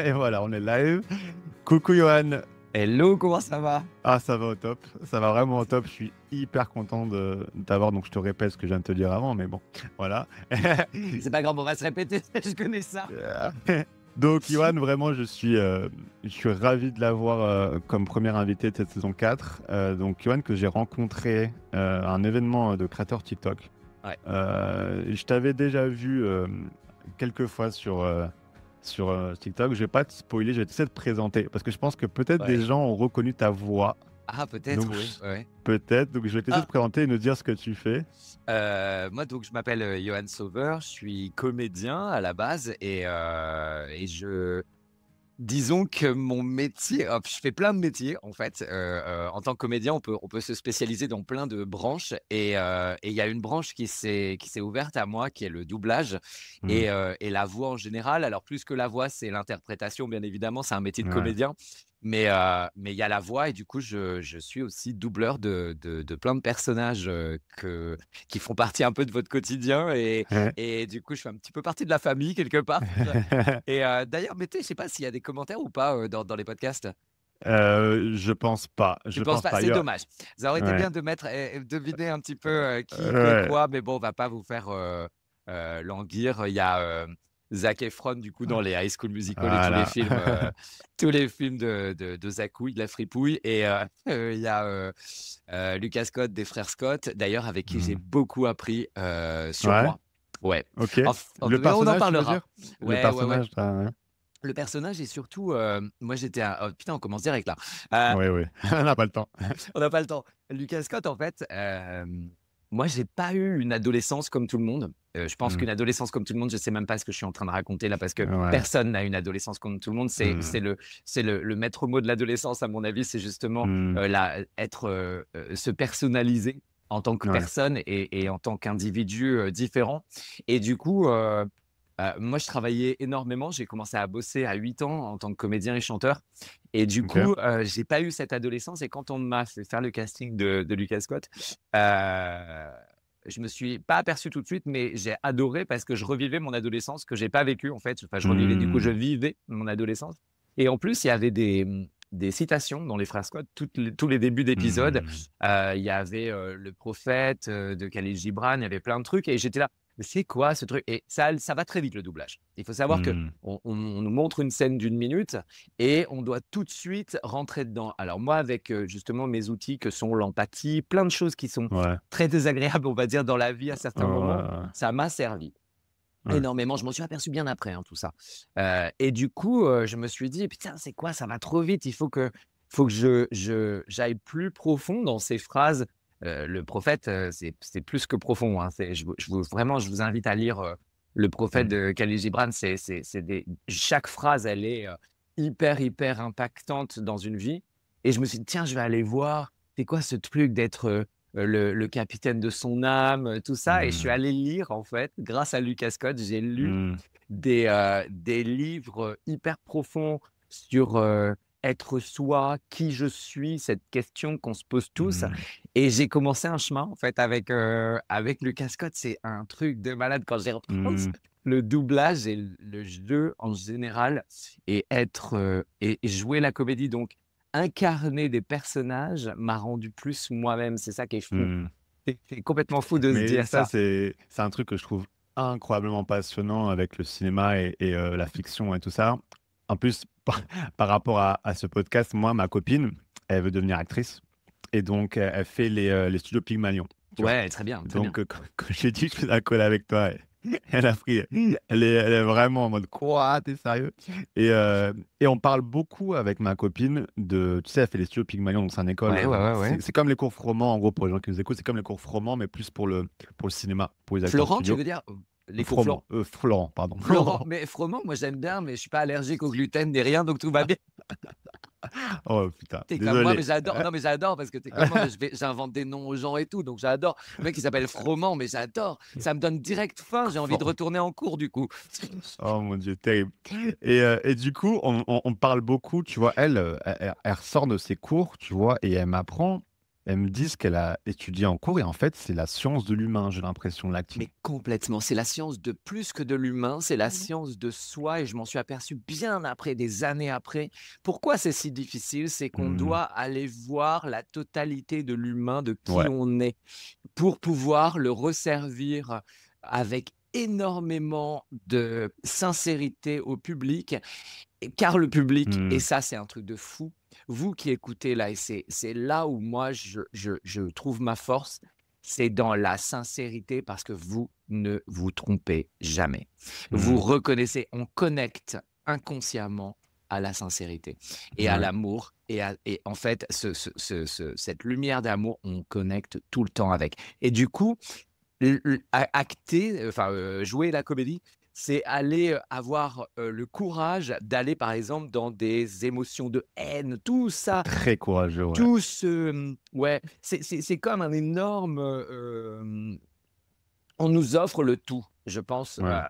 Et voilà, on est live. Coucou Johan. Hello, comment ça va? Ah, ça va au top. Ça va vraiment au top. Je suis hyper content de t'avoir. Donc, je te répète ce que je viens de te dire avant, mais bon, voilà. C'est pas grave, on va se répéter, je connais ça. Donc, Johan, vraiment, je suis ravi de l'avoir comme premier invité de cette saison 4. Donc, Johan, que j'ai rencontré à un événement de créateurs TikTok. Ouais. Je t'avais déjà vu quelques fois sur TikTok. Je vais pas te spoiler, je vais essayer de te présenter parce que je pense que peut-être des Ouais. gens ont reconnu ta voix. Ah, peut-être, Donc, oui. Ouais. peut-être. Donc, je vais essayer de Ah, te présenter et nous dire ce que tu fais. moi, donc, je m'appelle Johan Sauveur, je suis comédien à la base disons que mon métier, je fais plein de métiers en fait. En tant que comédien, on peut se spécialiser dans plein de branches et il y a une branche qui s'est ouverte à moi, qui est le doublage Hmm. et la voix en général. Alors plus que la voix, c'est l'interprétation, bien évidemment, c'est un métier de Ouais. comédien. Mais il y a la voix et du coup, je suis aussi doubleur de plein de personnages qui font partie un peu de votre quotidien et du coup, je fais un petit peu partie de la famille quelque part. Et d'ailleurs, mettez, je sais pas s'il y a des commentaires ou pas dans les podcasts. Je pense pas. Tu Je penses pense pas? pas. C'est dommage. Ça aurait été Ouais. bien de mettre, deviner un petit peu qui fait Ouais. quoi, mais bon, on va pas vous faire languir. Il y a Zac Efron, du coup, dans les High School Musical et Voilà. tous les films de Zacouille, de la fripouille. Et il y a Lucas Scott des frères Scott, d'ailleurs, avec qui j'ai Hmm. beaucoup appris sur Ouais. moi. Ouais. Ok. Le Mais on en personnage, tu veux parlera. dire? Le Ouais, ouais, ouais. personnage, ouais. Le personnage et surtout, moi j'étais un oh putain, on commence direct là. Oui, oui. On n'a pas le temps. On n'a pas le temps. Lucas Scott, en fait, moi j'ai pas eu une adolescence comme tout le monde. Je pense Hmm. qu'une adolescence comme tout le monde, je sais même pas ce que je suis en train de raconter là, parce que Ouais. personne n'a une adolescence comme tout le monde. C'est Hmm. c'est le c'est le maître mot de l'adolescence, à mon avis, c'est justement, Hmm. se personnaliser en tant que Ouais. personne et en tant qu'individu, différent. Et du coup, moi, je travaillais énormément. J'ai commencé à bosser à 8 ans en tant que comédien et chanteur. Et du Ok. coup, j'ai pas eu cette adolescence. Et quand on m'a fait faire le casting de Lucas Scott, heu, je me suis pas aperçu tout de suite, mais j'ai adoré parce que je revivais mon adolescence que j'ai pas vécue en fait. Enfin, je revivais, du coup, je Hmm. vivais mon adolescence. Et en plus, il y avait des citations dans les frères Scott, tous les débuts d'épisodes. Hmm. Il y avait, Le Prophète, de Khalil Gibran, il y avait plein de trucs et j'étais là: «Mais c'est quoi ce truc?» Et ça va très vite le doublage. Il faut savoir qu'on Hmm. on nous montre une scène d'une minute et on doit tout de suite rentrer dedans. Alors moi, avec, justement mes outils que sont l'empathie, plein de choses qui sont Ouais. très désagréables, on va dire, dans la vie à certains moments, Ouais. ça m'a servi Ouais. énormément. Je m'en suis aperçu bien après, hein, tout ça. Et du coup, je me suis dit: «Putain, c'est quoi? Ça va trop vite. Il faut que j'aille plus profond dans ces phrases». Le Prophète, c'est plus que profond, hein. Je vous invite à lire, Le Prophète Hmm. de Khalil Gibran. C'est des chaque phrase, elle est, hyper, hyper impactante dans une vie et je me suis dit: «Tiens, je vais aller voir, c'est quoi ce truc d'être, le capitaine de son âme, tout ça». Et je suis Hmm. allé lire, en fait, grâce à Lucas Scott, j'ai lu Hmm. des livres hyper profonds sur, être soi, qui je suis, cette question qu'on se pose tous. Hmm. Et j'ai commencé un chemin, en fait, avec Lucas Scott. C'est un truc de malade quand j'y repense. Hmm. Le doublage et le jeu en général et jouer la comédie, donc incarner des personnages m'a rendu plus moi-même. C'est ça qui est fou. Hmm. C'est complètement fou de se Mais dire ça, ça. c'est un truc que je trouve incroyablement passionnant avec le cinéma et la fiction et tout ça. En plus, par rapport à ce podcast, moi, ma copine, elle veut devenir actrice. Et donc, elle fait les studios Pygmalion, tu vois. Ouais, très bien, très bien. Donc, quand j'ai dit que je faisais un call avec toi, elle a pris. Elle est vraiment en mode quoi, t'es sérieux? Et on parle beaucoup avec ma copine de. Tu sais, elle fait les studios Pygmalion, donc c'est une école. Ouais, ouais, ouais, ouais. C'est comme les cours Froment, en gros, pour les gens qui nous écoutent, c'est comme les cours Froment, mais plus pour le cinéma, pour les acteurs Florent, tu studio. veux dire? Les cours Froment, Florent, pardon. Florent, mais froment, moi j'aime bien, mais je suis pas allergique au gluten ni rien, donc tout va bien. Oh putain, Tu comme moi, mais désolé. j'adore. Non, mais j'adore parce que tu comme moi, mais j'invente des noms aux gens et tout, donc j'adore. Le mec, il s'appelle Froment, mais j'adore. Ça me donne direct faim, j'ai envie de retourner en cours du coup. Oh mon Dieu, terrible. Et du coup, on parle beaucoup, tu vois, elle ressort de ses cours, tu vois, et elle m'apprend. Elle me dit ce qu'elle a étudié en cours et en fait, c'est la science de l'humain, j'ai l'impression, l'acting. Mais complètement, c'est la science de plus que de l'humain, c'est la science de soi et je m'en suis aperçu bien après, des années après. Pourquoi c'est si difficile? C'est qu'on Mmh. doit aller voir la totalité de l'humain, de qui Ouais. on est, pour pouvoir le resservir avec énormément de sincérité au public. Car le public, et Mmh. ça c'est un truc de fou, vous qui écoutez là, et c'est là où moi je trouve ma force, c'est dans la sincérité parce que vous ne vous trompez jamais. Vous Mmh. reconnaissez, on connecte inconsciemment à la sincérité et à Ouais. l'amour et en fait cette lumière d'amour, on connecte tout le temps avec. Et du coup, acter, enfin, jouer la comédie, c'est aller, avoir, le courage d'aller, par exemple, dans des émotions de haine, tout ça, Très courageux, ouais. tout ce, ouais, c'est comme un énorme, on nous offre le tout, je pense, Ouais.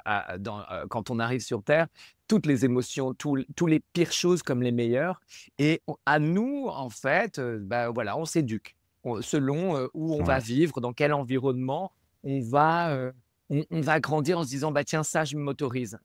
quand on arrive sur terre, toutes les émotions, tous les pires choses comme les meilleures et on à nous, en fait, bah, voilà, on s'éduque. Selon, où on va Ouais. vivre, dans quel environnement, on va, on va grandir en se disant: «Bah, tiens, ça je m'autorise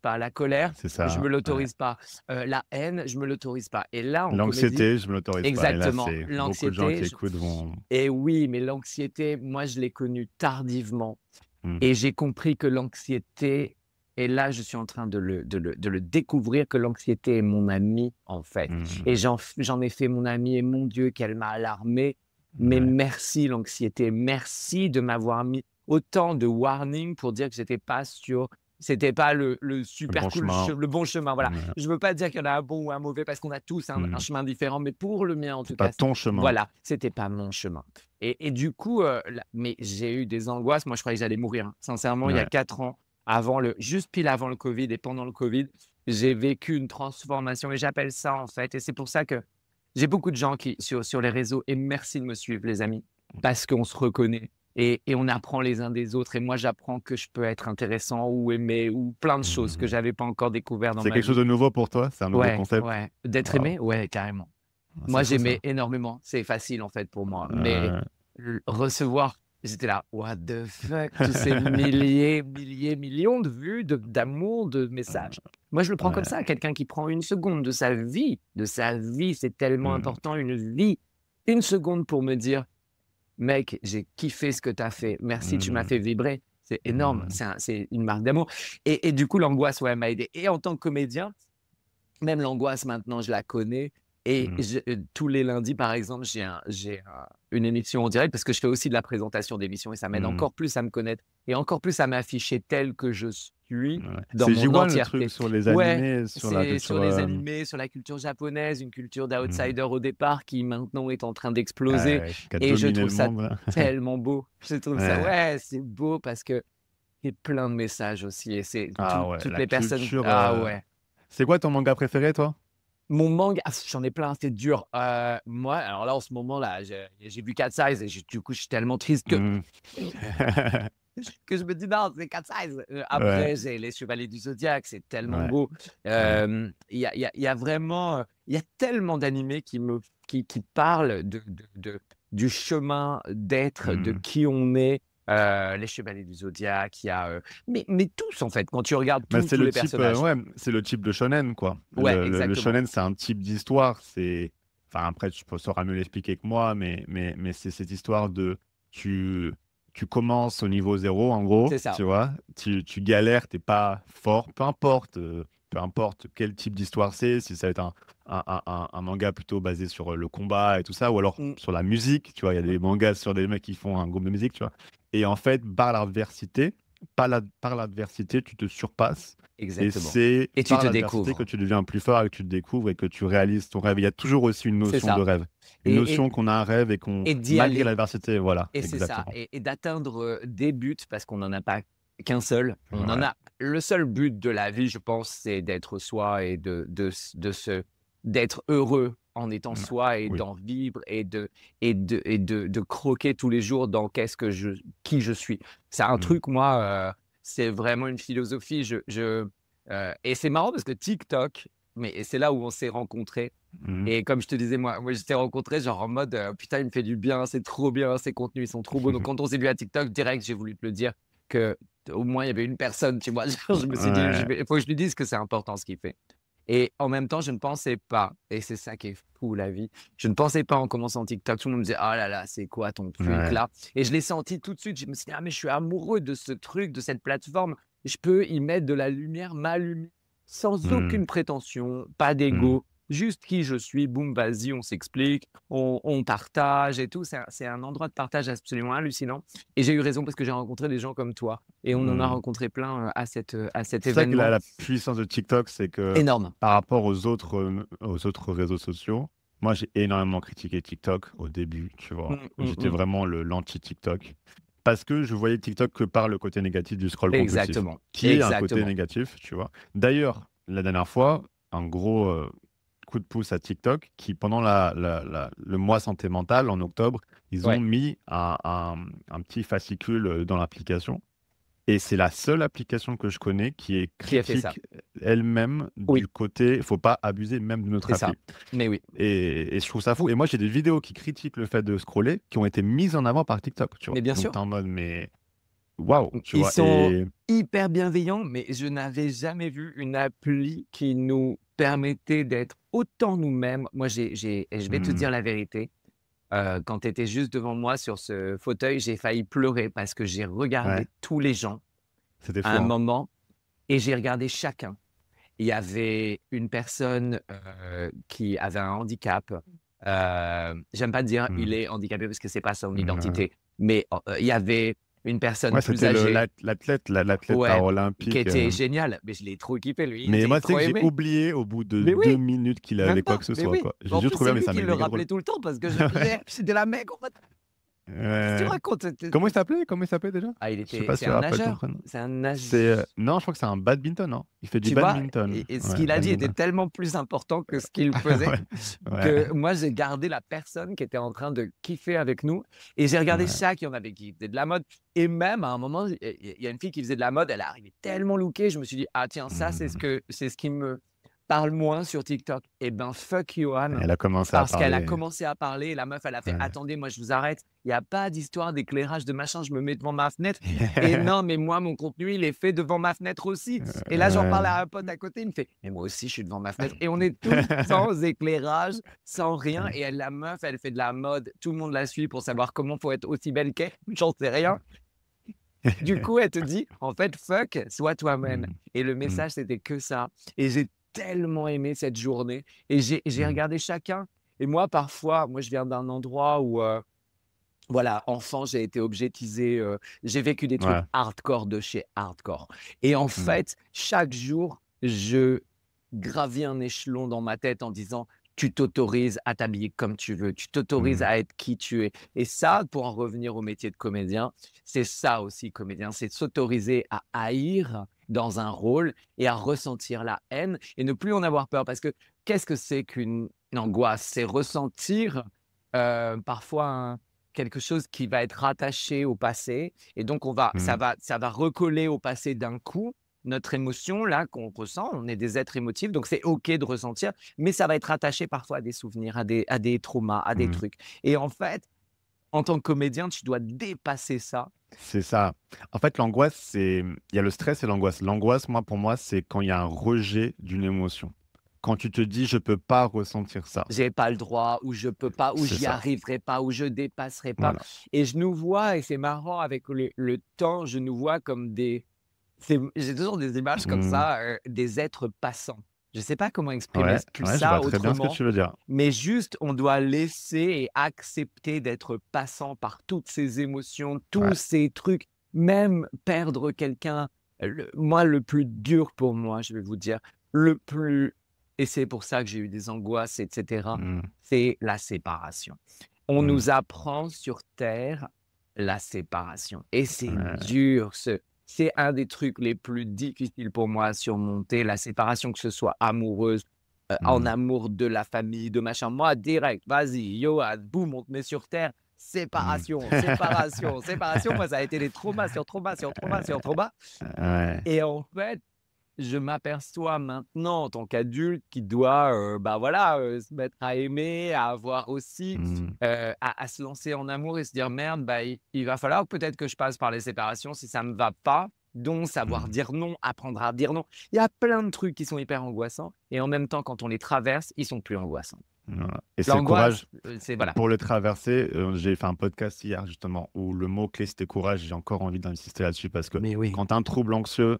pas. La colère, C'est je me ça, ouais. l'autorise pas. La haine, je me l'autorise pas» et là, en comédie L'anxiété, je me l'autorise pas et là, exactement, c'est beaucoup de gens l'anxiété, qui écoutent vont et oui, mais l'anxiété, moi, je l'ai connue tardivement mmh. et j'ai compris que l'anxiété et là, je suis en train de le découvrir que l'anxiété est mon ami, en fait et Mmh. j'en ai fait mon ami et mon Dieu, qu'elle m'a alarmé. Mais Ouais. merci l'anxiété, merci de m'avoir mis autant de warnings pour dire que c'était pas le Le super bon cool chemin. le bon chemin, voilà. Ouais. Je veux pas dire qu'il y en a un bon ou un mauvais parce qu'on a tous un Mmh. chemin différent, mais pour le mien, en C'est tout pas cas, ton chemin. voilà, c'était pas mon chemin et du coup, là mais j'ai eu des angoisses. Moi, je croyais que j'allais mourir, hein. Sincèrement, il y a Ouais. 4 ans, juste pile avant le covid et pendant le covid, j'ai vécu une transformation et j'appelle ça, en fait et c'est pour ça que j'ai beaucoup de gens qui sur les réseaux et merci de me suivre les amis, parce qu'on se reconnaît et on apprend les uns des autres et moi, j'apprends que je peux être intéressant ou aimé ou plein de choses que Mmh. j'avais pas encore découvert dans C'est ma quelque chose vie. de nouveau pour toi? C'est un nouveau Ouais, concept? ouais, d'être Waouh, aimé? Ouais, carrément. c'est Moi, fou j'aimais ça. énormément. C'est facile, en fait, pour moi. Mais recevoir, j'étais là, what the fuck, tous ces milliers, milliers, millions de vues, d'amour, de messages. Moi, je le prends comme Ouais. ça. Quelqu'un qui prend une seconde de sa vie, c'est tellement Mmh. important, une vie, une seconde pour me dire, mec, j'ai kiffé ce que tu as fait. Merci, tu m'as Mmh. fait vibrer. C'est énorme. Mmh. C'est une marque d'amour. Et du coup, l'angoisse, ouais, m'a aidé. Et en tant que comédien, même l'angoisse maintenant, je la connais et Mmh. tous les lundis, par exemple, une émission en direct parce que je fais aussi de la présentation d'émissions et ça m'aide Mmh. encore plus à me connaître et encore plus à m'afficher tel que je suis Ouais. dans C'est mon J1 le truc entièreté. sur les Ouais, animés, sur la c'est sur culture, les animés, sur la culture japonaise, une culture mmh. d'outsider au départ qui maintenant est en train d'exploser Ouais, qui a et je dominé trouve le ça monde là. tellement beau. Je trouve ça Ouais. ouais, c'est beau parce que c'est plein de messages aussi et c'est Ah ouais, toutes la les personnes culture, ah ouais. c'est quoi ton manga préféré toi? Mon manga, j'en ai plein, c'est dur. Moi, alors là, en ce moment-là, j'ai vu Cat Size et du coup, je suis tellement triste que Mmh. que je me dis: «Non, c'est Cat Size». Ouais, Après, j'ai Les Chevaliers du Zodiaque, c'est tellement ouais, beau. ouais. Il y a vraiment, il y a tellement d'animés qui parlent du chemin d'être, de Mmh. qui on est. Les Chevaliers du Zodiaque, il y a, mais tous, en fait, quand tu regardes Bah, c'est tous le les type, personnages. ouais, c'est le type de shonen, quoi. Ouais, Le exactement. shonen, c'est un type d'histoire, c'est enfin, après, tu sauras mieux l'expliquer que moi, mais c'est cette histoire de tu tu commences au niveau zéro, en gros, C'est ça. tu vois? Tu galères, tu pas fort, peu importe quel type d'histoire c'est, si ça va être un manga plutôt basé sur, le combat et tout ça, ou alors Mmh, sur la musique, tu vois? Il y a des mangas sur des mecs qui font un groupe de musique, tu vois? Et en fait, par l'adversité, tu te surpasses et exactement c'est et tu par te l'adversité que découvres. tu deviens plus fort et que tu te découvres et que tu réalises ton rêve. Il y a toujours aussi une C'est notion de ça rêve. Une et et notion qu'on a un rêve et qu'on et d'y malgré aller l'adversité voilà, et c'est ça exactement. et d'atteindre, des buts parce qu'on n'en a pas qu'un seul. On en Ouais. a le seul but de la vie, je pense, c'est d'être soi et d'être heureux en étant Ouais. soi et Oui. d'en vivre et de croquer tous les jours dans qui je suis. C'est un Mmh. truc, moi, c'est vraiment une philosophie. Et c'est marrant parce que TikTok, mais et c'est là où on s'est rencontrés. Mmh. Et comme je te disais, moi je t'ai rencontré genre en mode, «Putain, il me fait du bien, c'est trop bien, ses contenus, ils sont trop beaux». Donc quand on s'est vu à TikTok, direct, j'ai voulu te le dire que au moins il y avait une personne, tu vois? Genre je me suis dit: «Je Ouais. vais il faut que je lui dise que c'est important ce qu'il fait». Et en même temps, je ne pensais pas, et c'est ça qui est fou la vie, je ne pensais pas en commençant TikTok, tout le monde me disait: «Oh là là, c'est quoi ton truc Ouais. là?» Et je l'ai senti tout de suite, je me suis dit: «Ah mais je suis amoureux de ce truc, de cette plateforme, je peux y mettre de la lumière, ma lumière, sans Mmh. aucune prétention, pas Mmh. d'ego, juste qui je suis, boum, vas-y, on s'explique, on partage et tout». C'est un endroit de partage absolument hallucinant, et j'ai eu raison parce que j'ai rencontré des gens comme toi et on en a Mmh. rencontré plein, à cet C'est ça que la événement. la puissance de TikTok, c'est que Énorme. par rapport aux autres réseaux sociaux, moi, j'ai énormément critiqué TikTok au début, tu vois? Mmh, mmh J'étais mh. vraiment l'anti-TikTok parce que je voyais TikTok que par le côté négatif du scroll compulsif, Exactement, qui est un côté exactement. négatif, tu vois? D'ailleurs, la dernière fois, un gros, coup de pouce à TikTok qui pendant le mois santé mentale en octobre, ils ont Ouais, mis un petit fascicule, dans l'application et c'est la seule application que je connais qui est qui a fait ça? critique elle-même du Oui, côté faut pas abuser même de notre c'est ça. appli Mais oui, et je trouve ça fou et moi j'ai des vidéos qui critiquent le fait de scroller qui ont été mises en avant par TikTok, tu vois? mais bien Donc sûr. tu es en mode: «Mais waouh!» tu Ils vois? sont hyper bienveillants, mais je n'avais jamais vu une appli qui nous permettait d'être autant nous-mêmes. Moi, j'ai et je vais te Mmh, dire la vérité, quand tu étais juste devant moi sur ce fauteuil, j'ai failli pleurer parce que j'ai ouais, regardé tous les gens c'était à fou, un hein? moment, et j'ai regardé chacun. Il y avait une personne, qui avait un handicap, j'aime pas dire il Mmh, est handicapé parce que c'est pas son mmh, identité, mais il y avait une personne ouais, plus c'était âgée, l'athlète ouais, qui paralympique, était génial, mais je l'ai trop kiffé lui, mais j'ai moi tu sais trop que j'ai aimé. oublié au bout de Mais 2 oui, minutes qu'il avait même quoi pas, que ce mais soit, oui. quoi. J'ai En juste plus, trouvé c'est mais lui ça qui m'a le méga drôle. rappelait tout le temps parce que j'étais là: «Mec, en fait, qu'est-ce que tu Ouais. racontes?» Comment il s'appelait? Comment il s'appelait déjà? Ah, Je sais pas si c'est tu te un rappelles ton nageur, prénom? c'est un C'est, nage non, je crois que c'est un badminton, non? Il fait du tu vois? badminton. Et ce Ouais, qu'il a dit était badminton. tellement plus important que ce qu'il faisait, Ouais, ouais, que moi, j'ai gardé la personne qui était en train de kiffer avec nous, et j'ai regardé ouais. chaque il y en avait qui faisaient de la mode, et même à un moment, il y a une fille qui faisait de la mode, elle est arrivée tellement lookée, je me suis dit: «Ah tiens, ça, Mmh. c'est ce qui me parle moins sur TikTok». Et ben, fuck Johan, Elle a commencé à parce qu'elle a parler. commencé à parler, et la meuf, elle a fait: Ouais. «Attendez, moi, je vous arrête, il y a pas d'histoire d'éclairage, de machin, je me mets devant ma fenêtre, et non, mais moi, mon contenu, il est fait devant ma fenêtre aussi». Et là, j'en parle Ouais. à un pote à côté, il me fait: «Mais moi aussi, je suis devant ma fenêtre», et on est tous sans éclairage, sans rien, et elle, la meuf, elle fait de la mode, tout le monde la suit pour savoir comment faut être aussi belle qu'elle, j'en sais rien. Du coup, elle te dit: «En fait, fuck, sois toi-même», Mmh. et le Mmh. message, c'était que ça, et j'ai tellement aimé cette journée, et j'ai Mmh. regardé chacun. Et moi, parfois, moi, je viens d'un endroit où, voilà, enfant, j'ai été objetisé, j'ai vécu des trucs Ouais. hardcore de chez hardcore, et en Mmh. fait, chaque jour, je gravis un échelon dans ma tête en disant: «Tu t'autorises à t'habiller comme tu veux, tu t'autorises Mmh. à être qui tu es». Et ça, pour en revenir au métier de comédien, c'est ça aussi comédien, c'est s'autoriser à haïr dans un rôle et à ressentir la haine et ne plus en avoir peur. Parce que qu'est-ce que c'est qu'une angoisse? C'est ressentir, parfois quelque chose qui va être rattaché au passé, et donc Mmh. ça va recoller au passé d'un coup, notre émotion là qu'on ressent, on est des êtres émotifs, donc c'est OK de ressentir, mais ça va être rattaché parfois à des souvenirs, à des traumas, à des Mmh. trucs, et en fait, en tant que comédien, tu dois dépasser ça. C'est ça. En fait, l'angoisse, il y a le stress et l'angoisse. L'angoisse, moi, pour moi, c'est quand il y a un rejet d'une émotion. Quand tu te dis: «Je peux pas ressentir ça». J'ai pas le droit, ou je peux pas, ou C'est j'y ça. arriverai pas, ou je dépasserai pas, Voilà. et je nous vois, et c'est marrant avec le temps, je nous vois comme des j'ai toujours des images comme Mmh. ça, des êtres passants. Je sais pas comment exprimer Ouais, plus ouais, je vois ça très bien ce que autrement, tu veux dire. mais juste on doit laisser et accepter d'être passant par toutes ces émotions, tous Ouais. ces trucs, même perdre quelqu'un. Moi, le plus dur pour moi, je vais vous dire, le plus, et c'est pour ça que j'ai eu des angoisses et cetera, Mmh. c'est la séparation. On Mmh. nous apprend sur terre la séparation, et c'est Ouais. dur, c'est un des trucs les plus difficiles pour moi à surmonter, la séparation, que ce soit amoureuse, en Mmh. amour, de la famille, de machin. Moi, direct, vas-y, Yoann, boum, on te met sur terre, Mmh. séparation, séparation, séparation. Moi, ça a été des traumas sur traumas sur traumas sur traumas, Ouais. et en fait, je m'aperçois maintenant en tant qu'adulte qui doit, se mettre à aimer, à avoir aussi, Mmh. à se lancer en amour et se dire: «Merde, il va falloir peut-être que je passe par les séparations si ça me va pas». Donc savoir Mmh. dire non, apprendre à dire non. Il y a plein de trucs qui sont hyper angoissants et en même temps, quand on les traverse, ils sont plus angoissants. Voilà et c'est le L'angoisse, courage c'est voilà. pour le traverser, j'ai fait un podcast hier justement où le mot clé c'était courage. J'ai encore envie d'insister là-dessus parce que Mais oui, quand tu as un trouble anxieux,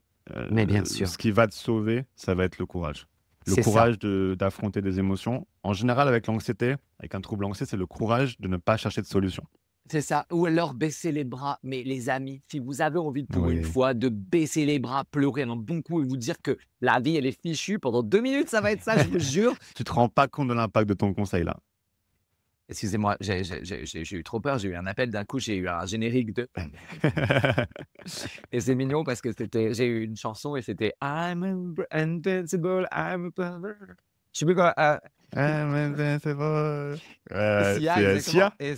mais bien sûr, ce qui va te sauver, ça va être le courage. Le c'est ça. courage d'affronter des émotions. En général avec l'anxiété, avec un trouble anxieux, c'est le courage de ne pas chercher de solution. C'est ça, ou alors baisser les bras. Mais les amis, si vous avez envie pour une Oui. fois de baisser les bras, pleurer un bon coup et vous dire que la vie elle est fichue, pendant 2 minutes ça va être ça, je vous jure. Tu te rends pas compte de l'impact de ton conseil là. Excusez-moi, j'ai eu trop peur, j'ai eu un appel d'un coup, j'ai eu un générique de et c'est mignon parce que j'ai eu une chanson et c'était invincible, I'm a believer. Je sais plus quoi, I'm invincible. Sia, C'est, exactement Sia? et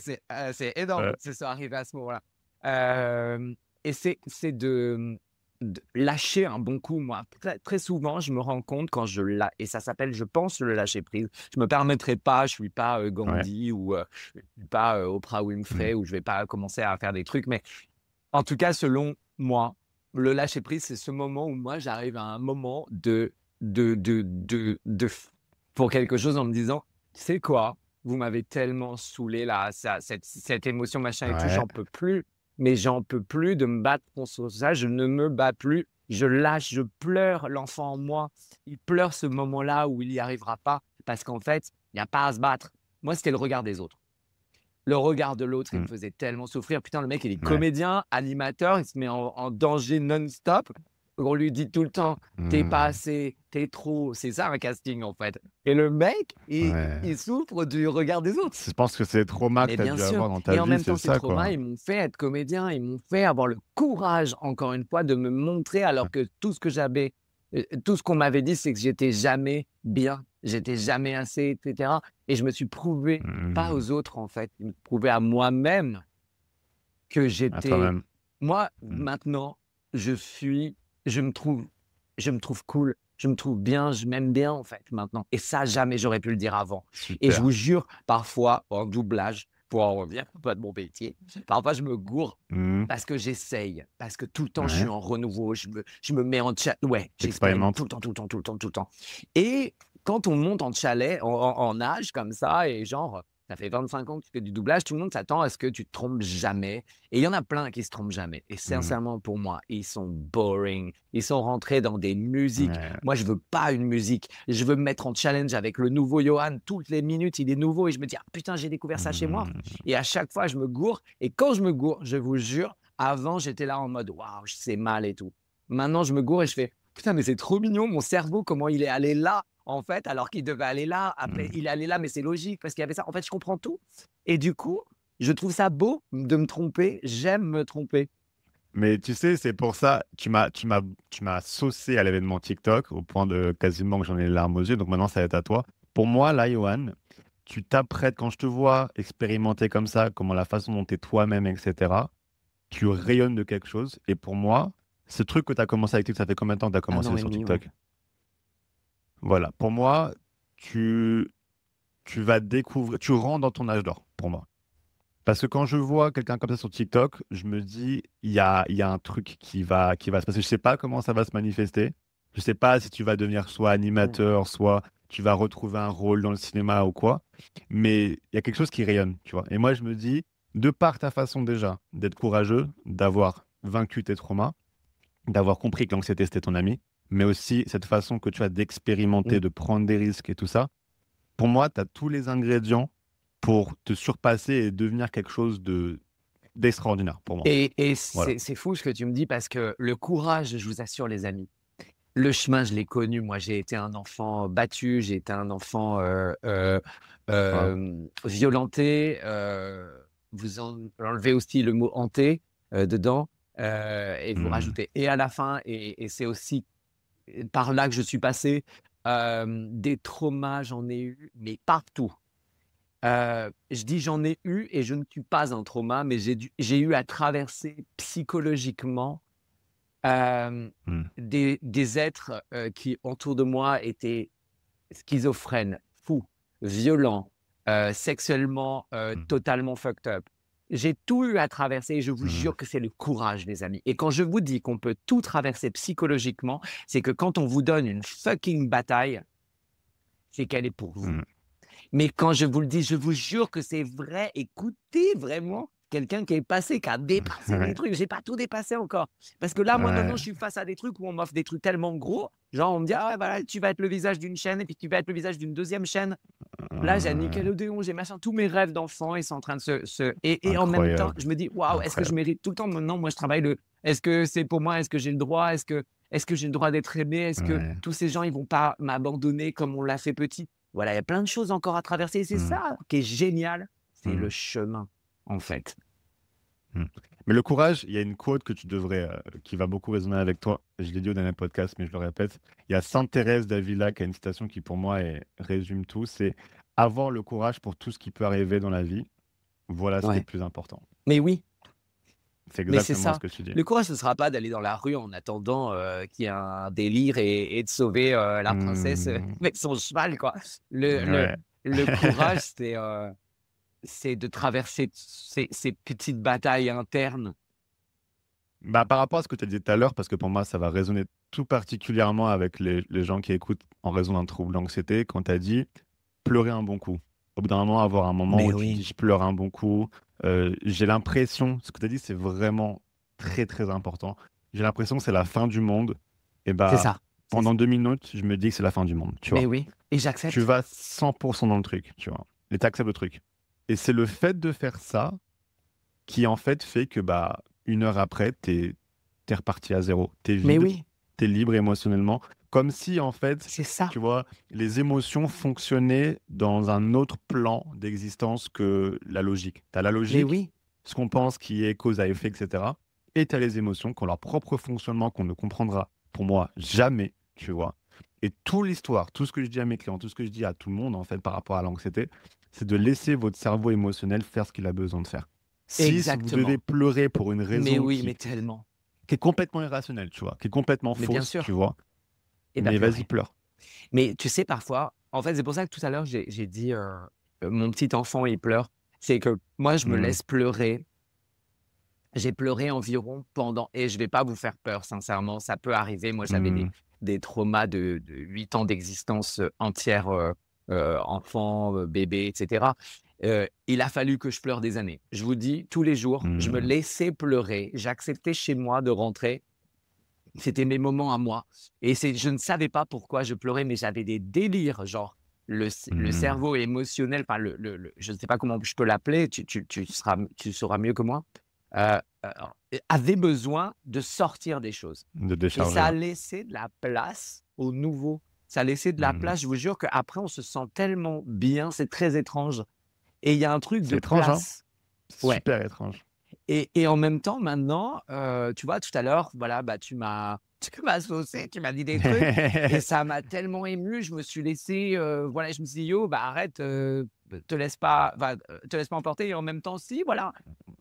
c'est énorme Ouais. que ce soit arrivé à ce moment-là. Hem et c'est de lâcher un bon coup, moi. Très très souvent, je me rends compte quand je la et ça s'appelle, je pense, le lâcher prise. Je me permettrai pas, je suis pas, Ouais. Gandhi ou, je suis pas, Oprah Mmh. Winfrey ou je vais pas commencer à faire des trucs, mais en tout cas, selon moi, le lâcher prise, c'est ce moment où moi, j'arrive à un moment de f pour quelque chose en me disant: «Tu sais quoi? Vous m'avez tellement saoulé là, ça cette émotion machin et tout, Ouais. j'en peux plus, mais j'en peux plus de me battre contre ça, je ne me bats plus, je lâche, je pleure». L'enfant en moi, il pleure ce moment-là où il n'y arrivera pas parce qu'en fait, il y a pas à se battre. Moi, c'était le regard des autres. Le regard de l'autre, il me Mmh. faisait tellement souffrir. Putain, le mec, il est Ouais. comédien, animateur, il se met en danger non-stop. On lui dit tout le temps: «Tu pas Mmh. assez, t'es trop». C'est ça un casting, en fait. Et le mec, Ouais. il souffre du regard des autres. Je pense que c'est les traumas que Mais tu as bien dû sûr avoir dans ta et en vie, même c'est temps, ces ça, traumas, quoi. ils m'ont fait être comédien, ils m'ont fait avoir le courage, encore une fois, de me montrer alors que tout ce qu'on m'avait dit, c'est que j'étais jamais bien, j'étais jamais assez et cetera et je me suis prouvé, pas Mmh. aux autres, en fait, me prouvé à moi-même que À j'étais toi-même. moi, Mmh. maintenant, je suis je me trouve je me trouve cool, je me trouve bien, je m'aime bien, en fait, maintenant et ça, jamais j'aurais pu le dire avant et je Super. vous jure, parfois, en doublage, pour en revenir un peu de mon métier, parfois je me gourre Mmh. parce que j'essaye, parce que tout le temps je suis Ouais. en renouveau, je me mets en ouais, j'expérimente tout Expérimente. le temps, tout le temps, tout le temps, tout le temps et quand on monte en chalet, en âge comme ça et genre, ça fait 25 ans que tu fais du doublage, tout le monde s'attend à ce que tu te trompes jamais et il y en a plein qui se trompent jamais et Mmh. sincèrement pour moi, ils sont boring. Ils sont rentrés dans des musiques. Ouais. Moi, je veux pas une musique. Je veux me mettre en challenge avec le nouveau Johan. Toutes les minutes, il est nouveau et je me dis: «Ah putain, j'ai découvert ça chez moi» Mmh. et à chaque fois, je me gourre et quand je me gourre, je vous jure, avant, j'étais là en mode: «Waouh, c'est mal et tout». Maintenant, je me gourre et je fais: «Putain, mais c'est trop mignon mon cerveau, comment il est allé là, en fait, alors qu'il devait aller là. Après, Mmh. il est allé là, mais c'est logique parce qu'il y avait ça». En fait, je comprends tout et du coup, je trouve ça beau de me tromper. J'aime me tromper. Mais tu sais, c'est pour ça, tu m'as saucé à l'événement TikTok au point de quasiment que j'en ai les larmes aux yeux, donc maintenant ça va être à toi. Pour moi, là, Johan, tu t'apprêtes quand je te vois expérimenter comme ça, comment la façon dont tu es toi-même et cetera, tu rayonnes de quelque chose et pour moi, ce truc que tu as commencé avec TikTok, ça fait combien de temps que tu as 1 an commencé et sur demi, ouais. TikTok? Voilà, pour moi, tu tu vas découvrir tu rentres dans ton âge d'or, pour moi. Parce que quand je vois quelqu'un comme ça sur TikTok, je me dis: «Il y a un truc qui va se passer». Je sais pas comment ça va se manifester. Je sais pas si tu vas devenir soit Mmh. animateur, soit tu vas retrouver un rôle dans le cinéma ou quoi. Mais il y a quelque chose qui rayonne, tu vois? Et moi, je me dis, de par ta façon déjà d'être courageux, d'avoir vaincu tes traumas, d'avoir compris que l'anxiété, c'était ton ami, mais aussi cette façon que tu as d'expérimenter, Mmh. de prendre des risques et tout ça, pour moi, tu as tous les ingrédients pour te surpasser et devenir quelque chose d'extraordinaire pour moi. Et Voilà. c'est fou ce que tu me dis parce que le courage, je vous assure les amis, le chemin, je l'ai connu. Moi, j'ai été un enfant battu, j'ai été un enfant, Waouh. violenté, vous enlevez aussi le mot «hanté», dedans, et vous Mmh. rajoutez «et» à la fin et c'est aussi par là que je suis passé. Des traumas, j'en ai eu, mais partout. Je dis: «J'en ai eu» et je ne suis pas un trauma, mais j'ai eu à traverser psychologiquement Mmh. Des êtres qui, autour de moi, étaient schizophrènes, fous, violents, sexuellement Mmh. totalement fucked up. J'ai tout eu à traverser et je vous Mmh. jure que c'est le courage, les amis. Et quand je vous dis qu'on peut tout traverser psychologiquement, c'est que quand on vous donne une fucking bataille, c'est qu'elle est pour vous. Mmh. Mais quand je vous le dis, je vous jure que c'est vrai. Écoutez vraiment quelqu'un qui est passé, qui a dépassé des Ouais. trucs. J'ai pas tout dépassé encore. Parce que là, moi, maintenant, Ouais. je suis face à des trucs où on m'offre des trucs tellement gros. Genre, on me dit, ah ouais, voilà, tu vas être le visage d'une chaîne et puis tu vas être le visage d'une deuxième chaîne. Là, j'ai un Ouais. Nickelodeon, j'ai machin, tous mes rêves d'enfant, ils sont en train de Et en même temps, Incroyable, je me dis, waouh, est-ce que je incroyable. mérite tout le temps maintenant? Moi, je travaille le. Est-ce que c'est pour moi? Est-ce que j'ai le droit? Est-ce que j'ai le droit d'être aimé? Est-ce que Ouais. tous ces gens, ils vont pas m'abandonner comme on l'a fait petit? Voilà, il y a plein de choses encore à traverser. Et c'est Mmh. ça qui est génial, c'est le Mmh. chemin, en fait. Mmh. Mais le courage, il y a une quote que tu devrais, qui va beaucoup résonner avec toi. Je l'ai dit au dernier podcast, mais je le répète. Il y a Sainte Thérèse d'Avila qui a une citation qui, pour moi, résume tout. C'est avoir le courage pour tout ce qui peut arriver dans la vie. Voilà ce qui est le Ouais. plus important. Mais oui, C'est mais c'est exactement ce ça. que tu dis. Le courage, ce sera pas d'aller dans la rue en attendant qu'il y ait un délire et de sauver la princesse Mmh. avec son cheval, quoi. Le, le, Ouais. le courage, c'est de traverser ces petites batailles internes. Bah, par rapport à ce que tu as dit tout à l'heure, parce que pour moi, ça va résonner tout particulièrement avec les gens qui écoutent en raison d'un trouble d'anxiété, quand tu as dit pleurer un bon coup. Au bout d'un moment, avoir un moment Mais où tu te oui, dis je pleure un bon coup. J'ai l'impression, ce que tu as dit, c'est vraiment très très important. J'ai l'impression que c'est la fin du monde. Et c'est bah, ça. pendant 2 minutes, je me dis que c'est la fin du monde, tu Mais vois. oui, et Tu j'accepte. vas 100% dans le truc, tu vois. Et tu acceptes le truc. Et c'est le fait de faire ça qui en fait que bah 1 heure après, t'es reparti à zéro. T'es Mais vide, oui, t'es libre émotionnellement. Comme si en fait, c'est ça. tu vois, les émotions fonctionnaient dans un autre plan d'existence que la logique. T'as la Mais logique, oui, ce qu'on pense qui est cause à effet, etc. Et t'as les émotions qui ont leur propre fonctionnement qu'on ne comprendra, pour moi, jamais, tu vois. Et toute l'histoire, tout ce que je dis à mes clients, tout ce que je dis à tout le monde, en fait, par rapport à l'anxiété, c'est de laisser votre cerveau émotionnel faire ce qu'il a besoin de faire. Si vous devez exactement. pleurer pour une Mais raison oui, qui mais tellement. qui est complètement irrationnelle, tu vois, qui est complètement Mais bien fausse, tu sûr. vois, Et bah mais vas-y, pleurer. pleure. Mais tu sais, parfois, en fait, c'est pour ça que tout à l'heure, j'ai dit mon petit enfant, il pleure. C'est que moi, je me Mmh. laisse pleurer. J'ai pleuré environ pendant, et je vais pas vous faire peur, sincèrement, ça peut arriver. Moi, j'avais Mmh. des traumas de 8 ans d'existence entière, enfant, bébé, et cetera. Il a fallu que je pleure des années. Je vous dis, tous les jours, je me Mmh. laissais pleurer. J'acceptais chez moi de rentrer. C'était mes moments à moi et je ne savais pas pourquoi je pleurais, mais j'avais des délires, genre le Mmh. cerveau émotionnel, enfin je ne sais pas comment je peux l'appeler, tu sauras mieux que moi, avait besoin de sortir des choses De et décharger, ça a ouais. laissé de la place au nouveau. Ça a laissé de la Mmh. place, je vous jure qu'après on se sent tellement bien, c'est très étrange et il y a un truc C'est de étrange, hein? place. C'est Ouais. super étrange. Et en même temps, maintenant, tu vois, tout à l'heure, voilà, bah, tu m'as saucé, tu m'as dit des trucs et ça m'a tellement ému. Je me suis laissé, voilà, je me suis dit: «Yo, bah, arrête, te laisse pas emporter» et en même temps, si, voilà.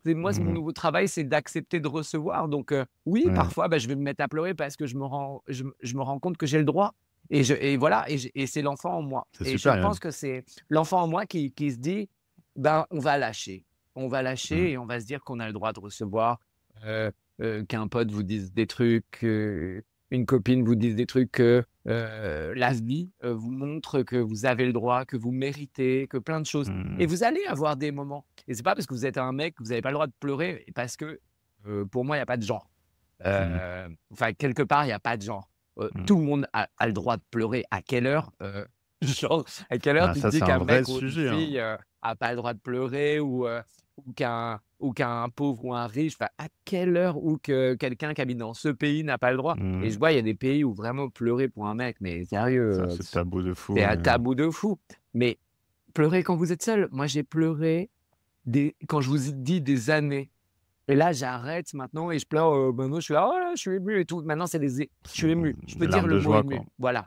C'est mon Mmh. nouveau travail, c'est d'accepter de recevoir donc oui, Ouais, parfois, bah, je vais me mettre à pleurer parce que je me rends compte que j'ai le droit et voilà et c'est l'enfant en moi c'est et je super pense même. que c'est l'enfant en moi qui se dit: «Ben, on va lâcher». On va Mmh. lâcher et on va se dire qu'on a le droit de recevoir, heu qu'un pote vous dise des trucs, qu'une copine vous dise des trucs, que, la vie, vous montre que vous avez le droit, que vous méritez, que plein de choses et Mmh. vous allez avoir des moments et c'est pas parce que vous êtes un mec que vous avez pas le droit de pleurer parce que, pour moi, il y a pas de genre. Mmh. Enfin, quelque part, il y a pas de genre. Mmh. Tout le monde a le droit de pleurer. À quelle heure, genre, à quelle heure Ah tu te ça, dis c'est un qu'un vrai mec ou une sujet, hein. fille, a pas le droit de pleurer ou qu'un pauvre ou un riche, enfin, à quelle heure ou que quelqu'un qui habite dans ce pays n'a pas le droit? Et Mmh. je vois, il y a des pays où vraiment pleurer pour un mec, mais sérieux, C'est tabou de fou, c'est un ouais. tabou de fou. Mais pleurer quand vous êtes seul, moi j'ai pleuré quand je vous ai dit des années et là j'arrête maintenant et je pleure, maintenant je suis là: «Oh là, je suis ému et tout». Maintenant c'est je C'est suis ému. Je peux des dire larmes le de mot joie, quoi. ému, voilà.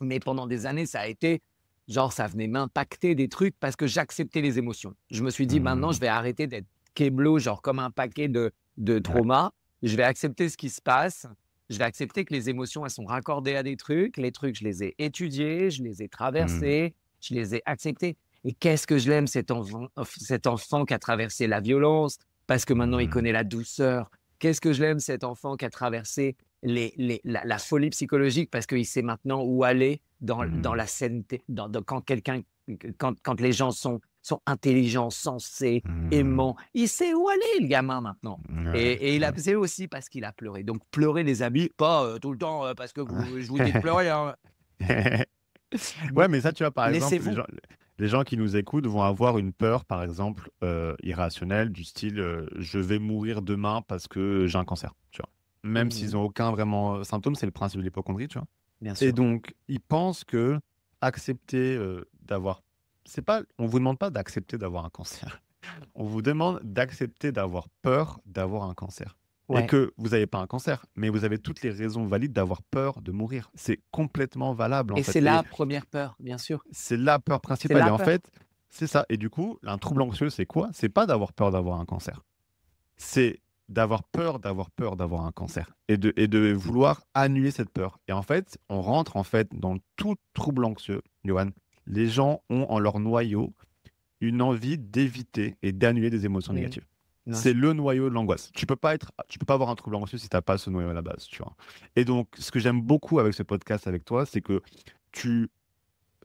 Mais pendant des années, ça a été genre, ça venait m'impacter des trucs parce que j'acceptais les émotions. Je me suis dit: «Maintenant, Mmh. je vais arrêter d'être kéblo, genre comme un paquet de Ouais. traumas je vais accepter ce qui se passe. Je vais accepter que les émotions, elles sont raccordées à des trucs. Les trucs, je les ai étudiés, je les ai Mmh. traversés, je les ai acceptés. Et qu'est-ce que je l'aime, cet enfant qui a traversé la violence, parce que maintenant il Mmh. connaît la douceur. Qu'est-ce que je l'aime, cet enfant qui a traversé la folie psychologique, parce qu'il sait maintenant où aller dans Mmh. la sainteté, quand les gens sont intelligents, sensés, Mmh. aimants. Il sait où aller, le gamin, maintenant. Ouais, Et il a ouais. c'est aussi parce qu'il a pleuré. Donc pleurer les amis, pas, tout le temps, parce que je vous dis de pleurer, hein. Ouais, mais ça, tu vois, par exemple, Laissez-vous. les gens qui nous écoutent vont avoir une peur, par exemple, irrationnelle du style, «Je vais mourir demain parce que j'ai un cancer», tu vois? Même Mmh. s'ils ont aucun vraiment, symptôme, c'est le principe de l'hypocondrie, tu vois? Bien Et sûr. donc ils pensent qu'accepter, d'avoir c'est pas on vous demande pas d'accepter d'avoir un cancer. On vous demande d'accepter d'avoir peur d'avoir un cancer et Ouais. que vous avez pas un cancer, mais vous avez toutes les raisons valides d'avoir peur de mourir. C'est complètement valable, en Et fait c'est et la première peur, bien sûr. c'est la peur C'est principale et la en peur. fait, c'est ça et du coup, un trouble anxieux, c'est quoi? C'est pas d'avoir peur d'avoir un cancer. C'est d'avoir peur, d'avoir peur d'avoir un cancer et de vouloir annuler cette peur et en fait, on rentre, en fait, dans tout trouble anxieux, Johan. Les gens ont en leur noyau une envie d'éviter et d'annuler des émotions Mmh. négatives. Bien C'est sûr. le noyau de l'angoisse. Tu peux pas avoir un trouble anxieux si tu as pas ce noyau à la base, tu vois? Et donc ce que j'aime beaucoup avec ce podcast avec toi, c'est que tu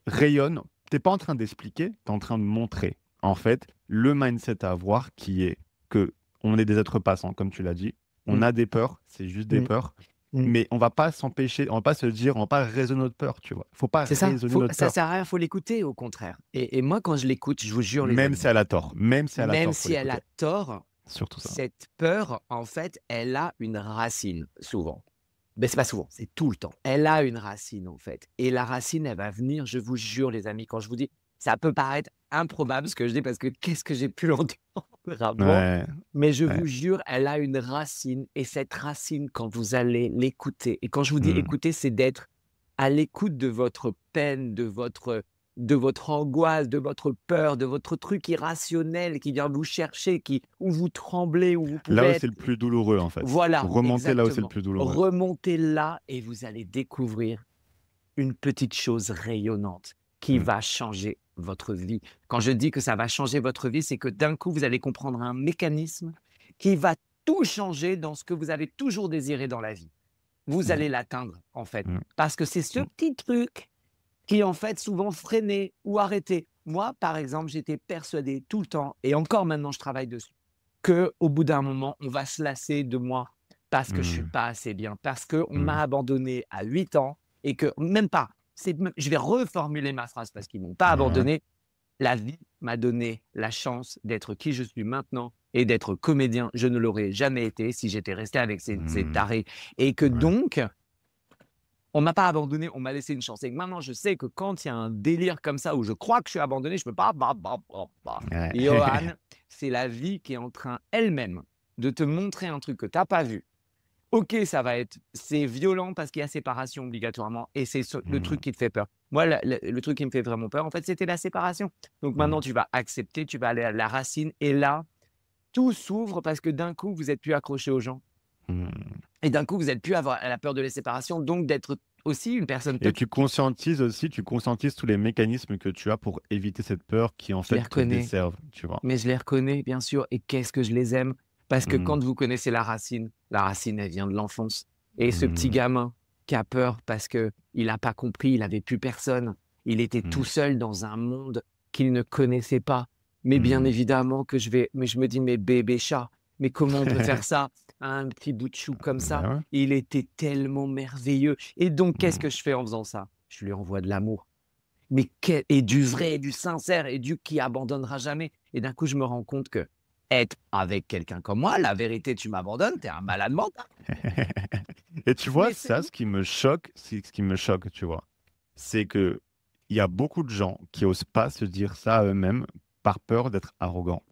rayonnes. Tu es pas en train d'expliquer, tu es en train de montrer, en fait, le mindset à avoir qui est que on est des êtres passants, comme tu l'as dit. On Mmh. a des peurs, c'est juste des Mmh. peurs, Mmh. mais on va pas s'empêcher, on va pas se dire, on va pas raisonner notre peur, tu vois? Faut pas C'est ça, raisonner notre ça peur, sert à rien, faut l'écouter au contraire. Et moi, quand je l'écoute, je vous jure les même amis, si elle a tort. Même si elle a même tort, faut si elle a l'écouter. tort, Surtout ça. cette peur, en fait, elle a une racine, souvent. Mais c'est pas souvent, c'est tout le temps. Elle a une racine, en fait. Et la racine, elle va venir, je vous jure, les amis, quand je vous dis, ça peut paraître improbable ce que je dis, parce que qu'est-ce que j'ai pu l'entendre avant, Ouais, mais je ouais. vous jure, elle a une racine. Et cette racine, quand vous allez l'écouter, et quand je vous dis Mmh. écouter, c'est d'être à l'écoute de votre peine, de votre angoisse, de votre peur, de votre truc irrationnel qui vient vous chercher, où vous tremblez, où vous Là pouvez où c'est être. le plus douloureux, en fait. Voilà, Remonter là où c'est le exactement. plus douloureux. Remontez là et vous allez découvrir une petite chose rayonnante qui Mmh. va changer votre vie. Quand je dis que ça va changer votre vie, c'est que d'un coup, vous allez comprendre un mécanisme qui va tout changer dans ce que vous avez toujours désiré dans la vie. Vous Mmh. allez l'atteindre, en fait, Mmh. parce que c'est ce Mmh. petit truc qui, en fait, souvent freinait ou arrêtait. Moi, par exemple, j'étais persuadé tout le temps, et encore maintenant, je travaille dessus, qu'au bout d'un moment, on va se lasser de moi parce que je suis Mmh. pas assez bien, parce qu'on Mmh. m'a abandonné à 8 ans et que même pas, je vais reformuler ma phrase parce qu'ils m'ont pas Ouais. abandonné. La vie m'a donné la chance d'être qui je suis maintenant et d'être comédien. Je ne l'aurais jamais été si j'étais resté avec ces Mmh. tarés, et que Ouais. donc, on m'a pas abandonné, on m'a laissé une chance. Et que maintenant, je sais que quand il y a un délire comme ça où je crois que je suis abandonné, je peux pas. Ouais. Johan, c'est la vie qui est en train elle-même de te montrer un truc que tu n'as pas vu. Ok, c'est violent parce qu'il y a séparation obligatoirement, et c'est le Mmh. truc qui te fait peur. Moi, le truc qui me fait vraiment peur, en fait, c'était la séparation. Donc maintenant, Mmh. tu vas accepter, tu vas aller à la racine, et là, tout s'ouvre parce que d'un coup, vous êtes plus accroché aux gens. Mmh. Et d'un coup, vous êtes plus à la peur de la séparation, donc d'être aussi une personne Et tu conscientises tous les mécanismes que tu as pour éviter cette peur qui, en je les fait, te reconnais. desservent, tu vois? Mais je les reconnais, bien sûr, et qu'est-ce que je les aime! Parce que Mmh. quand vous connaissez la racine, elle vient de l'enfance. Et ce petit Mmh. gamin qui a peur parce qu'il n'a pas compris, il avait plus personne. Il était tout Mmh. seul dans un monde qu'il ne connaissait pas. Mais bien Mmh. évidemment mais je me dis: «Mais bébé chat, mais comment on peut faire ça à un petit bout de chou comme ça?» Bah, ouais. Il était tellement merveilleux, et donc qu'est-ce Mmh. que je fais en faisant ça? Je lui envoie de l'amour. Mais quel Et du vrai, du sincère, et du qui abandonnera jamais. Et d'un coup, je me rends compte que être avec quelqu'un comme moi, la vérité, tu m'abandonnes, tu es un malade mental. Et tu vois, Mais c'est ça, ce qui me choque, tu vois? C'est qu'il y a beaucoup de gens qui osent pas se dire ça à eux-mêmes par peur d'être arrogants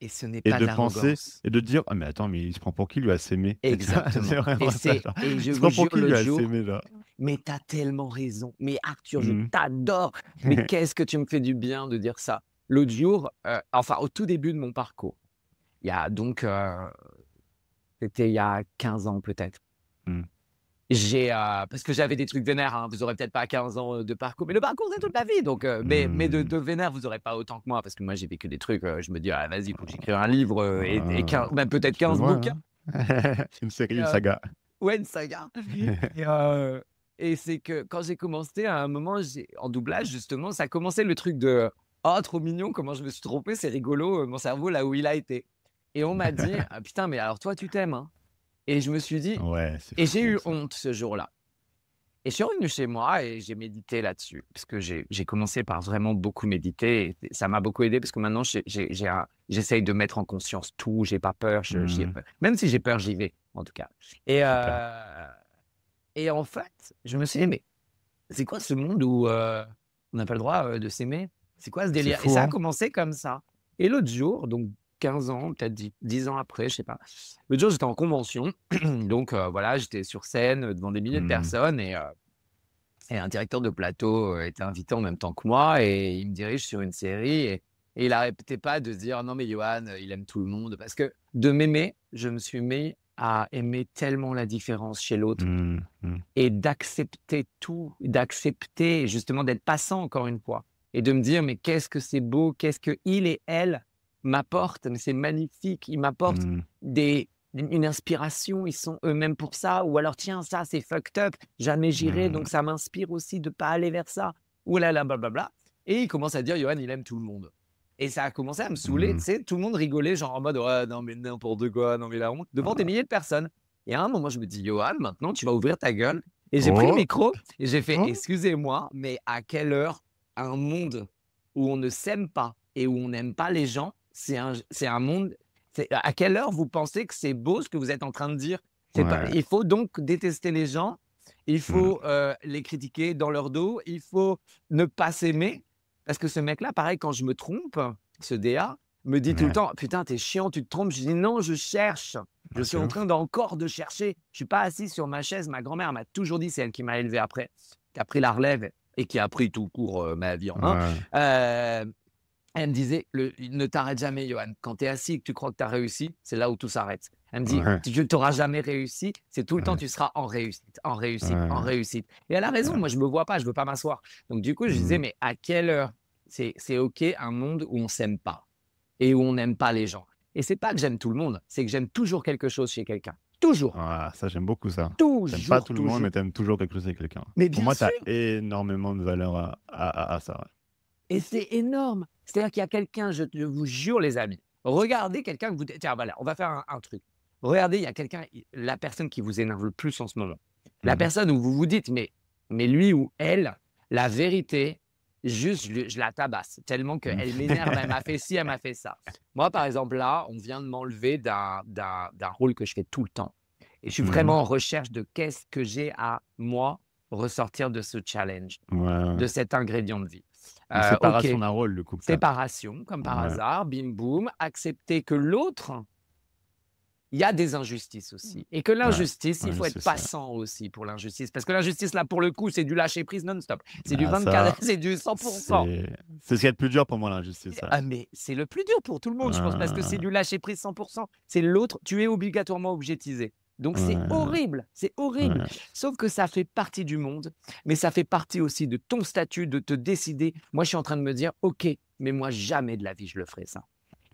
Et ce n'est et pas de de penser l'arrogance. et de dire: «Ah mais attends, mais il se prend pour qui lui à s'aimer?» Et tu vois? C'est Exactement. vraiment ça, genre. Et je Il se vous prend pour jure, qui lui à s'aimer, là? mais tu as tellement raison. Mais Arthur, je Mmh. t'adore. Mais qu'est-ce que tu me fais du bien de dire ça. L'autre jour, enfin au tout début de mon parcours, il y a donc, C'était il y a 15 ans peut-être. Mmh. Parce que j'avais des trucs vénères, hein. Vous aurez peut-être pas 15 ans de parcours, mais le parcours, c'est toute la vie. Donc, mais de vénère, vous aurez pas autant que moi, parce que moi, j'ai vécu des trucs. Je me dis, ah, vas-y, il faut que j'écrive un livre même peut-être Je le 15 vois, bouquins. hein. Une série, Et, une saga. ouais, une saga. Et c'est que quand j'ai commencé, à un moment, en doublage, justement, ça commençait le truc de oh, trop mignon, comment je me suis trompé, c'est rigolo, mon cerveau, là où il a été. Et on m'a dit, ah, putain, mais alors toi, tu t'aimes, hein. Et je me suis dit, Ouais, c'est et j'ai fou eu ça. honte ce jour-là. Et je suis revenu chez moi et j'ai médité là-dessus. Parce que j'ai commencé par vraiment beaucoup méditer. Et ça m'a beaucoup aidé parce que maintenant, j'essaye de mettre en conscience tout. J'ai pas peur. Mmh. Même si j'ai peur, j'y vais, en tout cas. Et, Super. en fait, je me suis dit, mais c'est quoi ce monde où on n'a pas le droit de s'aimer? C'est quoi ce C'est délire? Et fou, ça a hein? commencé comme ça. Et l'autre jour, donc 15 ans, peut-être 10 ans après, je sais pas. L'autre jour, j'étais en convention. Donc voilà, j'étais sur scène devant des milliers de Mmh. personnes et un directeur de plateau était invité en même temps que moi et il me dirige sur une série et il arrêtait pas de dire non mais Johan, il aime tout le monde parce que de m'aimer, je me suis mis à aimer tellement la différence chez l'autre Mmh. Mmh. et d'accepter tout, d'accepter justement d'être passant encore une fois et de me dire mais qu'est-ce que c'est beau, qu'est-ce que il et elle m'apportent, mais c'est magnifique, ils m'apportent Mmh. des une inspiration, ils sont eux-mêmes pour ça ou alors tiens ça c'est fucked up, jamais j'irai Mmh. donc ça m'inspire aussi de pas aller vers ça. Ouh là là blablabla et il commence à dire: «Johan, il aime tout le monde» et ça a commencé à me saouler, tu Mmh. sais? Tout le monde rigolait genre en mode: «Ouais, non mais n'importe quoi, non mais la honte» devant des milliers de personnes. Et à un moment, je me dis: «Johan, maintenant tu vas ouvrir ta gueule» et j'ai pris le Oh! micro et j'ai fait: Oh! «Excusez-moi, mais à quelle heure un monde où on ne s'aime pas et où on n'aime pas les gens, c'est un monde à quelle heure vous pensez que c'est beau ce que vous êtes en train de dire?» C'est pas Ouais. il faut donc détester les gens, il Mmh. faut, les critiquer dans leur dos, il faut ne pas s'aimer parce que ce mec-là, pareil, quand je me trompe, ce DA me dit tout le Ouais. temps: «Putain, tu es chiant, tu te trompes». Je dis: «Non, je cherche». Je Ah, suis c'est en ouf. train d'encore de chercher. Je suis pas assis sur ma chaise. Ma grand-mère m'a toujours dit, c'est elle qui m'a élevé après, qui a pris la relève et qui a pris tout court, ma vie en main. Ouais. Elle me disait: «Ne t'arrête jamais Johan. Quand tu es assis et que tu crois que tu as réussi, c'est là où tout s'arrête». Elle me dit: Ouais. «Tu n'auras jamais réussi, c'est tout le temps Ouais. tu seras en réussite, en réussite, en Ouais. réussite» et elle a raison, Ouais. moi je me vois pas, je veux pas m'asseoir. Donc du coup, je disais: Mmh. «Mais à quelle heure c'est OK un monde où on s'aime pas et où on n'aime pas les gens?» et c'est pas que j'aime tout le monde, c'est que j'aime toujours quelque chose chez quelqu'un. Toujours, Ah, ça, j'aime beaucoup ça. T'aimes pas toujours, tout le monde, mais toujours. t'aimes toujours quelque chose avec quelqu'un. Mais Pour bien moi, tu as sûr. énormément de valeur à ça, ouais. Et c'est énorme. C'est-à-dire qu'il y a quelqu'un, je vous jure les amis, regardez quelqu'un que vous tiens voilà, on va faire un truc. Regardez, il y a quelqu'un, la personne qui vous énerve le plus en ce moment. La Mmh. personne où vous vous dites: «Mais lui ou elle, la vérité, juste je la tabasse tellement qu'elle m'énerve, elle m'a fait ci, elle m'a fait ça». Moi, par exemple, là, on vient de m'enlever d'un rôle que je fais tout le temps et je suis Mmh. vraiment en recherche de qu'est-ce que j'ai à moi ressortir de ce challenge, Ouais, ouais. de cet ingrédient de vie. Une OK. séparation d'un rôle, du coup, que tu Séparation, comme par ouais. hasard, bim boum, accepter que l'autre, il y a des injustices aussi et que Ouais. l'injustice, il Ouais, je faut être sais ça. patient aussi pour l'injustice. Parce que l'injustice, là, pour le coup, c'est du lâcher prise non-stop. C'est du Ah 24, ça, c'est du 100. c'est ce qui est le plus dur pour moi, l'injustice, ça. Ah mais c'est le plus dur pour tout le monde, je pense, parce que c'est Ouais, du lâcher prise 100. C'est l'autre, tu es obligatoirement objetisé. Donc c'est ouais, horrible, c'est horrible. ouais. Sauf que ça fait partie du monde, mais ça fait partie aussi de ton statut, de te décider. Moi, je suis en train de me dire: «OK, mais moi, jamais de la vie je le ferai ça»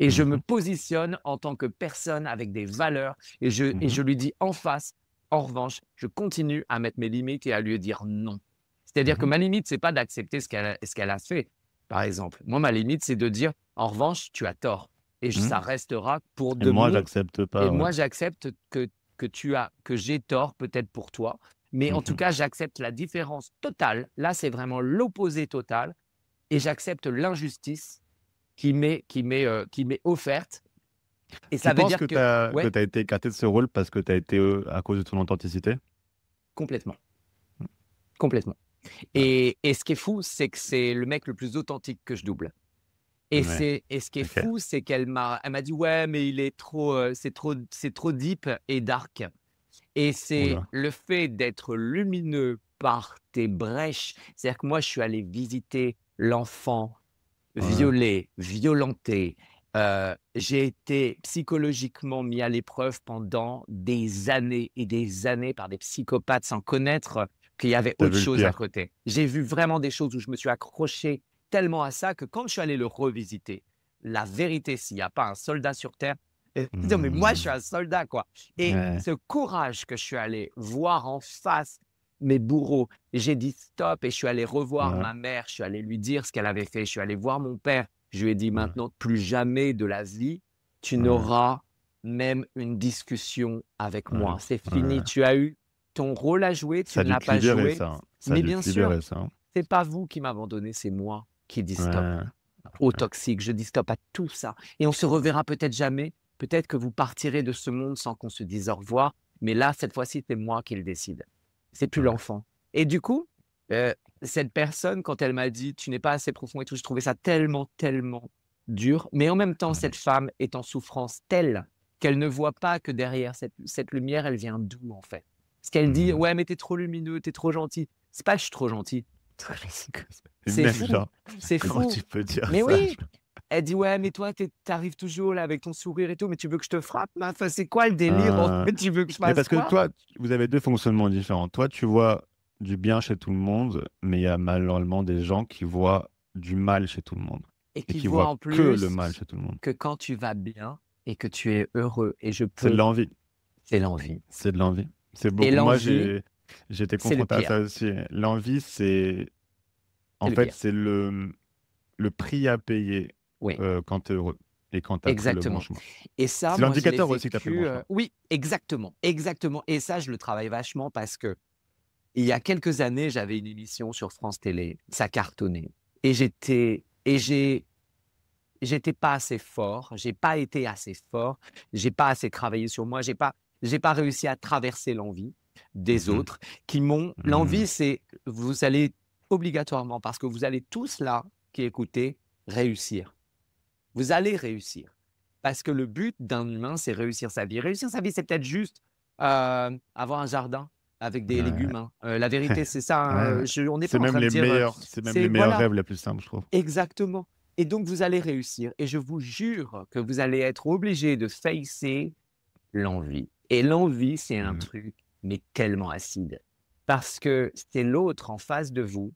et je Mmh me mh. positionne en tant que personne avec des valeurs et Mmh mh. je lui dis en face, en revanche, je continue à mettre mes limites et à lui dire non. C'est-à-dire que Mmh. ma limite, c'est pas d'accepter ce qu'elle a fait, par exemple. Moi, ma limite, c'est de dire: «En revanche, tu as tort» et Mmh. ça restera pour Et de moi, mon j'accepte et pas, ouais. moi, j'accepte que j'ai tort peut-être pour toi, mais en Mmh tout mh. cas, j'accepte la différence totale. Là, c'est vraiment l'opposé total et j'accepte l'injustice qui m'est offerte et Tu ça veut penses dire que que tu ouais, as été écarté de ce rôle parce que tu as été, à cause de ton authenticité? complètement, Mmh. complètement Ouais. et ce qui est fou, c'est que c'est le mec le plus authentique que je double. Ouais. Et ce qui est OK. fou, c'est elle m'a dit: «Ouais, mais il est trop, c'est trop deep et dark» et Ouh c'est là. le fait d'être lumineux par tes brèches. C'est-à-dire que moi, je suis allé visiter l'enfant Ouais. violé, violenté J'ai été psychologiquement mis à l'épreuve pendant des années et des années par des psychopathes sans connaître qu'il y avait Tu as autre vu le chose à pire. côté. J'ai vu vraiment des choses où je me suis accroché tellement à ça que quand je suis allé le revisiter, la vérité, s'il y a pas un soldat sur terre non mais moi je suis Mmh. un soldat quoi et Ouais. ce courage que je suis allé voir en face mes bourreaux, j'ai dit: «Stop» et je suis allé revoir Ouais. ma mère, je suis allé lui dire ce qu'elle avait fait, je suis allé voir mon père. Je lui ai dit: Ouais. «Maintenant, plus jamais de la vie, tu Ouais. n'auras même une discussion avec Ouais. moi. C'est Ouais. fini, tu as eu ton rôle à jouer, tu Ça a ne dû l'as te pas libérer joué, ça, hein. Ça a mais dû bien te sûr, libérer ça, hein. c'est pas vous qui m'abandonnez, c'est moi qui dis stop Ouais. au toxique, je dis stop à tout ça et on se reverra peut-être jamais, peut-être que vous partirez de ce monde sans qu'on se dise au revoir, mais là, cette fois-ci, c'est moi qui le décide. C'est plus Ouais. l'enfant et du coup, heu, cette personne, quand elle m'a dit: «Tu n'es pas assez profond et tout», je trouvais ça tellement, tellement dur, mais en même temps, Ouais. cette femme est en souffrance telle qu'elle ne voit pas que derrière cette lumière, elle vient d'où, en fait? Parce qu'elle dit: Mmh. «Ouais, mais tu es trop lumineux, tu es trop gentil». C'est pas que je suis trop gentil, Et c'est même fou, genre, c'est comment fou. tu peux dire Mais ça? oui! Elle dit: «Ouais, mais toi, tu arrives toujours là avec ton sourire et tout, mais tu veux que je te frappe meuf? Enfin, c'est quoi le délire en Heu, fait? Tu veux que je mais fasse parce que quoi?» toi, vous avez 2 fonctionnements différents. Toi, tu vois du bien chez tout le monde, mais il y a malheureusement des gens qui voient du mal chez tout le monde Et et qui qui voit voient en que le plus mal chez tout le monde. que quand tu vas bien et que tu es heureux et je C'est de peux l'envie, c'est l'envie c'est de l'envie. C'est et beaucoup moi, l'envie, j'ai été c'est le confronté à pire, ça aussi. L'envie, c'est en c'est le fait, pire. c'est le prix à payer, Oui, quand tu es heureux et quand tu as pris le bon exactement chemin. et ça, C'est moi, je l'ai l'indicateur aussi que tu as pris le bon vécu, chemin. oui, exactement, exactement et ça, je le travaille vachement parce que il y a quelques années, j'avais une émission sur France Télé, ça cartonnait et j'étais pas assez fort, j'ai pas été assez fort, j'ai pas assez travaillé sur moi, j'ai pas réussi à traverser l'envie des Mmh mh. autres qui m'ont Mmh. l'envie, c'est vous allez obligatoirement, parce que vous allez tous là, qui écoutez, réussir. Vous allez réussir. Parce que le but d'un humain, c'est réussir sa vie. Réussir sa vie, c'est peut-être juste, avoir un jardin avec des Ouais. légumes, hein. La vérité, c'est ça, Ouais, hein, ouais. on n'est pas en train de dire, C'est même les c'est meilleurs voilà. rêves les plus simples, je trouve. Exactement et donc vous allez réussir et je vous jure que vous allez être obligé de facer l'envie et l'envie, c'est un Mmh. truc, mais tellement acide parce que c'est l'autre en face de vous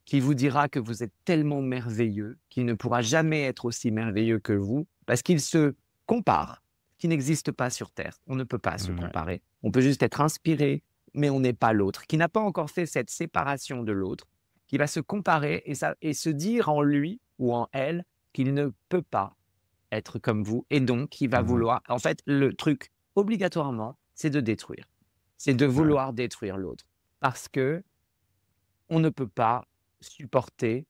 qui vous dira que vous êtes tellement merveilleux qu'il ne pourra jamais être aussi merveilleux que vous parce qu'il se compare, qui n'existe pas sur terre. On ne peut pas se Ouais. comparer. On peut juste être inspiré, mais on n'est pas l'autre, qui n'a pas encore fait cette séparation de l'autre, qui va se comparer et se dire en lui ou en elle qu'il ne peut pas être comme vous et donc qui va Ouais. vouloir en fait, le truc obligatoirement, c'est de détruire. C'est de Ouais. vouloir détruire l'autre parce que on ne peut pas supporter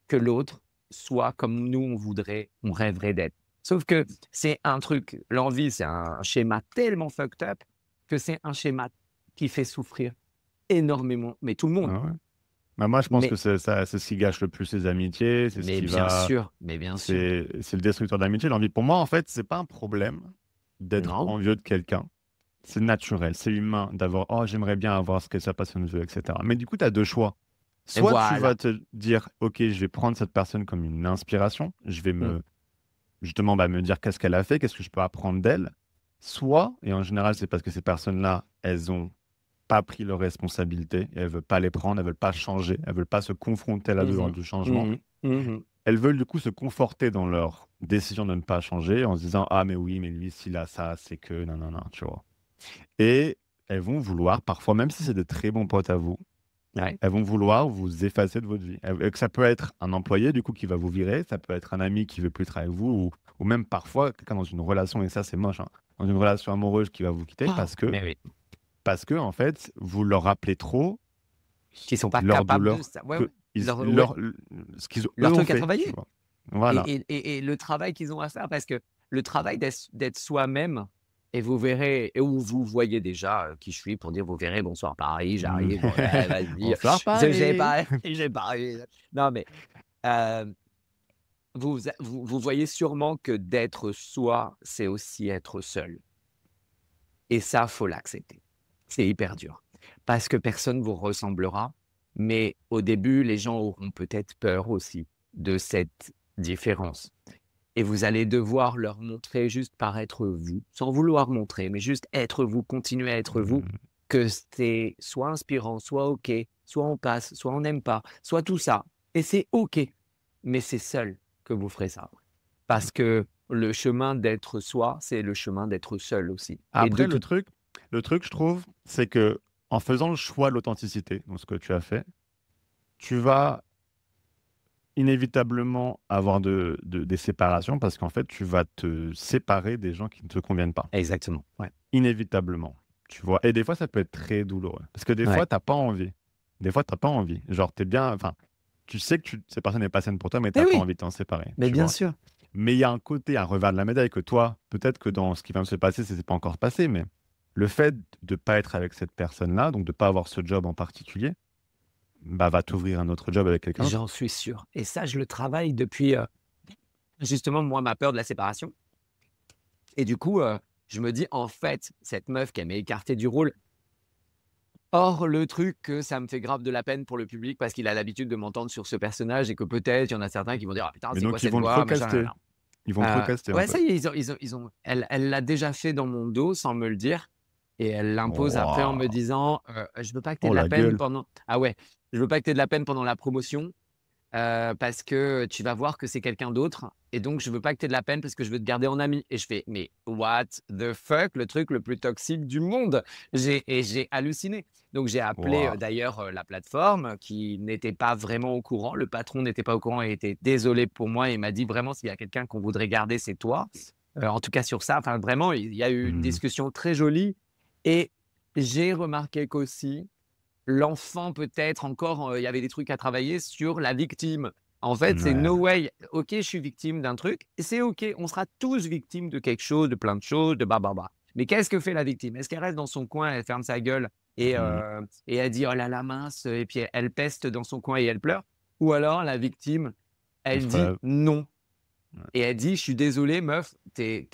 que l'autre soit comme nous on voudrait, on rêverait d'être. Sauf que c'est un truc, l'envie, c'est un schéma tellement fucked up que c'est un schéma qui fait souffrir énormément, mais tout le monde. Ah ouais. Bah, moi, je pense que Mais c'est ça, c'est ce qui gâche le plus les amitiés, c'est ce qui bien va sûr, mais bien sûr. c'est le destructeur d'amitié, l'envie. Pour moi, en fait, c'est pas un problème d'être Non, envieux de quelqu'un. C'est naturel, c'est humain d'avoir: «Oh, j'aimerais bien avoir ce que sa personne veut» et cetera. Mais du coup, tu as 2 choix. et Soit tu vas voilà. te dire: «OK, je vais prendre cette personne comme une inspiration, je vais Mmh. justement, me dire qu'est-ce qu'elle a fait, qu'est-ce que je peux apprendre d'elle». Soit, et en général, c'est parce que ces personnes-là, elles ont pas pris leurs responsabilités et elles veulent pas les prendre, elles veulent pas changer, elles veulent pas se confronter à la Mmh douleur mh. du changement. Mmh mh. Mmh. Elles veulent du coup se conforter dans leur décision de ne pas changer en se disant: «Ah mais oui, mais lui s'il a ça, c'est que non, non, non», tu vois? Et elles vont vouloir parfois, même si c'est de très bons potes à vous, Ouais. elles vont vouloir vous effacer de votre vie. Et que ça peut être un employé du coup qui va vous virer, ça peut être un ami qui veut plus travailler avec vous ou même parfois quelqu'un dans une relation et ça c'est moche, hein, dans une relation amoureuse qui va vous quitter Oh, mais oui, parce que en fait, vous leur rappelez trop qui sont pas leur capables de douleur ça. Ouais, que ouais. ils Ouais, leur ce qu'ils eux leur ont truc à fait, tu travailler. vois? Voilà. Et le travail qu'ils ont à faire, parce que le travail d'être soi-même et vous verrez et où vous voyez déjà, qui je suis pour dire: «Vous verrez, bonsoir Paris, Mmh. j'arrive, ouais, vas-y, Bonsoir j'ai Paris! pas j'ai pas non mais, heu, vous voyez sûrement que d'être soi, c'est aussi être seul et ça, faut l'accepter. C'est hyper dur parce que personne vous ressemblera, mais au début, les gens auront peut-être peur aussi de cette différence. Et vous allez devoir leur montrer juste par être vous, sans vouloir montrer, mais juste être vous, continuer à être vous, Mmh. que c'est soit inspirant, soit OK, soit on passe, soit on n'aime pas, soit tout ça. Et c'est OK, mais c'est seul que vous ferez ça. Parce que le chemin d'être soi, c'est le chemin d'être seul aussi. Et de Après tout le truc je trouve, c'est que en faisant le choix de l'authenticité, dans ce que tu as fait, tu vas inévitablement avoir des séparations parce qu'en fait, tu vas te séparer des gens qui ne te conviennent pas. exactement, ouais. Inévitablement, tu vois? Et des fois, ça peut être très douloureux parce que des Ouais. fois, tu as pas envie. Des fois, tu as pas envie. Genre, tu es bien enfin, tu sais que cette personne n'est pas saine pour toi, mais tu Mais as pas oui, envie de t'en séparer, mais tu bien vois? sûr. Mais il y a un côté, un revers de la médaille que toi, peut-être que dans ce qui vient de se passer, ça s'est pas encore passé, mais le fait de pas être avec cette personne-là, donc de pas avoir ce job en particulier, bah, va t'ouvrir un autre job avec quelqu'un d'autre. J'en suis sûr. Et ça, je le travaille depuis, justement, moi, ma peur de la séparation. Et du coup, je me dis: «En fait, cette meuf qui m'a écarté du rôle». Or, le truc que ça me fait grave de la peine pour le public parce qu'il a l'habitude de m'entendre sur ce personnage et que peut-être il y en a certains qui vont dire: «Ah putain, Mais c'est quoi donc ils cette vont te voix? Machin, recaster. nin, Ils vont te recaster, en ouais, ça fait. y est, ils ont elle l'a déjà fait dans mon dos sans me le dire et elle l'impose après en me Waouh! disant: «Je veux pas que tu aies Oh de la la peine gueule! pendant» ah ouais, «Je veux pas que tu aies de la peine pendant la promotion, parce que tu vas voir que c'est quelqu'un d'autre et donc je veux pas que tu aies de la peine parce que je veux te garder en ami». Et je fais: «Mais what the fuck?» Le truc le plus toxique du monde. J'ai halluciné. Donc j'ai appelé, Waouh! d'ailleurs, la plateforme qui n'était pas vraiment au courant. Le patron n'était pas au courant et était désolé pour moi et m'a dit: «Vraiment, s'il y a quelqu'un qu'on voudrait garder, c'est toi». En tout cas sur ça, enfin vraiment, il y a eu une Mmh. discussion très jolie et j'ai remarqué qu'aussi l'enfant peut-être encore, il y avait des trucs à travailler sur la victime. En fait, c'est Ouais. no way, OK, je suis victime d'un truc et c'est OK, on sera tous victimes de quelque chose, de plein de choses, de bah. Mais qu'est-ce que fait la victime? Est-ce qu'elle reste dans son coin, elle ferme sa gueule Mmh. et elle dit: «Oh là là, mince», et puis elle peste dans son coin et elle pleure? Ou alors la victime, On elle se dit: relève. «Non». Ouais. Et elle dit: «Je suis désolée meuf, tu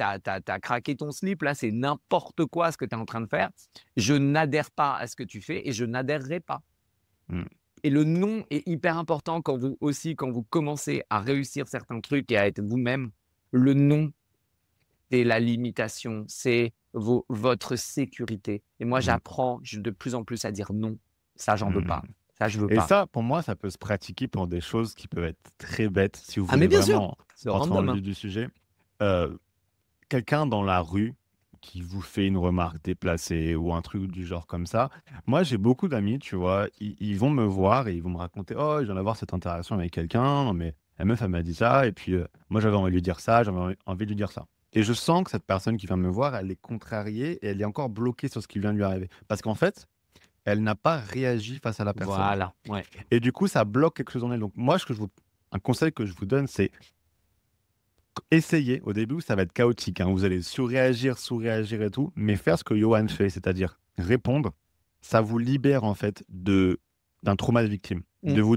craqué ton slip là, c'est n'importe quoi ce que tu es en train de faire. Je n'adhère pas à ce que tu fais et je n'adhérerai pas». Mmh. Et le non est hyper important quand vous commencez à réussir certains trucs et à être vous-même. Le non, c'est la limitation, c'est votre sécurité. Et moi, Mmh. j'apprends de plus en plus à dire non. Ça, j'en veux Mmh. pas. Ça, je veux Et pas. ça, pour moi, ça peut se pratiquer pour des choses qui peuvent être très bêtes, si vous Ah, mais voulez bien sûr, vraiment c'est rentrer dans random, le hein. vif du sujet. Heu, Quelqu'un dans la rue qui vous fait une remarque déplacée ou un truc du genre comme ça. Moi, j'ai beaucoup d'amis, tu vois, ils vont me voir et ils vont me raconter: «Oh, je viens d'avoir cette interaction avec quelqu'un, non mais la meuf, elle m'a dit ça et puis, moi, j'avais envie de lui dire ça, j'avais envie de lui dire ça». Et je sens que cette personne qui vient me voir, elle est contrariée et elle est encore bloquée sur ce qui vient de lui arriver. Parce qu'en fait, elle n'a pas réagi face à la personne. Voilà, ouais. Et du coup, ça bloque quelque chose en elle. Donc moi, un conseil que je vous donne, c'est essayer. Au début, ça va être chaotique, hein. Vous allez sous-réagir et tout, mais faire ce que Johan fait, c'est-à-dire répondre, ça vous libère en fait d'un trauma de victime, Mmh,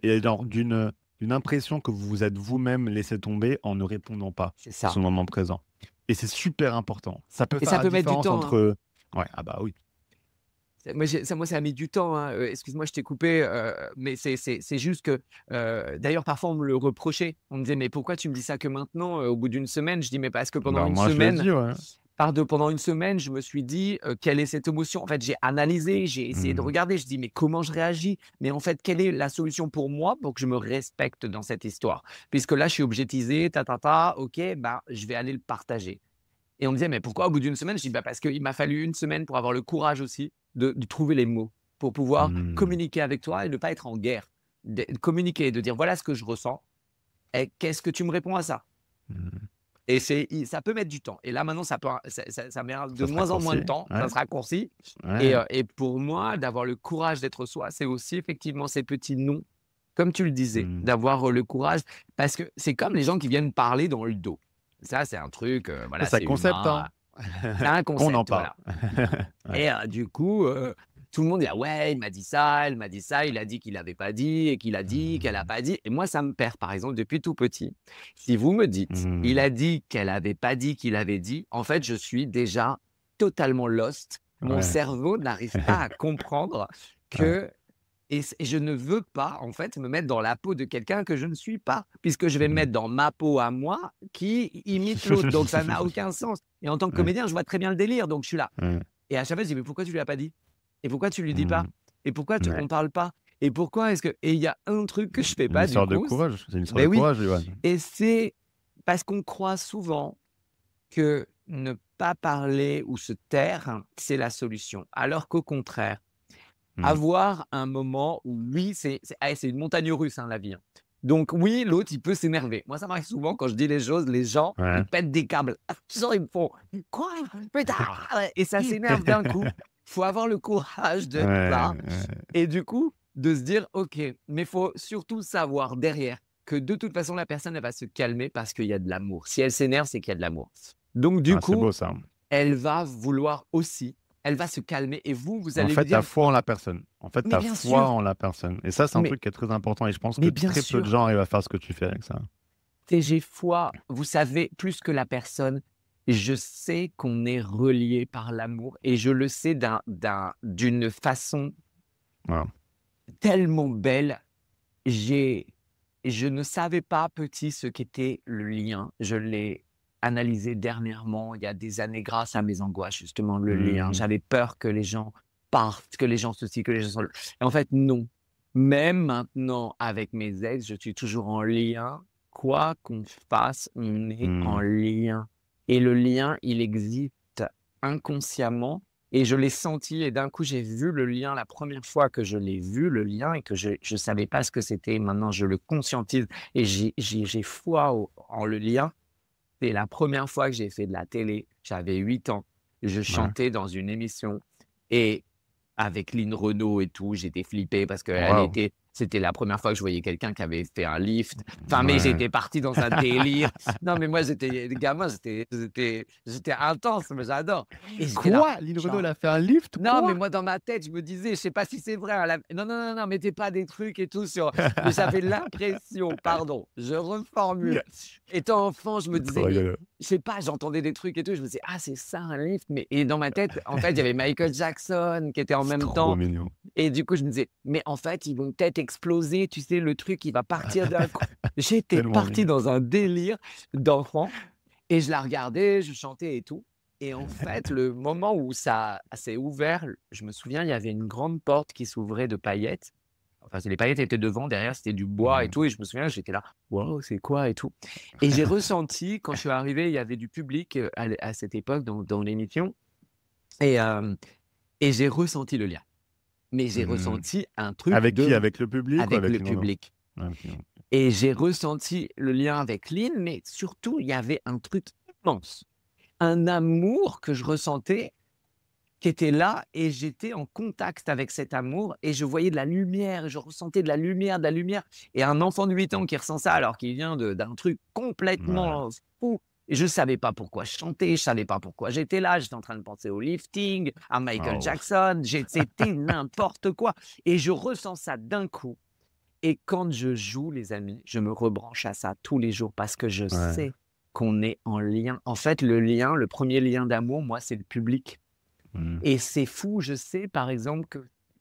et genre d'une impression que vous vous êtes vous-même laissé tomber en ne répondant pas c'est sur ça. le moment présent. Et c'est super important. Ça peut Et faire ça la peut mettre du différence temps, hein. entre ouais, ah bah oui. Moi, ça a mis du temps, hein, excuse-moi, je t'ai coupé, mais c'est juste que, d'ailleurs, parfois, on me le reprochait. On me disait: «Mais pourquoi tu me dis ça que maintenant, au bout d'une semaine?» Je dis: «Mais parce que pendant Bah une moi je l'ai semaine, dit, ouais. pendant une semaine, je me suis dit, quelle est cette émotion?» En fait, j'ai analysé, j'ai essayé de Mmh. regarder. Je dis: «Mais comment je réagis? Mais en fait, quelle est la solution pour moi pour que je me respecte dans cette histoire? Puisque là, je suis objetisé, OK, bah, je vais aller le partager». Et on me disait: «Mais pourquoi au bout d'une semaine?» Je dis: «Bah, parce qu'il m'a fallu une semaine pour avoir le courage aussi de trouver les mots, pour pouvoir Mmh. communiquer avec toi et ne pas être en guerre. De communiquer, de dire: «Voilà ce que je ressens et qu'est-ce que tu me réponds à ça?» Mmh. Et ça peut mettre du temps. Et là, maintenant, ça met de Ça se moins en moins de raccourcit, temps, ça ouais, se raccourcit ouais. et pour moi, d'avoir le courage d'être soi, c'est aussi effectivement ces petits «non», comme tu le disais, Mmh. d'avoir, le courage parce que c'est comme les gens qui viennent parler dans le dos. Ça, c'est un truc, Ça, voilà, c'est un c'est concept, humain, hein. c'est un Qu'on en concept, parle. voilà. Ouais. Et du coup, tout le monde dit: «Ah ouais, il m'a dit ça, elle m'a dit ça, il a dit qu'il avait pas dit et qu'il a dit qu'elle a Mmh. pas dit». Et moi, ça me perd, par exemple, depuis tout petit. Si vous me dites: «Il Mmh. a dit qu'elle avait pas dit qu'il avait dit», en fait, je suis déjà totalement lost. Mon Ouais. cerveau n'arrive pas à comprendre Ouais. que Et je ne veux pas, en fait, me mettre dans la peau de quelqu'un que je ne suis pas, puisque je vais me mettre dans ma peau à moi qui imite l'autre. Donc, ça n'a aucun sens. Et en tant que Ouais, comédien, je vois très bien le délire. Donc, je suis là. ouais. Et à chaque fois, je dis: «Mais pourquoi tu lui as pas dit? Et pourquoi tu lui dis pas? Mmh. Et pourquoi Ouais. on parle pas? Et pourquoi est-ce que» et il y a un truc que je fais Une pas du histoire de coup, courage, c'est une histoire ben de oui, courage, Johan. et c'est parce qu'on croit souvent que ne pas parler ou se taire, c'est la solution. Alors qu'au contraire, Mmh. avoir un moment où oui, c'est une montagne russe, hein, la vie, hein. Donc oui, l'autre, il peut s'énerver. Moi, ça m'arrive souvent quand je dis les choses, les gens, Ouais. ils pètent des câbles. Genre, ils me font: «Quoi? Putain!» et ça s'énerve d'un coup. Faut avoir le courage d'être Ouais, là ouais. et du coup, de se dire: «OK», mais faut surtout savoir derrière que de toute façon, la personne, elle va se calmer parce qu'il y a de l'amour. Si elle s'énerve, c'est qu'il y a de l'amour. Donc du Ah, c'est coup, beau ça. elle va vouloir aussi, elle va se calmer et vous En allez fait, lui tu as dire: foi en la personne. En fait, tu «Mais as bien foi sûr, en la personne et ça, c'est un mais truc qui est très important et je pense que mais bien très peu de sûr, gens arrivent à faire ce que tu fais avec ça. j'ai foi, vous savez, plus que la personne, je sais qu'on est reliés par l'amour et je le sais d'une façon Voilà. tellement belle. J'ai je ne savais pas petit ce qu'était le lien. Je l'ai analysé dernièrement, il y a des années, grâce à mes angoisses, justement, le lien. Mmh. J'avais peur que les gens partent, que les gens ceci, que les gens cela. Et en fait, non. Même maintenant, avec mes ex, je suis toujours en lien. Quoi qu'on fasse, on est en Mmh. lien. Et le lien, il existe inconsciemment et je l'ai senti et d'un coup, j'ai vu le lien la première fois que je l'ai vu, le lien et que je savais pas ce que c'était. Maintenant, je le conscientise et j'ai foi en le lien. C'est la première fois que j'ai fait de la télé. J'avais 8 ans. Je Ouais. chantais dans une émission et avec Lynn Renaud et tout, j'étais flippé parce Waouh! c'était la première fois que je voyais quelqu'un qui avait fait un lift. Enfin, mais Ouais. j'étais parti dans un délire. Non, mais moi, j'étais gamin, j'étais intense, mais j'adore et j'étais là, Quoi? Lynn Renaud, elle genre a fait un lift? non, mais Quoi? moi, dans ma tête, je me disais, je sais pas si c'est vrai, hein, non, non, non, non, mettez pas des trucs et tout sur mais j'avais l'impression, pardon, je reformule. Étant enfant, je me disais: Trop «Mais» rigolo. je sais pas, j'entendais des trucs et tout, je me disais: «Ah, c'est ça un lift?» mais et dans ma tête, en fait, il y avait Michael Jackson qui était en C'est même trop temps mignon. et du coup, je me disais: «Mais en fait, ils vont peut-être exploser, tu sais, le truc, il va partir d'un coup». J'étais Tellement parti mignon. dans un délire d'enfant et je la regardais, je chantais et tout et en fait, le moment où ça s'est ouvert, je me souviens, il y avait une grande porte qui s'ouvrait de paillettes. Enfin, les paillettes étaient devant, derrière, c'était du bois et Mmh. tout et je me souviens, j'étais là: «Waouh, c'est quoi?» et tout et j'ai ressenti quand je suis arrivé, il y avait du public, à cette époque dans l'émission et j'ai ressenti le lien. Mais j'ai Mmh. ressenti un truc Avec qui? de Avec le public ou avec avec le Lynn Renaud? public OK. et j'ai ressenti le lien avec Lynn, mais surtout, il y avait un truc immense, un amour que je ressentais qui était là et j'étais en contact avec cet amour et je voyais de la lumière et je ressentais de la lumière et un enfant de 8 ans qui ressent ça alors qu'il vient d'un truc Ouais. complètement fou et je savais pas pourquoi je chantais, je savais pas pourquoi j'étais là, j'étais en train de penser au lifting, à Michael Waouh! Jackson, c'était n'importe quoi et je ressens ça d'un coup et quand je joue les amis, je me rebranche à ça tous les jours parce que je Ouais. sais qu'on est en lien. En fait, le lien, le premier lien d'amour, moi, c'est le public. Mmh. Et c'est fou, je sais par exemple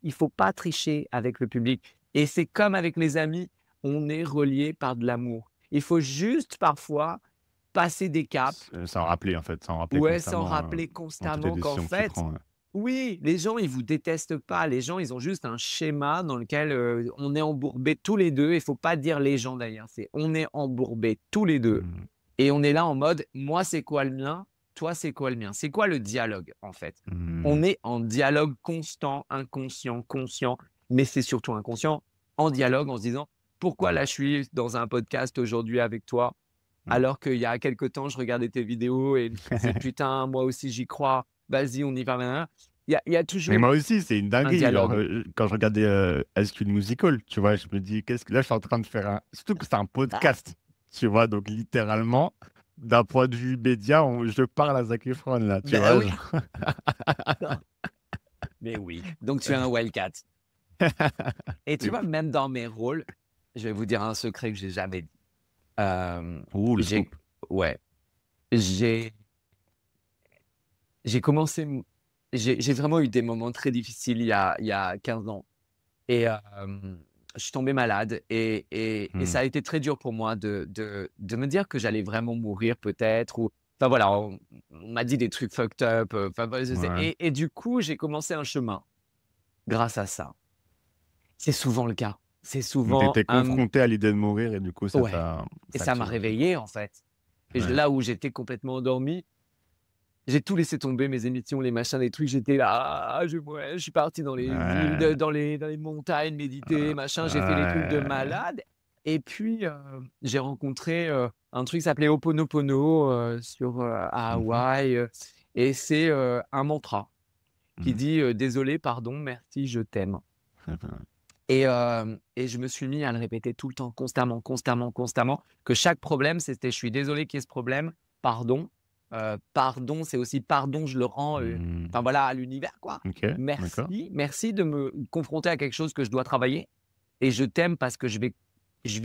qu'il faut pas tricher avec le public et c'est comme avec les amis, on est reliés par de l'amour. Il faut juste parfois passer des caps, S'en rappeler, en fait, s'en rappeler ouais, s'en constamment, rappeler dans toutes les constamment qu'en décisions que tu fait, prends, ouais. oui, les gens, ils vous détestent pas. Les gens, ils ont juste un schéma dans lequel, on est embourbés tous les 2. Il faut pas dire les gens d'ailleurs, c'est on est embourbés tous les 2 Mmh. et on est là en mode: «Moi, c'est quoi le mien? Toi, c'est quoi le mien?» C'est quoi le dialogue, en fait? Mmh. On est en dialogue constant, inconscient, conscient, mais c'est surtout inconscient, en dialogue en se disant: «Pourquoi là, je suis dans un podcast aujourd'hui avec toi, Mmh. alors qu'il y a quelque temps, je regardais tes vidéos et je me disais: "Putain, moi aussi j'y crois, vas-y, on y va, nin nin». Il y a Mais moi toujours aussi, c'est une un dinguerie. Genre, dialogue. quand je regardais, High School Musical, tu vois? Je me dis: «Qu'est-ce que» là, je suis en train de faire un surtout que c'est un Ah! podcast, tu vois? Donc littéralement, d'un point de vue média, je parle à Zac Efron, là, tu Bah vois? oui, Genre mais oui, donc tu es un wildcat et tu de vois, fou. même dans mes rôles, je vais vous dire un secret que j'ai jamais dit. Ouh, le J'ai scoop. ouais, j'ai j'ai commencé j'ai vraiment eu des moments très difficiles il y a 15 ans Et je suis tombé malade et Mmh. ça a été très dur pour moi de me dire que j'allais vraiment mourir peut-être ou enfin voilà, on m'a dit des trucs fucked up, enfin voilà, Ouais. et du coup, j'ai commencé un chemin grâce à ça. C'est souvent le cas. C'est Donc tu souvent étais un confronté à l'idée de mourir et du coup ouais et ça ça m'a te réveillé en fait. Et ouais. là où j'étais complètement endormi, j'ai tout laissé tomber, mes émissions, les machins, les trucs, j'étais là: «Ah, je ouais», je suis parti dans les villes, Ouais. dans les montagnes, méditer, machin, j'ai fait des trucs de Ouais. malade et puis, j'ai rencontré, un truc qui s'appelait Ho'oponopono, à Mmh mh. Hawaï, et c'est, un mantra qui Mmh. dit, «Désolé, pardon, merci, je t'aime». Et je me suis mis à le répéter tout le temps, constamment, constamment, constamment, que chaque problème, c'était: «Je suis désolé qu'il y ait ce problème, pardon». Pardon, c'est aussi pardon, je le rends, Mmh. enfin voilà, à l'univers, quoi. OK, d'accord. Merci, merci de me confronter à quelque chose que je dois travailler et je t'aime parce que je vais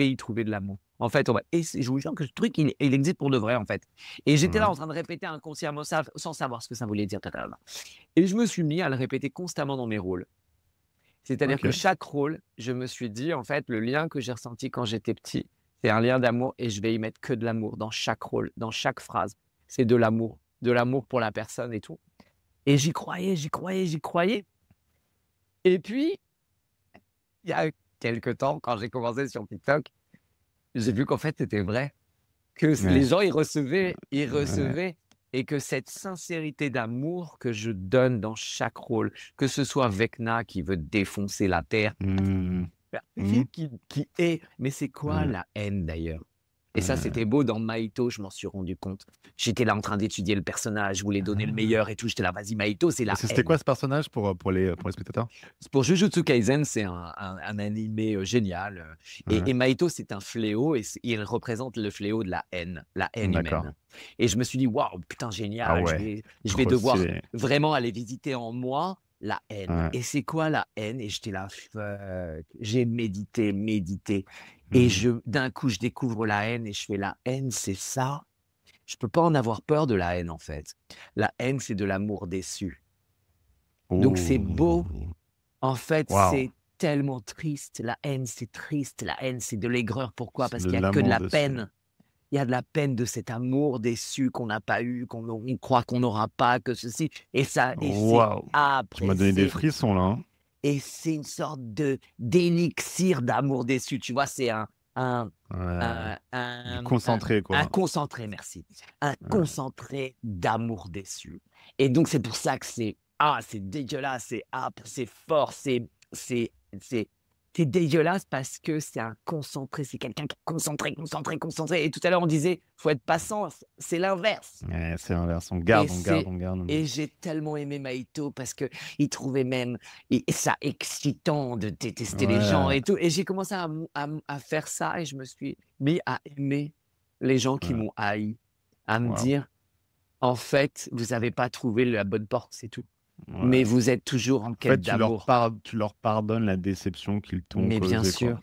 y trouver de l'amour. En fait, on va et c'est je vous jure que ce truc, il existe pour de vrai, en fait. Et j'étais là Ouais. en train de répéter inconsciemment ça, sans savoir ce que ça voulait dire, et je me suis mis à le répéter constamment dans mes rôles. C'est-à-dire que OK. chaque rôle, je me suis dit, en fait, le lien que j'ai ressenti quand j'étais petit, c'est un lien d'amour et je vais y mettre que de l'amour dans chaque rôle, dans chaque phrase. C'est de l'amour pour la personne et tout. Et j'y croyais, j'y croyais, j'y croyais. Et puis, il y a quelque temps, quand j'ai commencé sur TikTok, j'ai vu qu'en fait, c'était vrai. Que les Ouais. gens, ils Ouais. recevaient et que cette sincérité d'amour que je donne dans chaque rôle, que ce soit Vecna qui veut défoncer la terre, Mmh. Mmh. qui est mais c'est quoi Ouais. la haine d'ailleurs? Et ça, Ouais. c'était beau dans Maïto, je m'en suis rendu compte. J'étais là en train d'étudier le personnage, je voulais donner le meilleur et tout, j'étais là: «Vas-y Maïto, c'est la C'était quoi haine». ce personnage pour les spectateurs? C'est pour Jujutsu Kaisen, c'est un animé, génial, Ouais. et Maïto, c'est un fléau et il représente le fléau de la haine D'accord. humaine. Et je me suis dit: «Waouh, putain Ah génial, ouais, je vais trop devoir stylé. vraiment aller visiter en moi la haine». Ouais. Et c'est quoi la haine? Et j'étais là: «Fuck». J'ai médité, médité et Mmh. d'un coup, je découvre la haine et je fais: «La haine, c'est ça?» Je peux pas en avoir peur de la haine, en fait. La haine, c'est de l'amour déçu. Donc c'est beau, Oh! en fait, Waouh! c'est tellement triste. La haine, c'est triste. La haine, c'est de l'aigreur. Pourquoi? C'est Parce de qu'il y a que de l'amour la dessus. peine. Il y a de la peine de cet amour déçu qu'on n'a pas eu, on croit qu'on n'aura pas, que ceci et c'est Waouh! Tu âpre m'as donné des frissons là, hein. et c'est une sorte de d'élixir d'amour déçu. Tu vois? C'est un Ouais. un Du un un concentré un quoi. concentré, merci. Un Ouais. concentré d'amour déçu et donc c'est pour ça que c'est dégueulasse, c'est âpre, c'est fort, c'est c'est c'est dégueulasse parce que c'est un concentré, c'est quelqu'un qui est concentré, concentré, concentré et tout à l'heure on disait: «Faut être patient», c'est l'inverse. Ouais, c'est l'inverse. On Et garde, on garde, c'est on garde. et j'ai tellement aimé Maïto parce qu'il trouvait même et ça excitant de détester les gens Ouais, et tout et j'ai commencé à faire ça et je me suis mis à aimer les gens qui ouais. m'ont haï, à me Waouh! dire: «En fait, vous avez pas trouvé la bonne porte, c'est tout. Ouais. Mais vous êtes toujours en En fait, quête d'amour». tu leur pardonnes la déception qu'ils t'ont Mais bien causée, quoi. sûr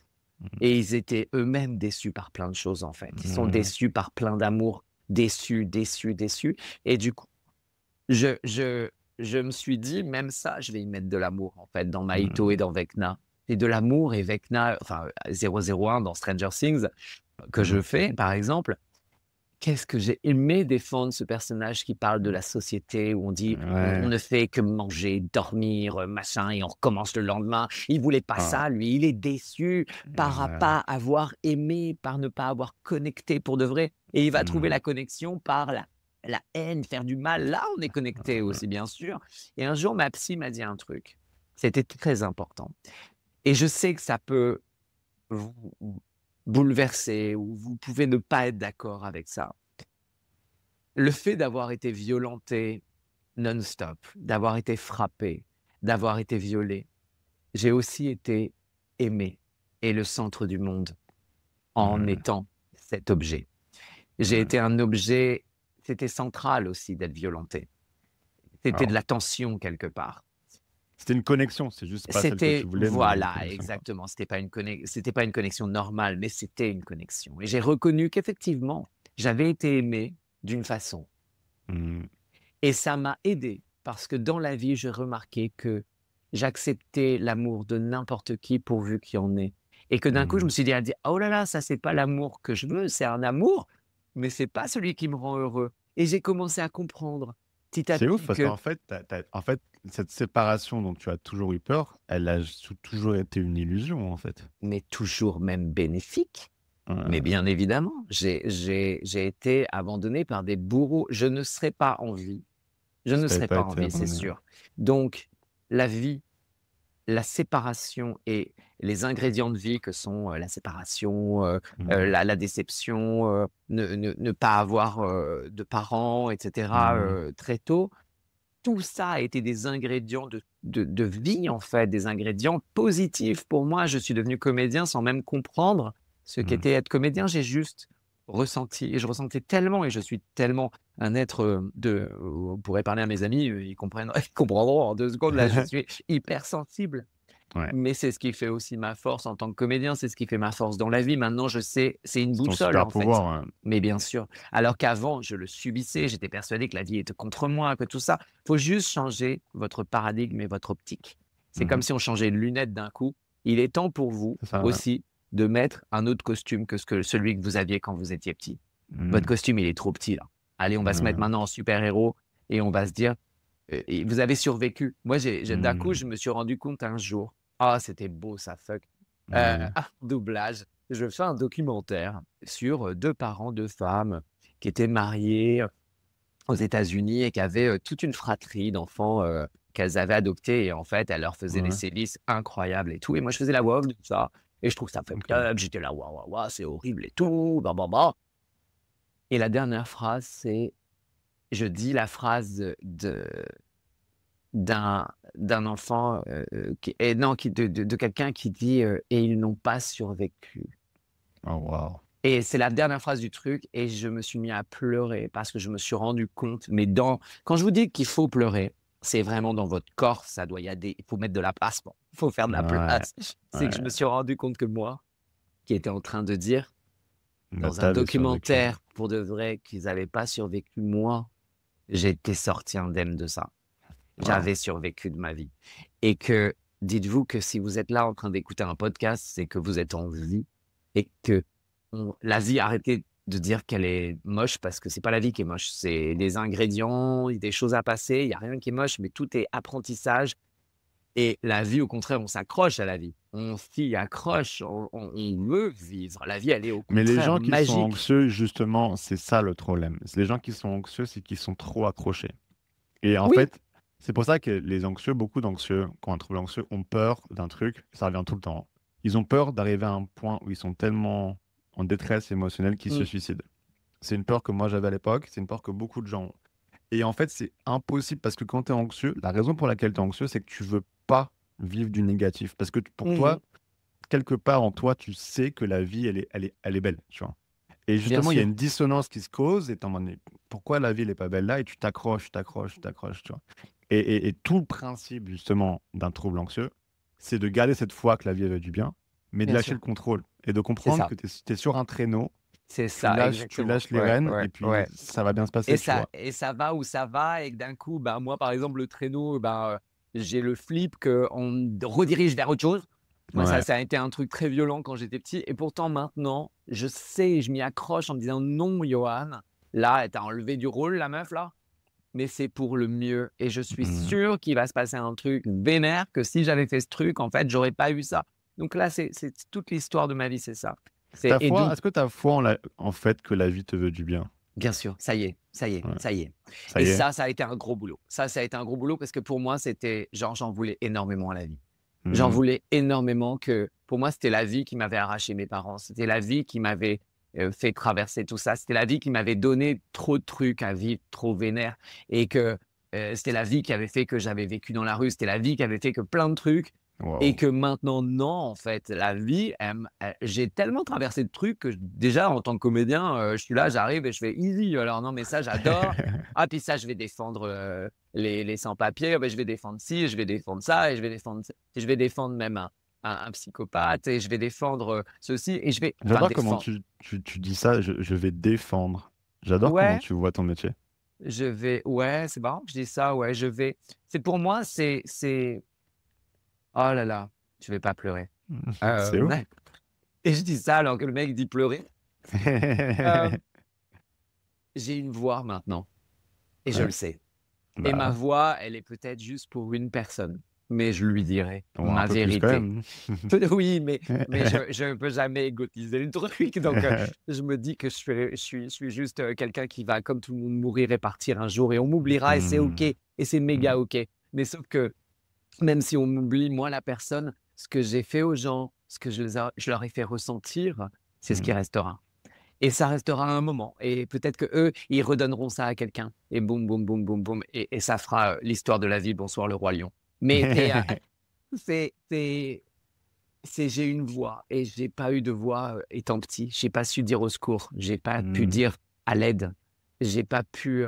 et ils étaient eux-mêmes déçus par plein de choses, en fait. Ils sont Ouais. déçus par plein d'amour, déçus, déçus, déçus et du coup Je je je me suis dit: «Même ça, je vais y mettre de l'amour, en fait, dans Maïto et Mmh. dans Vecna». Et de l'amour et Vecna, enfin, 001 dans Stranger Things, que Mmh. je fais, par exemple, qu'est-ce que j'ai aimé défendre ce personnage qui parle de la société où on dit: «On Ouais. ne fait que manger, dormir, machin et on recommence le lendemain». Il voulait pas Ah, ça, lui, il est déçu par à ouais. pas avoir aimé, par ne pas avoir connecté pour de vrai et il va trouver Mmh. la connexion par la haine, faire du mal. Là, on est connecté aussi, bien sûr et un jour, ma psy m'a dit un truc, c'était très important et je sais que ça peut vous bouleverser ou vous pouvez ne pas être d'accord avec ça. Le fait d'avoir été violenté non-stop, d'avoir été frappé, d'avoir été violé, j'ai aussi été aimé et le centre du monde en Ouais, étant cet objet. J'ai ouais. été un objet, c'était central aussi d'être violenté. C'était de Alors, la tension quelque part. c'était une connexion, c'est juste pas celle que tu C'était voulais, mais une voilà, connexion, quoi. exactement. C'était pas une connexion normale, mais c'était une connexion et j'ai reconnu qu'effectivement, j'avais été aimé d'une façon. Mmh. Et ça m'a aidé parce que dans la vie, j'ai remarqué que j'acceptais l'amour de n'importe qui pourvu qu'il y en ait. Et que d'un coup, je me Mmh. suis dit: «Oh là là, ça c'est pas l'amour que je veux, c'est un amour, mais c'est pas celui qui me rend heureux». Et j'ai commencé à comprendre petit à C'est ouf petit parce que qu'en fait, en fait, cette séparation dont tu as toujours eu peur, elle a toujours été une illusion, en fait. mais toujours même bénéfique. Mais Ouais, bien évidemment, j'ai été abandonné par des bourreaux. Je ne serais pas en vie. Je si ne tu avais serais pas pas en été vie, c'est abandonné, ouais. sûr. Donc la vie, la séparation et les ingrédients de vie que sont, la séparation, Mmh. la déception, ne pas avoir, de parents et cetera, Mmh. très tôt, tout ça a été des ingrédients de vie, en fait, des ingrédients positifs. Pour moi, je suis devenu comédien sans même comprendre ce Mmh. qu'était être comédien. J'ai juste ressenti et je ressentais tellement et je suis tellement un être, on pourrait parler à mes amis, ils comprennent ils comprendront en 2 secondes. Là, je suis hypersensible. Ouais, Mais c'est ce qui fait aussi ma force en tant que comédien, c'est ce qui fait ma force dans la vie. Maintenant, je sais, c'est une c'est ton boussole, super en fait. pouvoir, ouais. Mais bien sûr. Alors qu'avant, je le subissais, j'étais persuadé que la vie était contre moi, que tout ça. Faut juste changer votre paradigme et votre optique. C'est Mmh. comme si on changeait de lunettes d'un coup. Il est temps pour vous C'est ça, ouais. aussi de mettre un autre costume que celui que vous aviez quand vous étiez petit. Votre Mmh. costume, il est trop petit là. Allez, on va se mettre Ouais. maintenant en super-héros et on va se dire, et vous avez survécu. Moi, d'un coup, Mmh. je me suis rendu compte un jour, ah, c'était beau ça, fuck. Ouais. Un doublage. Je fais un documentaire sur, 2 parents, 2 femmes qui étaient mariés, aux États-Unis et qui avaient, toute une fratrie d'enfants, qu'elles avaient adoptés et en fait, elles leur faisaient des Ouais. sévices incroyables et tout et moi, je faisais la voix off de ça et je trouve ça fucked OK. up. J'étais là: «Waouh, waouh, waouh, c'est horrible et tout, bah, bah, bah» et la dernière phrase, c'est je dis la phrase, d'un enfant, qui et non, qui de quelqu'un qui dit, «Et ils n'ont pas survécu» Oh waouh! et c'est la dernière phrase du truc et je me suis mis à pleurer parce que je me suis rendu compte, quand je vous dis qu'il faut pleurer, c'est vraiment dans votre corps, ça doit y a des il faut mettre de la place, bon, il faut faire de la Ouais, place. C'est que je ouais. me suis rendu compte que moi, qui étais en train de dire Bah, dans tu un avais survécu. documentaire pour de vrai qu'ils avaient pas survécu, moi, j'étais sorti indemne de ça. Waouh! J'avais survécu de ma vie et que dites-vous que si vous êtes là en train d'écouter un podcast, c'est que vous êtes en vie et que la vie, arrêtez de dire qu'elle est moche parce que c'est pas la vie qui est moche, c'est des ingrédients, il y a des choses à passer, il y a rien qui est moche, mais tout est apprentissage et la vie, au contraire, on s'accroche à la vie. On s'y accroche, on veut vivre. La vie, elle est au Mais les contraire gens qui sont magique. anxieux, justement, c'est ça le problème. C'est les gens qui sont anxieux, c'est qu'ils sont trop accrochés. Et en Oui, fait, c'est pour ça que les anxieux, beaucoup d'anxieux, qui ont un trouble anxieux, ont peur d'un truc, ça revient tout le temps. Ils ont peur d'arriver à un point où ils sont tellement en détresse émotionnelle qu'ils se mmh, suicident. C'est une peur que moi j'avais à l'époque, c'est une peur que beaucoup de gens ont. Et en fait, c'est impossible parce que quand tu es anxieux, la raison pour laquelle tu es anxieux, c'est que tu veux pas vivre du négatif. Parce que pour mmh toi, quelque part en toi, tu sais que la vie, elle est belle, tu vois. Et bien justement, il y a sûr, une dissonance qui se cause et tu en mode, mais pourquoi la vie n'est pas belle là? Et tu t'accroches, tu t'accroches, tu t'accroches, tu vois. Et tout le principe justement d'un trouble anxieux, c'est de garder cette foi que la vie elle veut du bien, mais de bien lâcher sûr, le contrôle et de c'est comprendre ça, que tu es sur un traîneau, c'est tu ça, lâches, tu exactement. lâches les Ouais, rênes ouais, et puis ouais. ça va bien se passer, tu vois. Et ça va où ça va et que d'un coup, ben, moi, par exemple, le traîneau, ben, j'ai le flip qu'on me redirige vers autre chose. Moi, Ouais. ça a été un truc très violent quand j'étais petit et pourtant maintenant, je sais, je m'y accroche en me disant: «Non, Johan, là, elle t'a enlevé du rôle, la meuf, là, mais c'est pour le mieux et je suis Mmh. sûr qu'il va se passer un truc vénère que si j'avais fait ce truc, en fait, j'aurais pas eu ça». Donc là, c'est toute l'histoire de ma vie, c'est ça. C'est Ta et foi, donc est-ce que ta foi en fait que la vie te veut du bien? bien sûr, ça y est, ça y est, Ouais. ça y est Ça et y est? ça a été un gros boulot. Ça a été un gros boulot parce que pour moi, c'était genre, j'en voulais énormément à la vie. J'en Mmh. voulais énormément que pour moi, c'était la vie qui m'avait arraché mes parents. C'était la vie qui m'avait, fait traverser tout ça. C'était la vie qui m'avait donné trop de trucs à vivre, trop vénère et que, c'était la vie qui avait fait que j'avais vécu dans la rue. C'était la vie qui avait fait que plein de trucs et Waouh. que maintenant, non, en fait, la vie, j'ai tellement traversé de trucs que déjà, en tant que comédien, je suis là, j'arrive et je fais: «Easy, alors non, mais ça, j'adore. Ah, puis ça, je vais défendre, les sans-papiers, je vais défendre ci, je vais défendre ça et je vais défendre même un psychopathe et je vais défendre, ceci et je vais enfin J'adore comment défendre. tu dis ça, je vais défendre. J'adore comment Ouais, tu vois ton métier. ouais, c'est marrant que je dise ça, ouais, c'est pour moi, c'est Oh là là, je vais pas pleurer. C'est ouf. Ouais. Et je dis ça alors que le mec dit pleurer. Heu, j'ai une voix maintenant et je Ouais, le sais. Et ma bah, voix, elle est peut-être juste pour une personne, mais je lui dirai ouais, un ma peu plus quand vérité. même. Oui, mais je peux jamais égotiser le truc, donc je me dis que je suis juste, quelqu'un qui va, comme tout le monde, mourir et partir un jour et on m'oubliera et c'est OK Mmh. et c'est Mmh. méga OK. Mais sauf que même si on m'oublie, moi, la personne, ce que j'ai fait aux gens, ce que je leur ai fait ressentir, c'est ce qui Mmh. restera. Et ça restera un moment et peut-être qu'eux, ils redonneront ça à quelqu'un et boum, boum, boum, boum, boum et ça fera, l'histoire de la vie, bonsoir le roi lion. Mais c'est c'est j'ai une voix et j'ai pas eu de voix, étant petit. J'ai pas su dire au secours, j'ai pas pu Mmh. dire à l'aide. J'ai pas pu,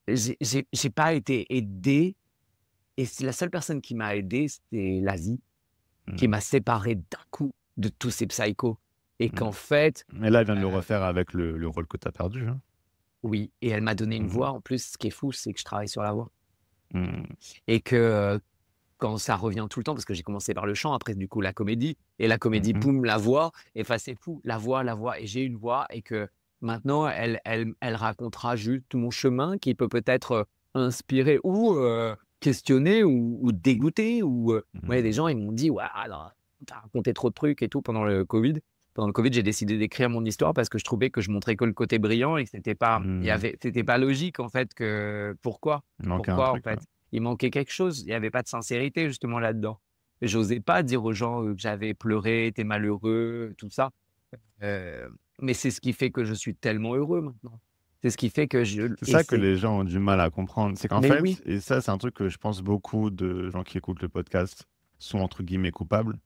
j'ai pas été aidé et c'est la seule personne qui m'a aidé, c'est la vie, qui Mmh. m'a séparé d'un coup de tous ces psychos et Mmh. qu'en fait, Et là, elle vient de le heu refaire avec le rôle que tu as perdu, hein. oui et elle m'a donné une Mmh. voix en plus. Ce qui est fou, c'est que je travaille sur la voix Mmh. et que, quand ça revient tout le temps parce que j'ai commencé par le chant, après du coup la comédie et la Mmh comédie, mh. boum, la voix et enfin c'est fou, la voix et j'ai une voix et que maintenant elle racontera juste mon chemin qui peut peut-être, inspirer ou, questionner ou dégoûter ou, ouais, des Mmh. gens ils m'ont dit: «Ouais, alors, tu raconté trop de trucs et tout» pendant le covid. Pendant le covid, j'ai décidé d'écrire mon histoire parce que je trouvais que je montrais que le côté brillant et que Mmh. c'était pas logique en fait que pourquoi? Il manquait un Pourquoi en truc, ouais. fait? Il manquait quelque chose, il y avait pas de sincérité justement là-dedans. J'osais pas dire aux gens, que j'avais pleuré, été malheureux, tout ça, mais c'est ce qui fait que je suis tellement heureux maintenant. C'est ce qui fait que je C'est et ça que c'est les gens ont du mal à comprendre. C'est qu'en mais oui, fait et ça, c'est un truc que je pense beaucoup de gens qui écoutent le podcast sont entre guillemets «coupables»,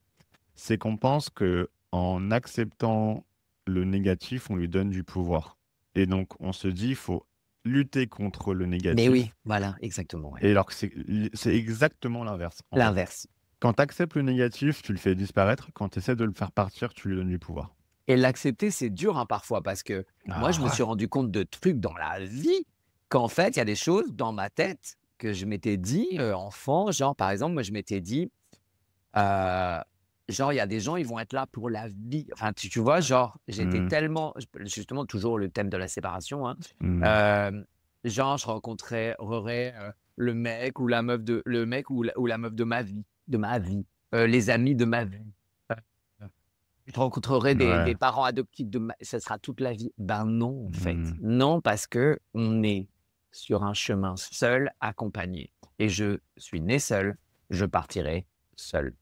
c'est qu'on pense qu'en acceptant le négatif, on lui donne du pouvoir et donc on se dit: «Il faut lutter contre le mais oui, négatif» voilà, exactement, ouais. et alors que c'est exactement l'inverse, en fait. L'inverse Quand tu acceptes le négatif, tu le fais disparaître. Quand tu essaies de le faire partir, tu lui donnes du pouvoir. et l'accepter, c'est dur, hein, parfois parce que moi, je Ah me ouais! suis rendu compte de trucs dans la vie qu'en fait, il y a des choses dans ma tête que je m'étais dit, enfant, genre par exemple, moi je m'étais dit Heu, genre, il y a des gens, ils vont être là pour la vie. Enfin, tu vois? Genre, j'étais Mmh. tellement justement toujours le thème de la séparation, hein. Mmh. Genre, je rencontrerais, le mec ou la meuf de ma vie, les amis de ma vie. Heu, je rencontrerai des Ouais. parents adoptifs ça sera toute la vie. Ben non, en fait. Mmh. Non, parce qu'on est sur un chemin seul, accompagné et je suis né seul, je partirai seul.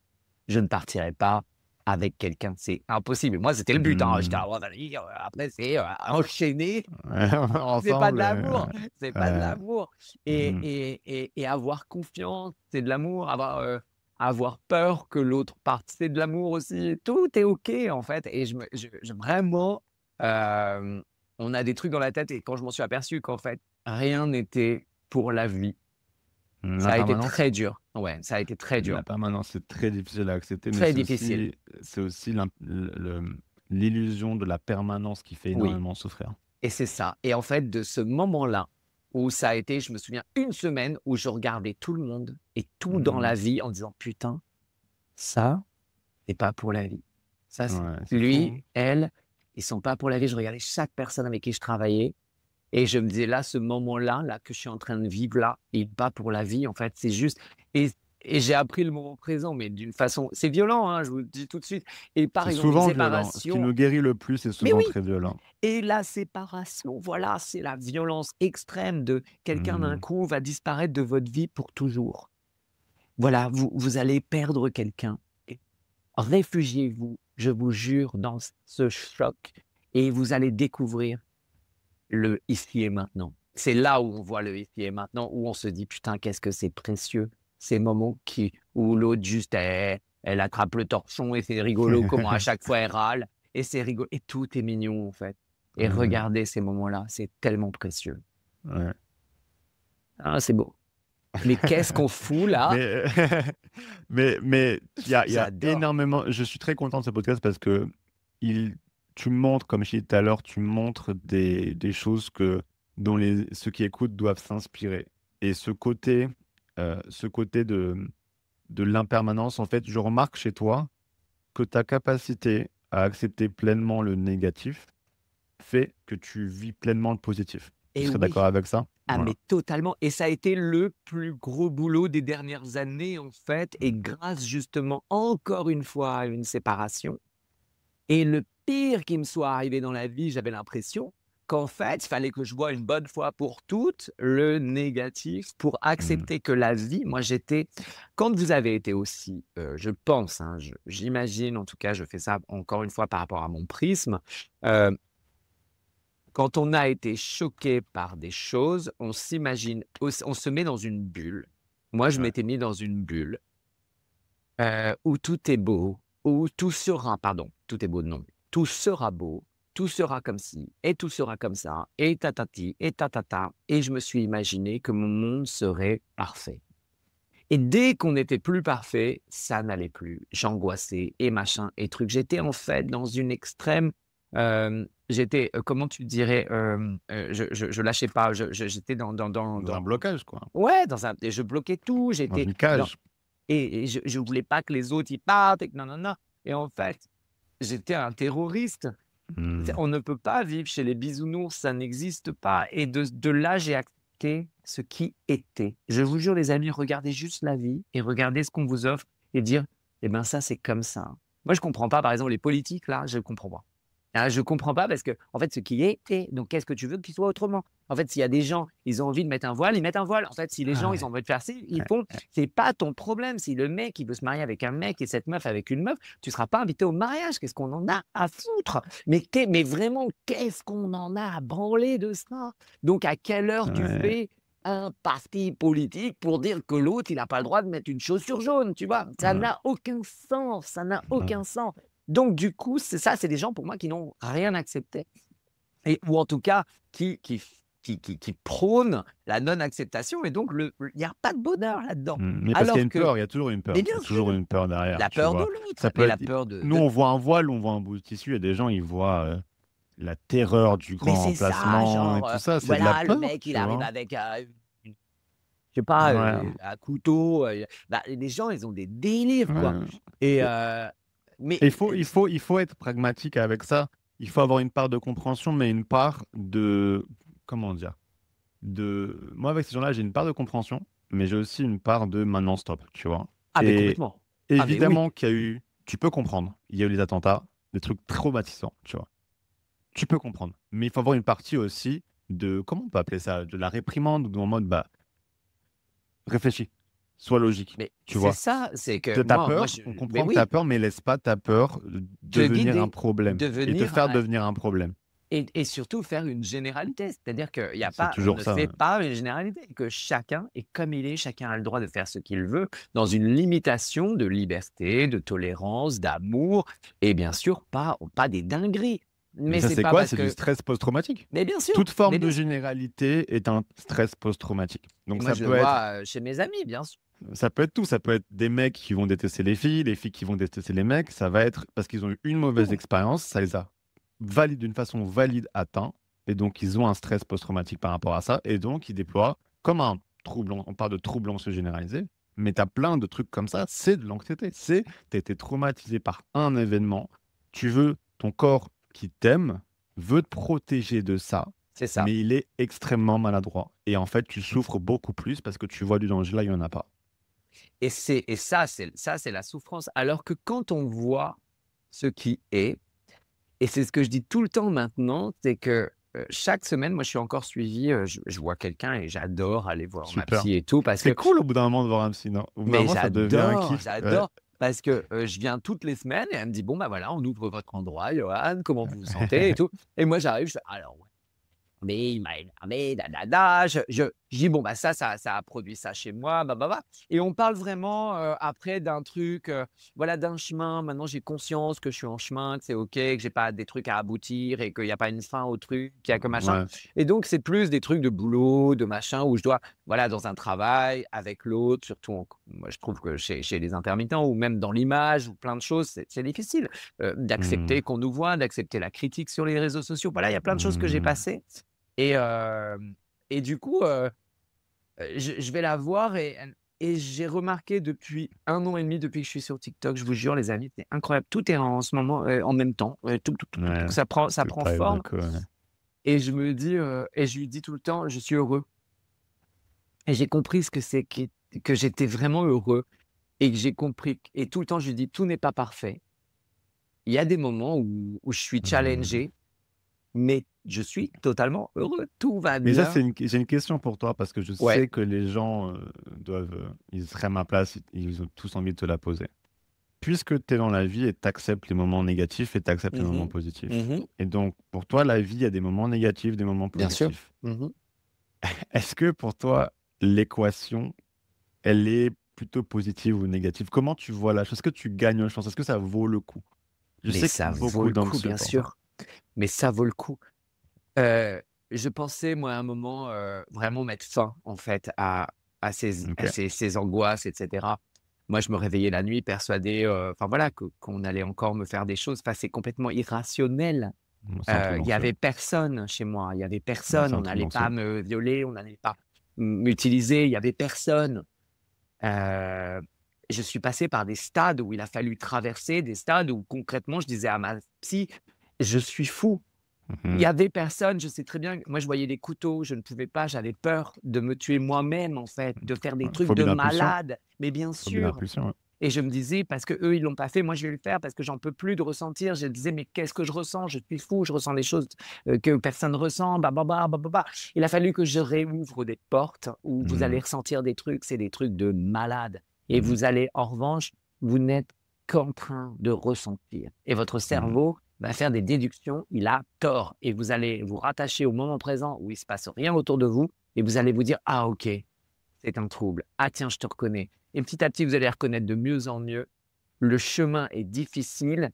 Je ne partirai pas avec quelqu'un, c'est impossible. Moi, c'était le but, hein. J'étais: Mmh. «Ah ouais, vas-y, après c'est, enchaîner». Ouais, C'est pas de ensemble, l'amour, c'est pas de ouais. l'amour Mmh. et avoir confiance, c'est de l'amour. Avoir peur que l'autre parte, c'est de l'amour aussi. Tout est OK, en fait et je vraiment, hem, on a des trucs dans la tête et quand je m'en suis aperçu qu'en fait, rien n'était pour la vie, La ça a été permanence? très dur. Ouais, ça a été très dur, La permanence, c'est très difficile à accepter, mais très difficile. c'est aussi l'illusion de la permanence qui fait Oui. énormément souffrir. Et c'est ça et en fait, de ce moment-là, où ça a été, je me souviens, une semaine où je regardais tout le monde et tout dans Mmh. la vie en disant: «Putain, ça, c'est pas pour la vie. Ça, c'est Ouais, c'est fou, lui, hein? elle, ils sont pas pour la vie». Je regardais chaque personne avec qui je travaillais et je me disais: «Là, ce moment-là, là, que je suis en train de vivre là, il est pas pour la vie, en fait, c'est juste» et et j'ai appris le moment présent, mais d'une façon c'est violent, hein, je vous le dis tout de suite et par C'est exemple, une souvent violent. Ce qui séparation nous guérit le plus, c'est mais souvent oui! très violent. Et la séparation, voilà, c'est la violence extrême de quelqu'un d'un Mmh. coup va disparaître de votre vie pour toujours. Voilà, vous allez perdre quelqu'un et réfugiez-vous, je vous jure, dans ce choc et vous allez découvrir le ici et maintenant. C'est là où on voit le ici et maintenant, où on se dit: «Putain, qu'est-ce que c'est précieux, ces moments où l'autre juste elle attrape le torchon et c'est rigolo comment à chaque fois elle râle et c'est rigolo et tout est mignon en fait et Mmh. regardez ces moments-là, c'est tellement précieux. Ouais. Ah, c'est beau. Mais qu'est-ce qu'on fout là? Mais mais il y a J'adore. énormément je suis très content de ce podcast parce que il tu montres, comme je disais tout à l'heure, tu montres des choses dont ceux qui écoutent doivent s'inspirer et ce côté de de l'impermanence. En fait, je remarque chez toi que ta capacité à accepter pleinement le négatif fait que tu vis pleinement le positif. Tu Et serais d'accord oui. avec ça? Ah Voilà. mais totalement et ça a été le plus gros boulot des dernières années, en fait et Mmh. grâce justement, encore une fois, à une séparation et le pire qui me soit arrivé dans la vie, j'avais l'impression qu'en fait, il fallait que je voie une bonne fois pour toutes le négatif pour Mmh. accepter que la vie moi j'étais quand vous avez été aussi, je pense, hein, j'imagine, en tout cas, je fais ça encore une fois par rapport à mon prisme, heu quand on a été choqué par des choses, on s'imagine on se met dans une bulle. Moi, je Ouais. m'étais mis dans une bulle, où tout est beau, où tout sera pardon, tout est beau, non. Tout sera beau, tout sera comme ci et tout sera comme ça et tatati et tatata et je me suis imaginé que mon monde serait parfait et dès qu'on n'était plus parfait, ça n'allait plus. J'angoissais et machin et truc. J'étais en fait dans une extrême, j'étais, comment tu dirais? Je lâchais pas, j'étais Dans un blocage, quoi. ouais, dans un et je bloquais tout, Dans j'étais une dans cage. et je voulais pas que les autres, ils partent et que nanana et en fait, j'étais un terroriste. Mmh. On ne peut pas vivre chez les bisounours, ça n'existe pas et de là, j'ai accepté ce qui était. Je vous jure les amis, regardez juste la vie et regardez ce qu'on vous offre et dire: «Eh ben, ça, c'est comme ça». Moi, je comprends pas, par exemple, les politiques là, je comprends pas. Ah, je comprends pas parce que en fait, ce qui était, donc qu'est-ce que tu veux qu'il soit autrement? En fait, s'il y a des gens, ils ont envie de mettre un voile, ils mettent un voile. En fait, si les Ah gens, ils ouais. ont envie de faire ci, ils Ouais, font. ouais. C'est pas ton problème. Si le mec, il veut se marier avec un mec et cette meuf avec une meuf, tu seras pas invité au mariage. Qu'est-ce qu'on en a à foutre? Mais vraiment, qu'est-ce qu'on en a à branler de ça? Donc, à quelle heure tu Ouais. fais un parti politique pour dire que l'autre, il a pas le droit de mettre une chaussure jaune, tu vois? Ça Ouais. n'a aucun sens, ça n'a Ouais. aucun sens. Donc du coup, c'est ça, c'est des gens pour moi qui n'ont rien accepté et ou en tout cas qui prônent la non-acceptation et donc il y a pas de bonheur là-dedans. Mmh. Mais parce qu'il y a Alors une que peur, il y a toujours une mais peur. Il y bien a toujours sûr, une peur derrière, la tu peur de vois? l'autre, Ça mais peut la être peur nous, on voit un voile, on voit un bout de tissu, il y a des gens, ils voient, la terreur du mais grand c'est ça, remplacement et genre, tout ça, c'est de la voilà, le peur, mec, il tu arrive vois? avec, une je sais pas, Ouais, un couteau, bah, les gens, ils ont des délires, quoi ouais. et Et mais il faut être pragmatique avec ça. Il faut avoir une part de compréhension, mais une part de comment dire? Moi, avec ces gens-là, j'ai une part de compréhension, mais j'ai aussi une part de maintenant stop, tu vois? ah mais Et complètement. Ah mais oui. évidemment qu'il y a eu tu peux comprendre, il y a eu les attentats, des trucs traumatisants, tu vois? Tu peux comprendre, mais il faut avoir une partie aussi de comment on peut appeler ça? De la réprimande ou en mode, bah, réfléchis, sois logique, Mais tu c'est vois? ça, c'est que Tu as moi peur, je on mais comprend que tu as oui, peur, mais laisse pas ta peur, te devenir un guider, problème et te devenir faire un devenir un problème. et surtout faire une généralité. C'est-à-dire qu'il y a C'est pas on toujours ne ça, fait ouais. pas une généralité, que chacun est comme il est, chacun a le droit de faire ce qu'il veut, dans une limitation de liberté, de tolérance, d'amour et bien sûr pas des dingueries. Mais Mais ça, c'est c'est pas quoi? parce C'est du que stress post-traumatique. mais bien sûr, Toute forme mais de bien sûr. généralité est un stress post-traumatique. Donc Moi ça je le peut être vois, chez mes amis, bien sûr. tout, ça peut être des mecs qui vont détester les filles qui vont détester les mecs, ça va être parce qu'ils ont eu une mauvaise Tout. expérience, ça les a d'une façon valide atteints et donc ils ont un stress post-traumatique par rapport à ça et donc ils déploient comme un trouble on parle de trouble anxieux généralisé, mais tu as plein de trucs comme ça, c'est de l'anxiété, tu as été traumatisé par un événement, ton corps qui t'aime veut te protéger de ça, C'est ça. mais il est extrêmement maladroit et en fait, tu souffres beaucoup plus parce que tu vois du danger là, il y en a pas. Et ça, c'est la souffrance. Alors que quand on voit ce qui est, et c'est ce que je dis tout le temps maintenant, c'est que, chaque semaine, moi, je suis encore suivi, je vois quelqu'un et j'adore aller voir ma Super. psy et tout parce C'est que cool au bout d'un moment de voir un psy, non? Au bout d'un mais moment, ça devient un j'adore, kiff. Ouais. j'adore parce que, je viens toutes les semaines et elle me dit: «Bon, bah, voilà, on ouvre votre endroit, Johan, comment vous vous sentez?» et tout et moi, j'arrive, je fais: «Alors ouais». Mais il m'a énervé, da da da. Je dis: «Bon, bah, ça a produit ça chez moi, bah, bah, bah» et on parle vraiment, après d'un truc, voilà, d'un chemin. Maintenant, j'ai conscience que je suis en chemin, que c'est OK, que j'ai pas des trucs à aboutir et qu'il y a pas une fin au truc, qu'il y a que machin Ouais. et donc c'est plus des trucs de boulot, de machin où je dois, voilà, dans un travail avec l'autre, surtout moi, je trouve que chez les intermittents ou même dans l'image ou plein de choses, c'est difficile, Mmh. d'accepter qu'on nous voit, d'accepter la critique sur les réseaux sociaux. Voilà, il y a plein de choses que j'ai Mmh. passées et du coup, je vais la voir et elle et j'ai remarqué depuis 1 an et demi, depuis que je suis sur TikTok, je vous jure, les amis, c'est incroyable. Tout est en ce moment en même temps. Ouais, Ça tout prend arrive d'un forme. coup, ouais. Et je me dis, et je lui dis tout le temps, je suis heureux. Et j'ai compris ce que c'est que j'étais vraiment heureux et que j'ai compris. Et tout le temps, je lui dis, tout n'est pas parfait. Il y a des moments où je suis Mmh. challengé, mais je suis totalement heureux. Tout va Mais ça, bien. j'ai une question pour toi parce que je Ouais. sais que les gens, doivent, ils seraient à ma place, ils ont tous envie de te la poser. Puisque tu es dans la vie et tu acceptes les moments négatifs et tu acceptes les moments Mmh. positifs. Mmh. Et donc, pour toi, la vie, il y a des moments négatifs, des moments Bien sûr. positifs. Mmh. Est-ce que pour toi, l'équation, elle est plutôt positive ou négative? Comment tu vois la chose? Est-ce que tu gagnes une chance? Est-ce que ça vaut le coup? Je Mais sais que ça vaut beaucoup le coup, d'anxieux bien pensent ça. sûr, mais ça vaut le coup. Heu, je pensais, moi, à un moment, vraiment mettre fin, en fait, à OK. ces angoisses et cetera. Moi, je me réveillais la nuit persuadé, enfin, voilà, qu'on allait encore me faire des choses. Enfin, c'est complètement irrationnel. C'est un truc Il y d'anxieux. avait personne chez moi, il y avait C'est personne. un On truc n'allait pas d'anxieux. me violer, on n'allait pas m'utiliser, il y avait personne. Heu, je suis passé par des stades où il a fallu traverser, des stades où concrètement je disais à ma psy: «Je suis fou». Il y Mmh. avait personne, je sais très bien que moi je voyais des couteaux, je ne pouvais pas, j'avais peur de me tuer moi-même en fait, de faire des Ouais, trucs phobie de d'impulsion. malade, mais bien Phobie sûr. d'impulsion, ouais. Et je me disais: «Parce qu'eux ils l'ont pas fait, moi je vais le faire parce que j'en peux plus de ressentir». Je disais: «Mais qu'est-ce que je ressens? Je suis fou, je ressens des choses, que personne ne ressent, ba ba ba, ba ba ba». Il a fallu que je réouvre des portes où vous Mmh. allez ressentir des trucs, c'est des trucs de malade et Mmh. vous allez en revanche, vous n'êtes qu'en train de ressentir et votre Mmh. cerveau va faire des déductions, il a tort et vous allez vous rattacher au moment présent où il se passe rien autour de vous et vous allez vous dire: «Ah OK, c'est un trouble. Ah tiens, je te reconnais». Et petit à petit, vous allez reconnaître de mieux en mieux. Le chemin est difficile,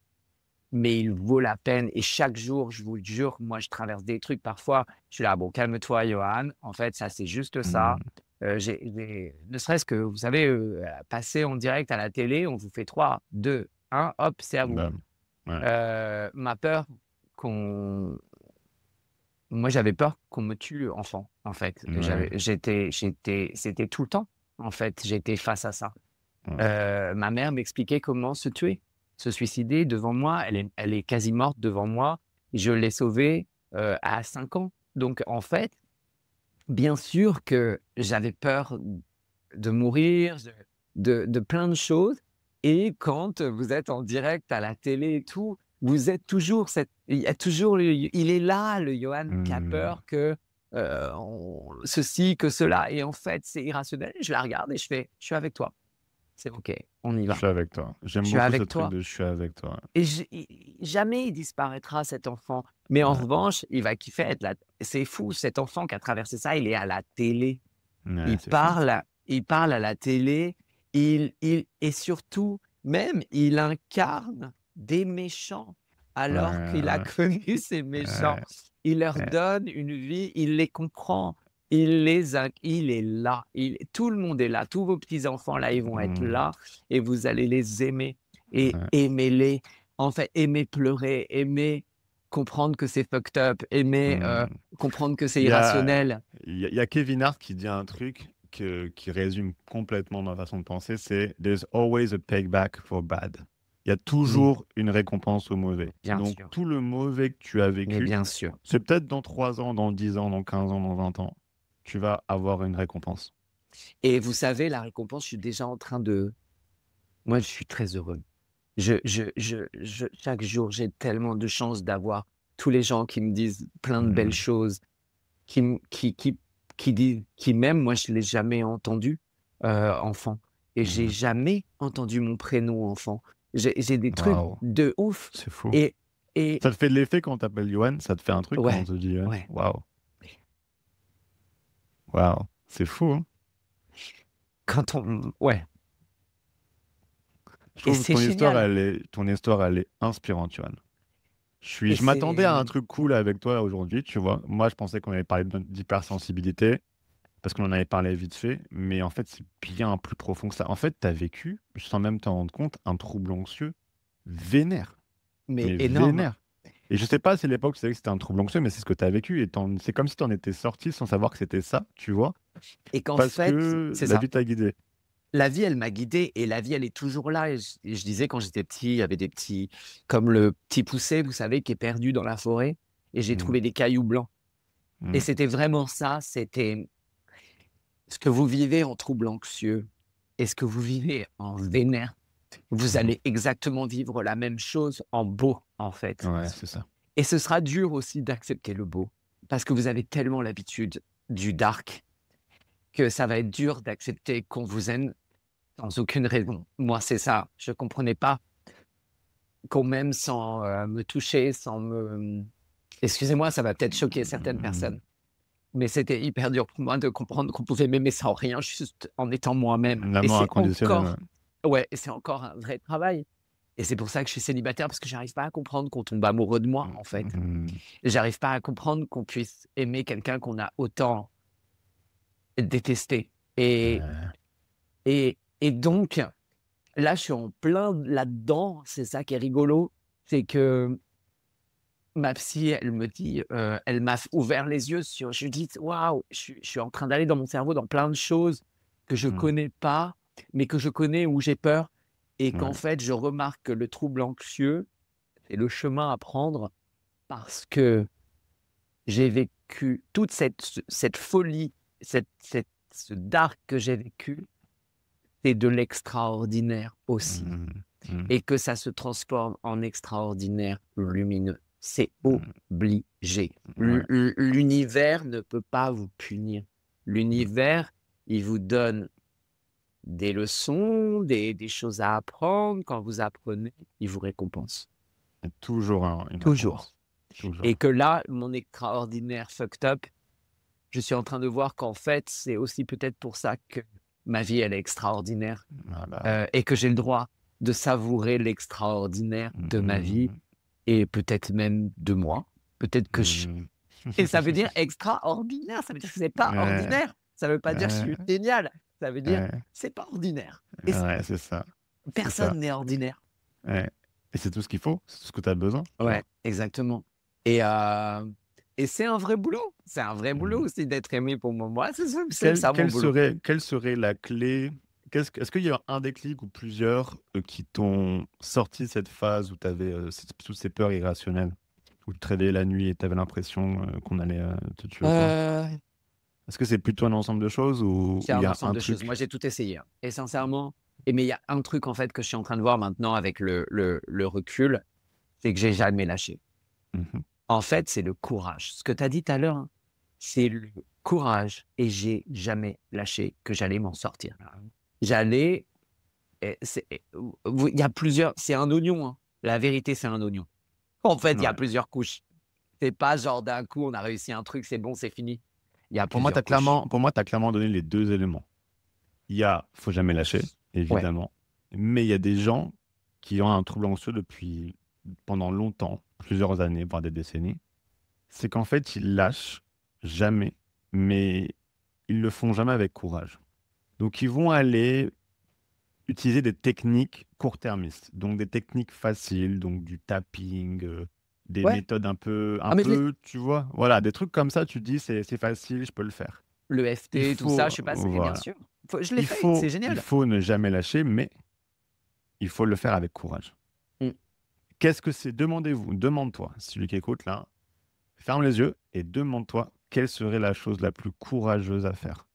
mais il vaut la peine. Et chaque jour, je vous le jure, moi, je traverse des trucs parfois. Je suis là, bon, calme-toi, Johan. En fait, ça, c'est juste ça. Mmh. Ne serait-ce que, vous savez, passer en direct à la télé, on vous fait 3, 2, 1, hop, c'est à vous. Bah, ouais. Ma peur moi, j'avais peur qu'on me tue enfant, en fait. Ouais, C'était tout le temps, en fait, j'étais face à ça. ouais. Ma mère m'expliquait comment se tuer, se suicider devant moi. Elle est quasi morte devant moi. Je l'ai sauvée, à 5 ans. Donc en fait, bien sûr que j'avais peur de mourir, de plein de choses et quand vous êtes en direct à la télé et tout, vous êtes toujours il y a toujours le il est là, le Johan qui a Mmh. peur que, on ceci, que cela et en fait, c'est irrationnel. Je la regarde et je fais: «Je suis avec toi, c'est OK, on y Je va. suis avec toi. Je J'aime suis beaucoup ce avec truc toi». de «je suis avec toi». Et jamais il disparaîtra cet enfant. Mais en Ouais, revanche, il va kiffer être là. C'est fou, cet enfant qui a traversé ça, il est à la télé. ouais, c'est fou. Il parle à la télé, et surtout, même, il incarne des méchants, Ouais, alors qu'il a ouais, connu ces méchants. ouais, Il leur ouais. donne une vie, il les comprend, il est là, tout le monde est là, tous vos petits-enfants là, ils vont être Mmh. là et vous allez les aimer et Ouais. aimez-les. En fait, aimez pleurer, aimez comprendre que c'est fucked up, aimez, Mmh. comprendre que c'est Il y a irrationnel. il y a Kevin Hart qui dit un truc qui résume complètement ma façon de penser, c'est: «There's always a payback for bad». Il y a Mmh, toujours une récompense au mauvais. bien Donc sûr. tout le mauvais que tu as Mais vécu, bien sûr. c'est peut-être dans 3 ans, dans 10 ans, dans 15 ans, dans 20 ans, tu vas avoir une récompense. Et vous savez, la récompense, je suis déjà en train de moi, je suis très heureux. Chaque jour, j'ai tellement de chance d'avoir tous les gens qui me disent plein de belles Mmh. choses, qui m qui disent qui m'aiment. Moi, je ne l'ai jamais entendu, enfant et j'ai Mmh. jamais entendu mon prénom enfant. J'ai des trucs Waouh, de ouf c'est fou. et et Ça te fait de l'effet quand on t'appelle Yoann? Ça te fait un truc quand on ouais, te dit Yoann? ouais. Waouh, waouh, c'est fou, hein? Quand on ouais Je et trouve c'est génial ton histoire, elle est inspirante, Yoann. et Je m'attendais c'est à un truc cool avec toi aujourd'hui, tu vois? Moi, je pensais qu'on allait parler d'hypersensibilité, parce qu'on en avait parlé vite fait, mais en fait, c'est bien plus profond que ça. En fait, tu as vécu, sans même t'en rendre compte, un trouble anxieux vénère, mais mais énorme. vénère. Et je sais pas si à l'époque, tu savais que c'était un trouble anxieux, mais c'est ce que tu as vécu et c'est comme si tu en étais sorti sans savoir que c'était ça, tu vois? Et qu'en Parce fait que c'est la ça. vie t'a guidé. la vie, elle m'a guidé et la vie, elle est toujours là. Et je disais quand j'étais petit, il y avait des petits, comme le petit poucet, vous savez, qui est perdu dans la forêt, et j'ai Mmh. trouvé des cailloux blancs. Et Mmh. c'était vraiment ça. C'était ce que vous vivez en trouble anxieux et ce que vous vivez en vénère. Vous Mmh. allez exactement vivre la même chose en beau, en fait. Ouais, c'est ça. Et ce sera dur aussi d'accepter le beau, parce que vous avez tellement l'habitude du dark que ça va être dur d'accepter qu'on vous aime sans aucune raison. Moi, c'est ça. Je ne comprenais pas qu'on m'aime sans me toucher, sans me. Excusez-moi, ça va peut-être choquer certaines Mmh. personnes, mais c'était hyper dur pour moi de comprendre qu'on pouvait m'aimer sans rien, juste en étant moi-même. Et L'amour c'est inconditionnel, encore, ouais. ouais, et c'est encore un vrai travail. Et c'est pour ça que je suis célibataire, parce que j'arrive pas à comprendre qu'on tombe amoureux de moi, en fait. Mmh. J'arrive pas à comprendre qu'on puisse aimer quelqu'un qu'on a autant détesté. Et, Ouais. et donc, là, je suis en plein là-dedans. C'est ça qui est rigolo. C'est que ma psy, elle me dit, elle m'a ouvert les yeux sur. Je lui dis, waouh, je suis en train d'aller dans mon cerveau dans plein de choses que je Mmh. connais pas, mais que je connais où j'ai peur. Et qu'en Ouais. fait, je remarque que le trouble anxieux, c'est le chemin à prendre parce que j'ai vécu toute cette folie, ce dark que j'ai vécu, c'est de l'extraordinaire aussi. Mmh. Mmh. Et que ça se transforme en extraordinaire lumineux. C'est Mmh. obligé. Ouais. L'univers ne peut pas vous punir. Mmh. L'univers, il vous donne des leçons, des choses à apprendre. Quand vous apprenez, il vous récompense. Il y a toujours une Toujours. récompense. Toujours. Et que là, mon extraordinaire fucked up, je suis en train de voir qu'en fait, c'est aussi peut-être pour ça que ma vie, elle est extraordinaire, Voilà. et que j'ai le droit de savourer l'extraordinaire de ma vie Mmh. et peut-être même de moi. Peut-être que je Mmh. et ça veut dire extraordinaire, ça veut dire que c'est pas Ouais. ordinaire. Ça veut pas dire que je Ouais. suis génial, ça veut dire Ouais. c'est pas ordinaire et Ouais, c'est ça. C'est ça. personne n'est ordinaire. Ouais. Et c'est tout ce qu'il faut, c'est tout ce que tu as besoin, tu Ouais, vois? exactement. Et c'est un vrai boulot. C'est un vrai boulot Mmh. aussi d'être aimé pour moi. Moi, c'est ça mon boulot. Quelle serait la clé? Est-ce qu'il y a un déclic ou plusieurs, qui t'ont sorti de cette phase où tu avais, toutes ces peurs irrationnelles? Où tu te réveillais la nuit et tu avais l'impression, qu'on allait, te tuer ou quoi? Heu, Est-ce que c'est plutôt un ensemble de choses ou c'est il y un a ensemble un de choses. Moi, truc? j'ai tout essayé, hein, et sincèrement, mais il y a un truc en fait que je suis en train de voir maintenant avec le recul, c'est que j'ai jamais lâché. Mmh mh. En fait, c'est le courage. Ce que tu as dit tout à l'heure, hein, c'est le courage, et j'ai jamais lâché que j'allais m'en sortir. J'allais et c'est et vous il y a plusieurs c'est un oignon, hein. La vérité, c'est un oignon. En fait, il y a Ouais. plusieurs couches. C'est pas genre d'un coup, on a réussi un truc, c'est bon, c'est fini. Il y a plusieurs couches. Pour moi, tu as clairement donné les 2 éléments. Il y a faut jamais lâcher, Ouais. évidemment, mais il y a des gens qui ont un trouble anxieux depuis pendant longtemps, plusieurs années, voire des décennies. C'est qu'en fait, ils lâchent jamais, mais ils le font jamais avec courage. Donc ils vont aller utiliser des techniques court-termistes, donc des techniques faciles, donc du tapping, des Ouais. méthodes Ah mais je l'ai tu vois? Voilà, des trucs comme ça, tu te dis: «C'est facile, je peux le faire». le Il FT, tout ça, faut je suis passé, bien voilà, sûr. Je l'ai fait, c'est il génial. faut ne jamais lâcher, mais il faut le faire avec courage. Mmh. Qu'est-ce que c'est? Demande-toi, celui qui écoute là, ferme les yeux et demande-toi quelle serait la chose la plus courageuse à faire.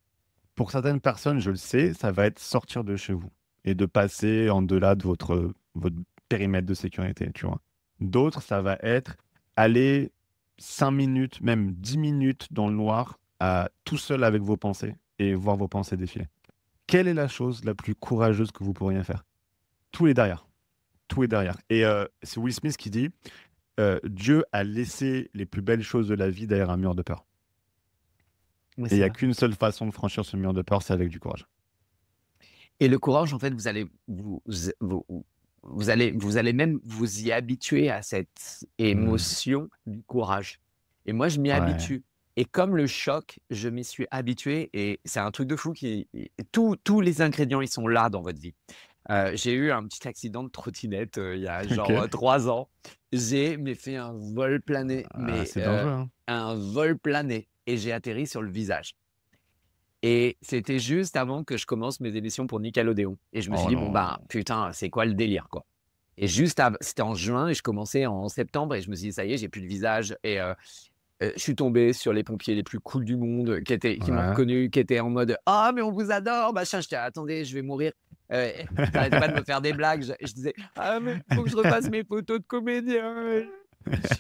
Pour certaines personnes, je le sais, ça va être sortir de chez vous et de passer en delà de votre périmètre de sécurité, tu vois? D'autres, ça va être aller 5 minutes, même 10 minutes dans le noir, tout seul avec vos pensées et voir vos pensées défiler. Quelle est la chose la plus courageuse que vous pourriez faire? Tout est derrière, tout est derrière et c'est Will Smith qui dit, «Dieu a laissé les plus belles choses de la vie derrière un mur de peur» Ouais, et il c'est y a vrai. qu'une seule façon de franchir ce mur de peur, c'est avec du courage. Et le courage, en fait, vous allez même vous y habituer à cette Mmh. émotion du courage. Et moi, je m'y Ouais. habitue. Et comme le choc, je m'y suis habitué, et c'est un truc de fou tous les ingrédients, ils sont là dans votre vie. J'ai eu un petit accident de trottinette, il y a genre, OK. 3 ans. Mais fait un vol plané, Ah, c'est dangereux, hein. un vol plané, et j'ai atterri sur le visage. Et c'était juste avant que je commence mes émissions pour Nickelodeon. Et je me suis Oh dit, bon, non. bah, putain, c'est quoi le délire, quoi. Et c'était en juin et je commençais en septembre et je me suis dit, ça y est, j'ai plus de visage. Et je suis tombé sur les pompiers les plus cools du monde qui m'ont Ouais. reconnu, qui étaient en mode, ah, mais on vous adore, machin. Je dis, attendez, je vais mourir. Ils n'arrêtaient pas de me faire des blagues. Je disais, ah, mais faut que je refasse mes photos de comédien.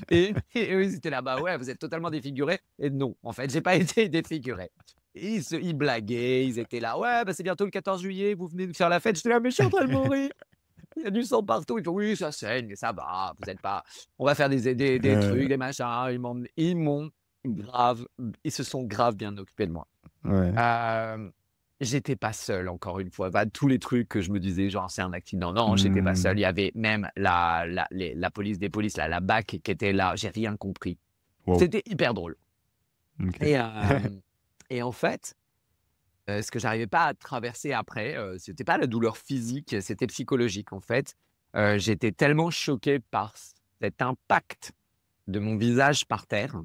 Et eux, ils étaient là, bah ouais, vous êtes totalement défiguré. Et non, en fait, j'ai pas été défiguré. Et ils blaguaient, ils étaient là, ouais, bah c'est bientôt le 14 juillet, vous venez de faire la fête. J'étais là, mais je suis en train de mourir. Il y a du sang partout. Ils font, oui, ça saigne, mais ça va, vous êtes pas. On va faire des trucs, des machins. Ils se sont grave bien occupés de moi. Ouais. J'étais pas seul, encore une fois. Bah, tous les trucs que je me disais, genre, c'est un accident. Non, j'étais pas seul. Il y avait même la police des polices, la BAC qui était là. J'ai rien compris. Wow. C'était hyper drôle. Ok. Et en fait, ce que j'arrivais pas à traverser après, c'était pas la douleur physique, c'était psychologique, en fait. J'étais tellement choqué par cet impact de mon visage par terre.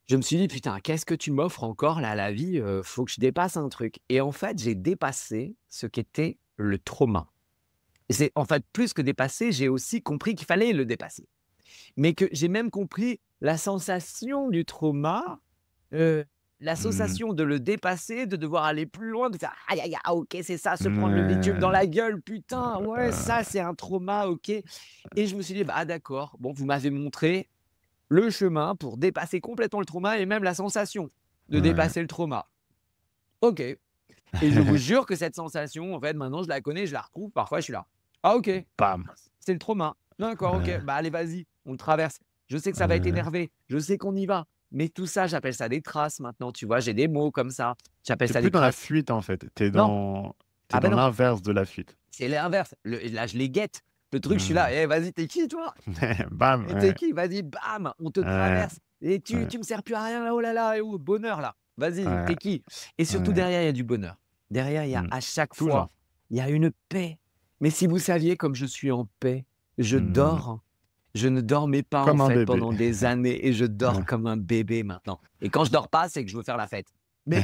Je me suis dit: «Putain, qu'est-ce que tu m'offres encore là, la vie? Faut que je dépasse un truc» et en fait, j'ai dépassé ce qu'était le trauma. Et c'est en fait, plus que dépasser, j'ai aussi compris qu'il fallait le dépasser. Mais que j'ai même compris la sensation du trauma, heu, la Mmh. sensation de le dépasser, de devoir aller plus loin, de faire: «Aïe, aïe, ah OK, c'est ça, se prendre le bitume dans Ouais. la gueule, putain, ouais, ça, c'est un trauma, OK» et je me suis dit: «Bah, d'accord, bon, vous m'avez montré le chemin pour dépasser complètement le trauma et même la sensation de Ouais. dépasser le trauma. OK» et je vous jure que cette sensation, en fait, maintenant, je la connais, je la retrouve. Parfois, je suis là: «Ah OK, Bam. c'est le trauma. D'accord, OK, Ouais. bah, allez, vas-y, on le traverse. Je sais que ça va être Ouais. énervé, je sais qu'on y va». Mais tout ça, j'appelle ça des traces maintenant, tu vois? J'ai des mots comme ça. J'appelle Tu ça des plus dans la traces. fuite, en fait. Tu es Non, dans ah ben non, l'inverse de la fuite. c'est l'inverse. Là, je les guette. Le truc, je suis là: Mmh. «Eh, vas-y, tu es qui toi? Bam, Et tu es ouais. qui? Vas-y, bam, on te Ouais, traverse et tu ouais, me sers plus à rien là, oh là là, oh, bonheur là. Vas-y, ouais, tu es qui?» et surtout ouais. derrière, il y a du bonheur. Derrière, il y a Mmh. à chaque Toujours. fois, il y a une paix. Mais si vous saviez comme je suis en paix, je Mmh. dors. Je ne dormais pas en Comme un fait bébé. pendant des années et je dors Ouais. comme un bébé maintenant. Et quand je dors pas, c'est que je veux faire la fête. Mais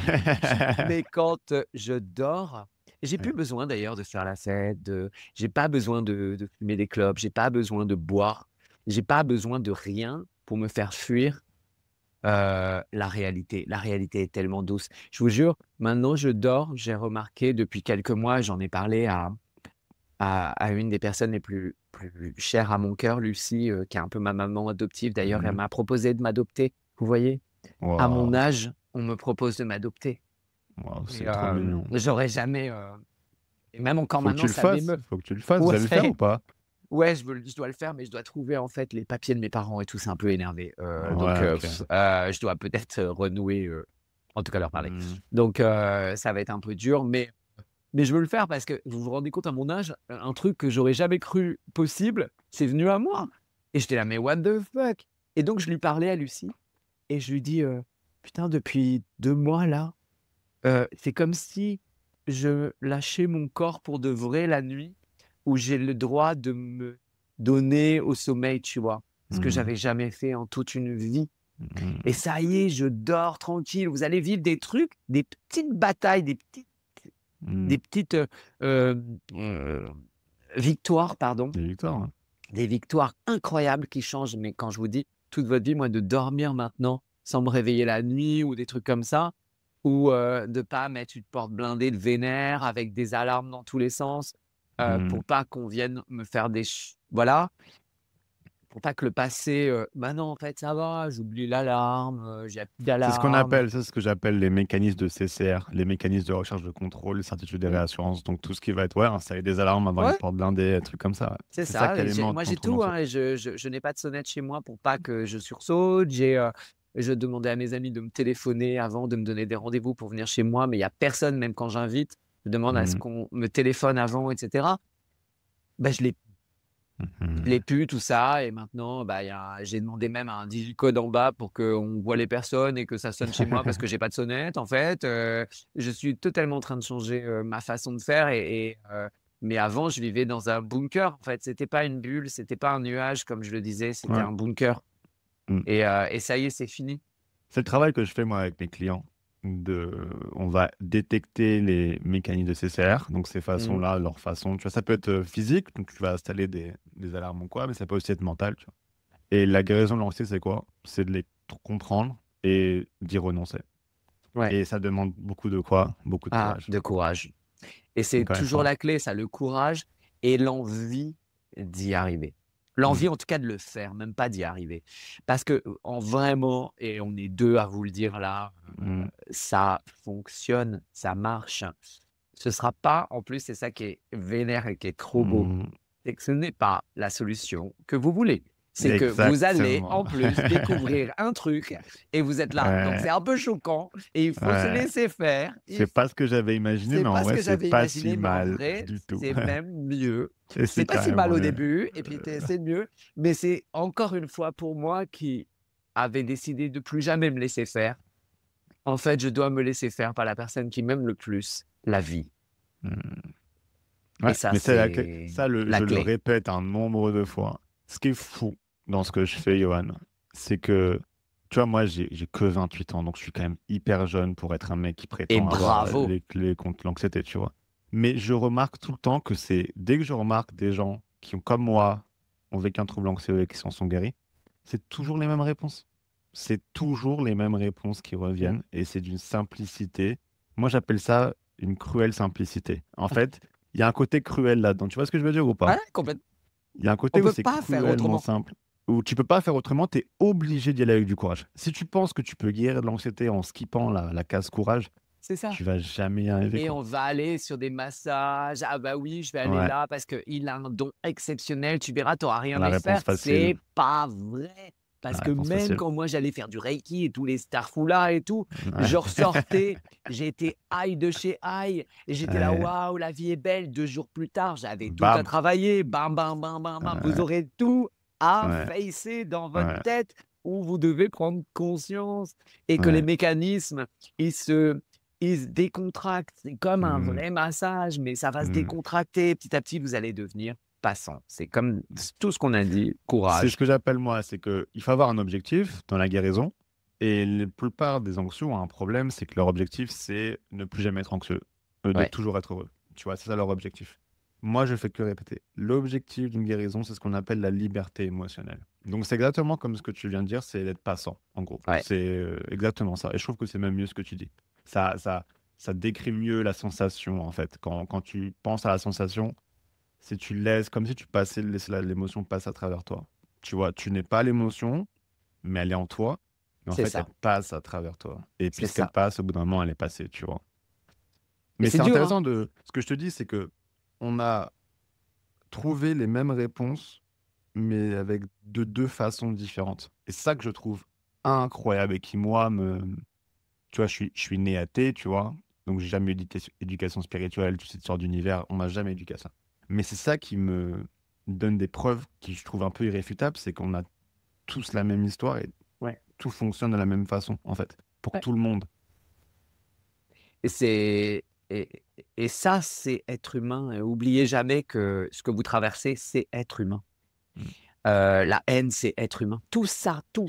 mais quand, je dors, j'ai plus besoin d'ailleurs de faire la fête, j'ai pas besoin de fumer des clopes, j'ai pas besoin de boire, j'ai pas besoin de rien pour me faire fuir, la réalité. La réalité est tellement douce. Je vous jure, maintenant je dors, j'ai remarqué depuis quelques mois, j'en ai parlé à une des personnes les plus chères à mon cœur, Lucie, qui est un peu ma maman adoptive. D'ailleurs, elle Mmh. m'a proposé de m'adopter. Vous voyez? À mon Waouh, âge, on me propose de m'adopter waouh, et c'est trop mignon. j'aurais jamais, et même encore Faut que tu maintenant, le ça fasses, m'émeut. faut que tu le fasses. Vous allez le faire Ouais, ou pas? ouais, je dois le faire, mais je dois trouver, en fait, les papiers de mes parents et tout, c'est un peu énervé, donc Ouais, OK. je dois peut-être, renouer, en tout cas leur parler. Mmh. Donc ça va être un peu dur, mais je veux le faire parce que vous vous rendez compte à mon âge, un truc que j'aurais jamais cru possible, c'est venu à moi et j'étais là: «Mais what the fuck?» et donc je lui parlais à Lucie et je lui dis, «Putain depuis 2 mois là, c'est comme si je lâchais mon corps pour de vrai la nuit, où j'ai le droit de me donner au sommeil», tu vois? Ce que Mmh. j'avais jamais fait en toute une vie et Mmh. ça y est, je dors tranquille. Vous allez vivre des trucs, des petites batailles, Mmh. des petites, victoires, pardon, Des victoires, hein. des victoires incroyables qui changent, mais quand je vous dis toute votre vie, moi, de dormir maintenant sans me réveiller la nuit ou des trucs comme ça, ou de pas mettre une porte blindée de vénère avec des alarmes dans tous les sens, Mmh. pour pas qu'on vienne me faire voilà, pour pas que le passé, «Bah non, en fait, ça va, j'oublie l'alarme, j'ai plus C'est ce qu'on d'alarme». appelle, c'est ce que j'appelle les mécanismes de CCR, les mécanismes de recherche de contrôle, certitude et Mmh, réassurance. Donc tout ce qui va être, ouais, installer des alarmes, avoir une ouais. porte blindée, des trucs comme ça, ouais. C'est C'est ça qui ça et alimente j'ai ton tout, anxiété. hein, et je n'ai pas de sonnette chez moi pour pas que je sursaute. Je demandais à mes amis de me téléphoner avant, de me donner des rendez-vous pour venir chez moi, mais il y a personne, même quand j'invite, je demande à ce Mmh. qu'on me téléphone avant et cetera. Bah, je Mmh. l'ai plus tout ça et maintenant, bah, j'ai demandé même un digicode en bas pour qu'on voit les personnes et que ça sonne chez moi parce que j'ai pas de sonnette en fait, je suis totalement en train de changer, ma façon de faire mais avant je vivais dans un bunker en fait. C'était pas une bulle, c'était pas un nuage comme je le disais, c'était Ouais. un bunker Mmh. et ça y est, c'est fini. C'est le travail que je fais moi avec mes clients. on va détecter les mécanismes de CCR. Donc, ces Mmh. façons-là, leur façon, tu vois, ça peut être physique, donc tu vas installer des alarmes ou quoi, mais ça peut aussi être mental, tu vois. Et la guérison de l'anxiété, c'est quoi? C'est de les comprendre et d'y renoncer. Ouais. Et ça demande beaucoup de quoi? Beaucoup de Ah, courage. de courage. Et c'est Encore une toujours fois. la clé ça, le courage et l'envie d'y arriver. L'envie Mm. en tout cas de le faire, même pas d'y arriver. Parce que, en vraiment et on est 2 à vous le dire là, Mm. ça fonctionne, ça marche. Ce sera pas en plus, c'est ça qui est vénère et qui est trop beau, Mm. c'est que ce n'est pas la solution que vous voulez. C'est que vous allez Exactement. en plus découvrir un truc et vous êtes là. Donc c'est Ouais, un peu choquant et il faut se ouais. laisser faire. C'est pas ce que j'avais imaginé, C'est mais en pas ce vrai, que c'est j'avais pas si imaginé, mais en mal vrai, du tout. c'est même mieux. Et C'est c'est pas si mal carrément au mieux. début et puis c'est mieux, mais c'est encore une fois pour moi qui avait décidé de plus jamais me laisser faire. En fait, je dois me laisser faire par la personne qui m'aime le plus, la vie. Mm. Et Ouais, ça, mais c'est la clé. c'est Ça, la je le clé. répète un nombre de fois. Ce qui est fou dans ce que je fais, Johan, c'est que, tu vois, moi, j'ai que 28 ans, donc je suis quand même hyper jeune pour être un mec qui Et prétend avoir bravo. les clés contre l'anxiété, tu vois. Mais je remarque tout le temps que c'est, dès que je remarque des gens qui ont, comme moi, ont vécu un trouble anxieux et qui s'en sont guéris, c'est toujours les mêmes réponses. C'est toujours les mêmes réponses qui Mmh. reviennent et c'est d'une simplicité. Moi, j'appelle ça une cruelle simplicité. En fait, il y a un côté cruel là-dedans. Tu vois ce que je veux dire ou Ouais, pas? complètement. Il y a un On côté où peut c'est pas faire cruellement autrement. simple, où tu peux pas faire autrement, tu es obligé d'y aller avec du courage. Si tu penses que tu peux guérir de l'anxiété en skippant la case courage, C'est ça. tu vas jamais y arriver, Et quoi. on va aller sur des massages. «Ah bah oui, je vais aller Ouais, là parce qu'il a un don exceptionnel, tu verras, tu auras rien la à y faire». réponse facile, C'est pas vrai. la Parce que réponse même facile. quand moi j'allais faire du reiki et tous les starfoulas et tout, Ouais, je ressortais, j'étais high de chez high et j'étais là: ouais. «Waouh, la vie est belle». 2 jours plus tard, j'avais tout à Bam! travailler. Bam, bam, bam, bam, bam. Vous Ouais, aurez tout à ouais, facer dans votre ouais, tête où vous devez prendre conscience et que les ouais. mécanismes, ils se il se décontracte. C'est comme un Mmh, vrai massage, mais ça va se mmh. décontracter. Petit à petit, vous allez devenir passant. C'est comme tout ce qu'on a dit, C'est ce courage. que j'appelle moi, c'est qu'il faut avoir un objectif dans la guérison. Et la plupart des anxieux ont un problème, c'est que leur objectif, c'est ne plus jamais être anxieux, de Ouais, toujours être heureux. Tu vois, c'est ça leur objectif. Moi, je fais que répéter. L'objectif d'une guérison, c'est ce qu'on appelle la liberté émotionnelle. Donc, c'est exactement comme ce que tu viens de dire, c'est d'être passant, en gros. ouais, C'est exactement ça. Et je trouve que c'est même mieux ce que tu dis. Ça, ça, ça décrit mieux la sensation, en fait. Quand tu penses à la sensation, si tu laisses, comme si tu passais, laisses l'émotion passer à travers toi. Tu vois, tu n'es pas l'émotion, mais elle est en toi. Mais en c'est fait, elle ça, passe à travers toi. Et c'est puisqu'elle ça. passe, au bout d'un moment, elle est passée, tu vois. Et Mais c'est c'est dur, hein? intéressant de. Ce que je te dis, c'est que on a trouvé les mêmes réponses, mais avec de deux façons différentes. Et c'est ça que je trouve incroyable et qui, moi, me. Tu vois, je suis né athée, tu vois. Donc, j'ai jamais eu d'éducation spirituelle, tu sais, de sorte d'univers. On m'a jamais éduqué à ça. Mais c'est ça qui me donne des preuves qui je trouve un peu irréfutables, c'est qu'on a tous la même histoire et Ouais, tout fonctionne de la même façon, en fait, pour ouais. tout le monde. Et c'est et ça, c'est être humain. Et oubliez jamais que ce que vous traversez, c'est être humain. Mm. La haine, c'est être humain. Tout ça, tout,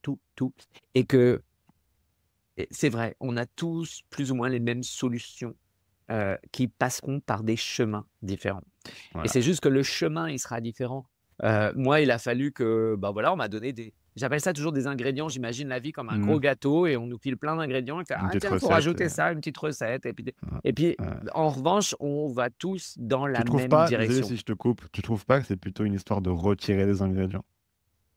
tout, tout. Et que et c'est vrai, on a tous plus ou moins les mêmes solutions, qui passeront par des chemins différents. Et Voilà. c'est juste que le chemin, il sera différent. Moi, il a fallu que, bah, voilà, on m'a donné des j'appelle ça toujours des ingrédients. J'imagine la vie comme un Mm. gros gâteau et on nous file plein d'ingrédients et fait: Une «Ah petite tiens, faut recette. rajouter ça, une petite recette» et puis des Ouais, et puis, ouais. en revanche, on va tous dans Tu la trouves même pas, désolé direction. si je te coupe, tu trouves pas que c'est plutôt une histoire de retirer des ingrédients?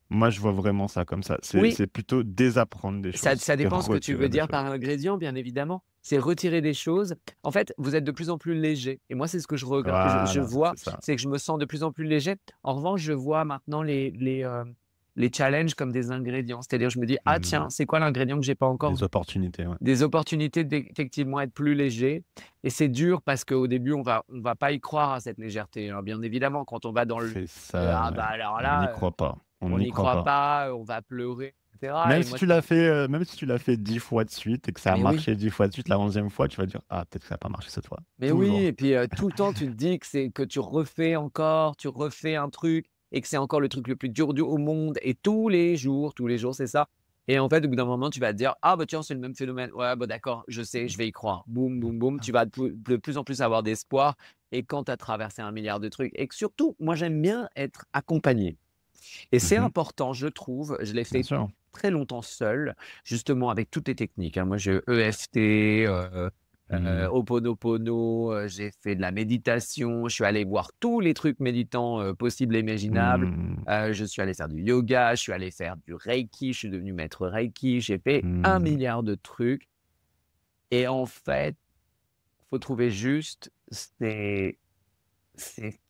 Moi, je vois vraiment ça comme ça. Oui, C'est plutôt désapprendre des choses ça et dépend ce que tu retirer veux des dire choses. par ingrédient, bien évidemment. C'est retirer des choses. En fait, vous êtes de plus en plus léger et moi, c'est ce que je Voilà, vois, c'est ça. c'est que je me sens de plus en plus léger. En revanche, je vois maintenant les challenges comme des ingrédients. C'est-à-dire, je me dis: «Ah Mm. tiens, c'est quoi l'ingrédient que j'ai pas encore Des vu?» opportunités, ouais. Des opportunités d'effectivement être plus léger et c'est dur parce qu'au début, on va pas y croire à cette légèreté, hein. Bien évidemment, quand on va dans le C'est ça, «Ah ouais. bah alors On n'y là, croit pas. On on n'y n'y croit croit pas. pas, on va pleurer» et cetera et moi Même si tu l'as fait 10 fois de suite et que ça a mais oui. marché 10 fois de suite, la 11e fois, tu vas dire: «Ah, peut-être que ça a pas marché cette fois». Mais oui Toujours. et puis, tout le temps tu te dis que c'est que tu refais encore, tu refais un truc et que c'est encore le truc le plus dur du au monde et tous les jours, c'est ça. Et en fait, au bout d'un moment, tu vas te dire: «Ah bah tiens, c'est le même phénomène. Ouais, bah d'accord, je sais, je vais y croire». Boum, boum, boum, tu vas de plus en plus avoir d'espoir et quand tu as traversé 1 milliard de trucs et que surtout, moi, j'aime bien être accompagné et c'est Mmh. important, je trouve. Je l'ai Bien fait sûr. très longtemps seul, justement avec toutes les techniques, hein. Moi, j'ai EFT, Mmh. Ho'oponopono, j'ai fait de la méditation, je suis allé voir tous les trucs méditants, possibles et imaginables. Mmh. Je suis allé faire du yoga, je suis allé faire du reiki, je suis devenu maître reiki, j'ai fait un Mmh. milliard de trucs et en fait, faut trouver juste c'est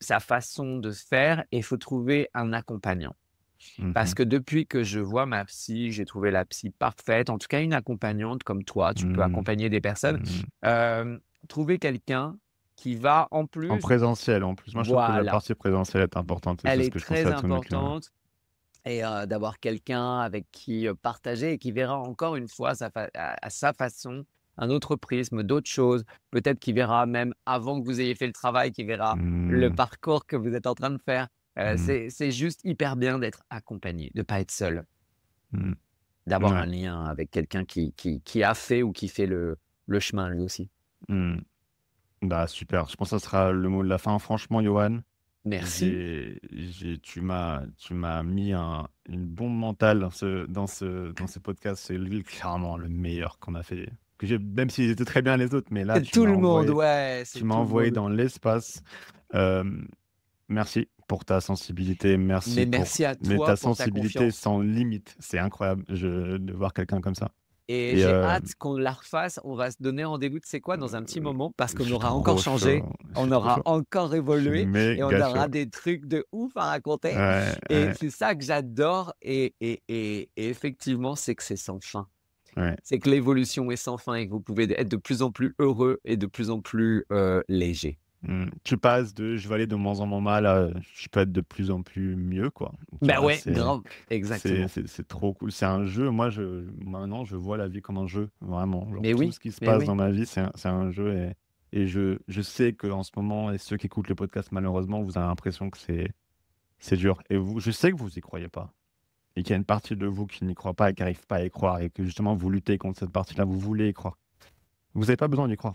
sa façon de faire et il faut trouver un accompagnant. Parce Mmh. que depuis que je vois ma psy, j'ai trouvé la psy parfaite, en tout cas une accompagnante comme toi, tu peux Mmh. accompagner des personnes. Mmh. Trouver quelqu'un qui va en En plus présentiel, en plus. Moi, je trouve que la voilà, partie présentielle est importante et elle c'est ce est que je conseille très à tous mes clients. importante et d'avoir quelqu'un avec qui, partager et qui verra encore une fois à sa façon, un autre prisme, d'autres choses. Peut-être qu'il verra même avant que vous ayez fait le travail, qu'il verra le Mmh. parcours que vous êtes en train de faire. Mmh. C'est juste hyper bien d'être accompagné, de pas être seul. Mmh. D'avoir Ouais. un lien avec quelqu'un qui a fait ou qui fait le chemin lui aussi. Mmh. Bah, super. Je pense que ça sera le mot de la fin. Franchement, Yoann, Merci. tu m'as mis une bombe mentale dans ce podcast. C'est lui, clairement, le meilleur qu'on a fait. Même s'ils étaient très bien les autres, mais là, Tout le monde, ouais, tu c'est m'as tout le envoyé monde. dans l'espace. Euh, Merci pour ta sensibilité. Mais Merci pour merci à mais toi ta pour ta sensibilité confiance sans limite. C'est incroyable de voir quelqu'un comme ça. et Et j'ai hâte qu'on la refasse. On va se donner rendez-vous, tu sais quoi? Dans un petit moment parce je qu'on suis aura encore trop changé, chaud. Je on suis trop aura chaud. encore Je suis évolué et on méga chaud. aura des trucs de ouf à raconter Ouais, et ouais, c'est ça que j'adore et effectivement, c'est que c'est sans fin. ouais. C'est que l'évolution est sans fin et que vous pouvez être de plus en plus heureux et de plus en plus, léger. Tu passes de «je vais aller de moins en moins mal» à «je peux être de plus en plus mieux», quoi. Tu Bah vois? ouais, grave, exactement. C'est trop cool. C'est un jeu. Moi, maintenant, je vois la vie comme un jeu, vraiment. Genre, Mais tout oui, ce qui se mais passe dans oui. ma vie, c'est un jeu et je sais qu'en ce moment et ceux qui écoutent le podcast, malheureusement, vous avez l'impression que c'est dur et vous je sais que vous y croyez pas et qu'il y a une partie de vous qui n'y croit pas et qui n'arrive pas à y croire et que justement vous luttez contre cette partie-là, vous voulez y croire. Vous avez pas besoin d'y croire.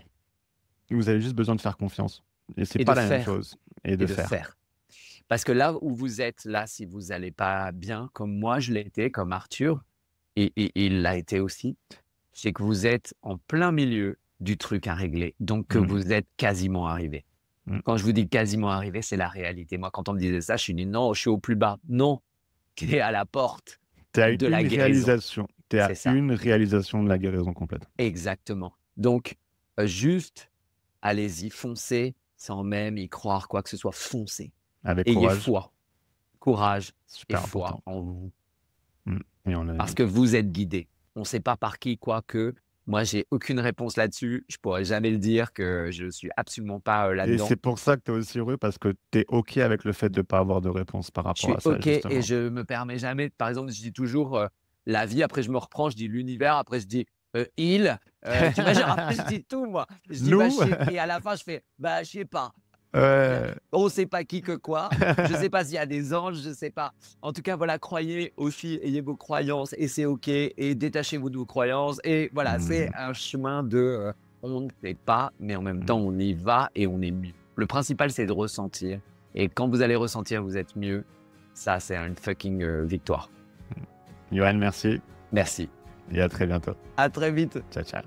Vous avez juste besoin de faire confiance et c'est Et de pas la même faire, chose et et de de faire. faire. Parce que là où vous êtes, là, si vous allez pas bien, comme moi je l'ai été, comme Arthur et il l'a été aussi, c'est que vous êtes en plein milieu du truc à régler, donc que Mmh. vous êtes quasiment arrivé. Mmh. Quand je vous dis quasiment arrivé, c'est la réalité. Moi, quand on me disait ça, je suis dit: «Non, je suis au plus bas». Non, tu es à la porte Tu es à de la une guérison. réalisation. Tu es à C'est ça, une réalisation de la guérison complète. exactement. Donc, juste allez-y, foncez, sans même y croire quoi que ce soit, foncez. Avec Ayez courage, foi, courage et super foi important. en vous, Mmh et on l'a parce dit. que vous êtes guidés. On ne sait pas par qui, quoique. Moi, j'ai aucune réponse là-dessus. Je pourrais jamais le dire que je suis absolument pas, Et c'est là-dedans. pour ça que tu es aussi heureux parce que tu es OK avec le fait de pas avoir de réponse par Je rapport suis à ça, OK et justement. je me permets jamais par exemple, je dis toujours, la vie, après je me reprends, je dis l'univers, après je dis, il, tu vois? Genre après je dis tout moi. Je dis: «Bah, je Nous? sais» et à la fin je fais: «Bah, je sais pas». Ouais. On sait pas qui que quoi. Je sais pas s'il y a des anges, je sais pas. En tout cas, voilà, croyez aussi, ayez vos croyances et c'est OK et détachez-vous de vos croyances et voilà, c'est Mmh, un chemin de, on ne sait pas, mais en même temps, mmh. on y va et on est mieux. Le principal, c'est de ressentir et quand vous allez ressentir, vous êtes mieux. Ça, c'est une fucking, victoire. Yoann, merci Merci. et à très bientôt. À très vite. Ciao, ciao.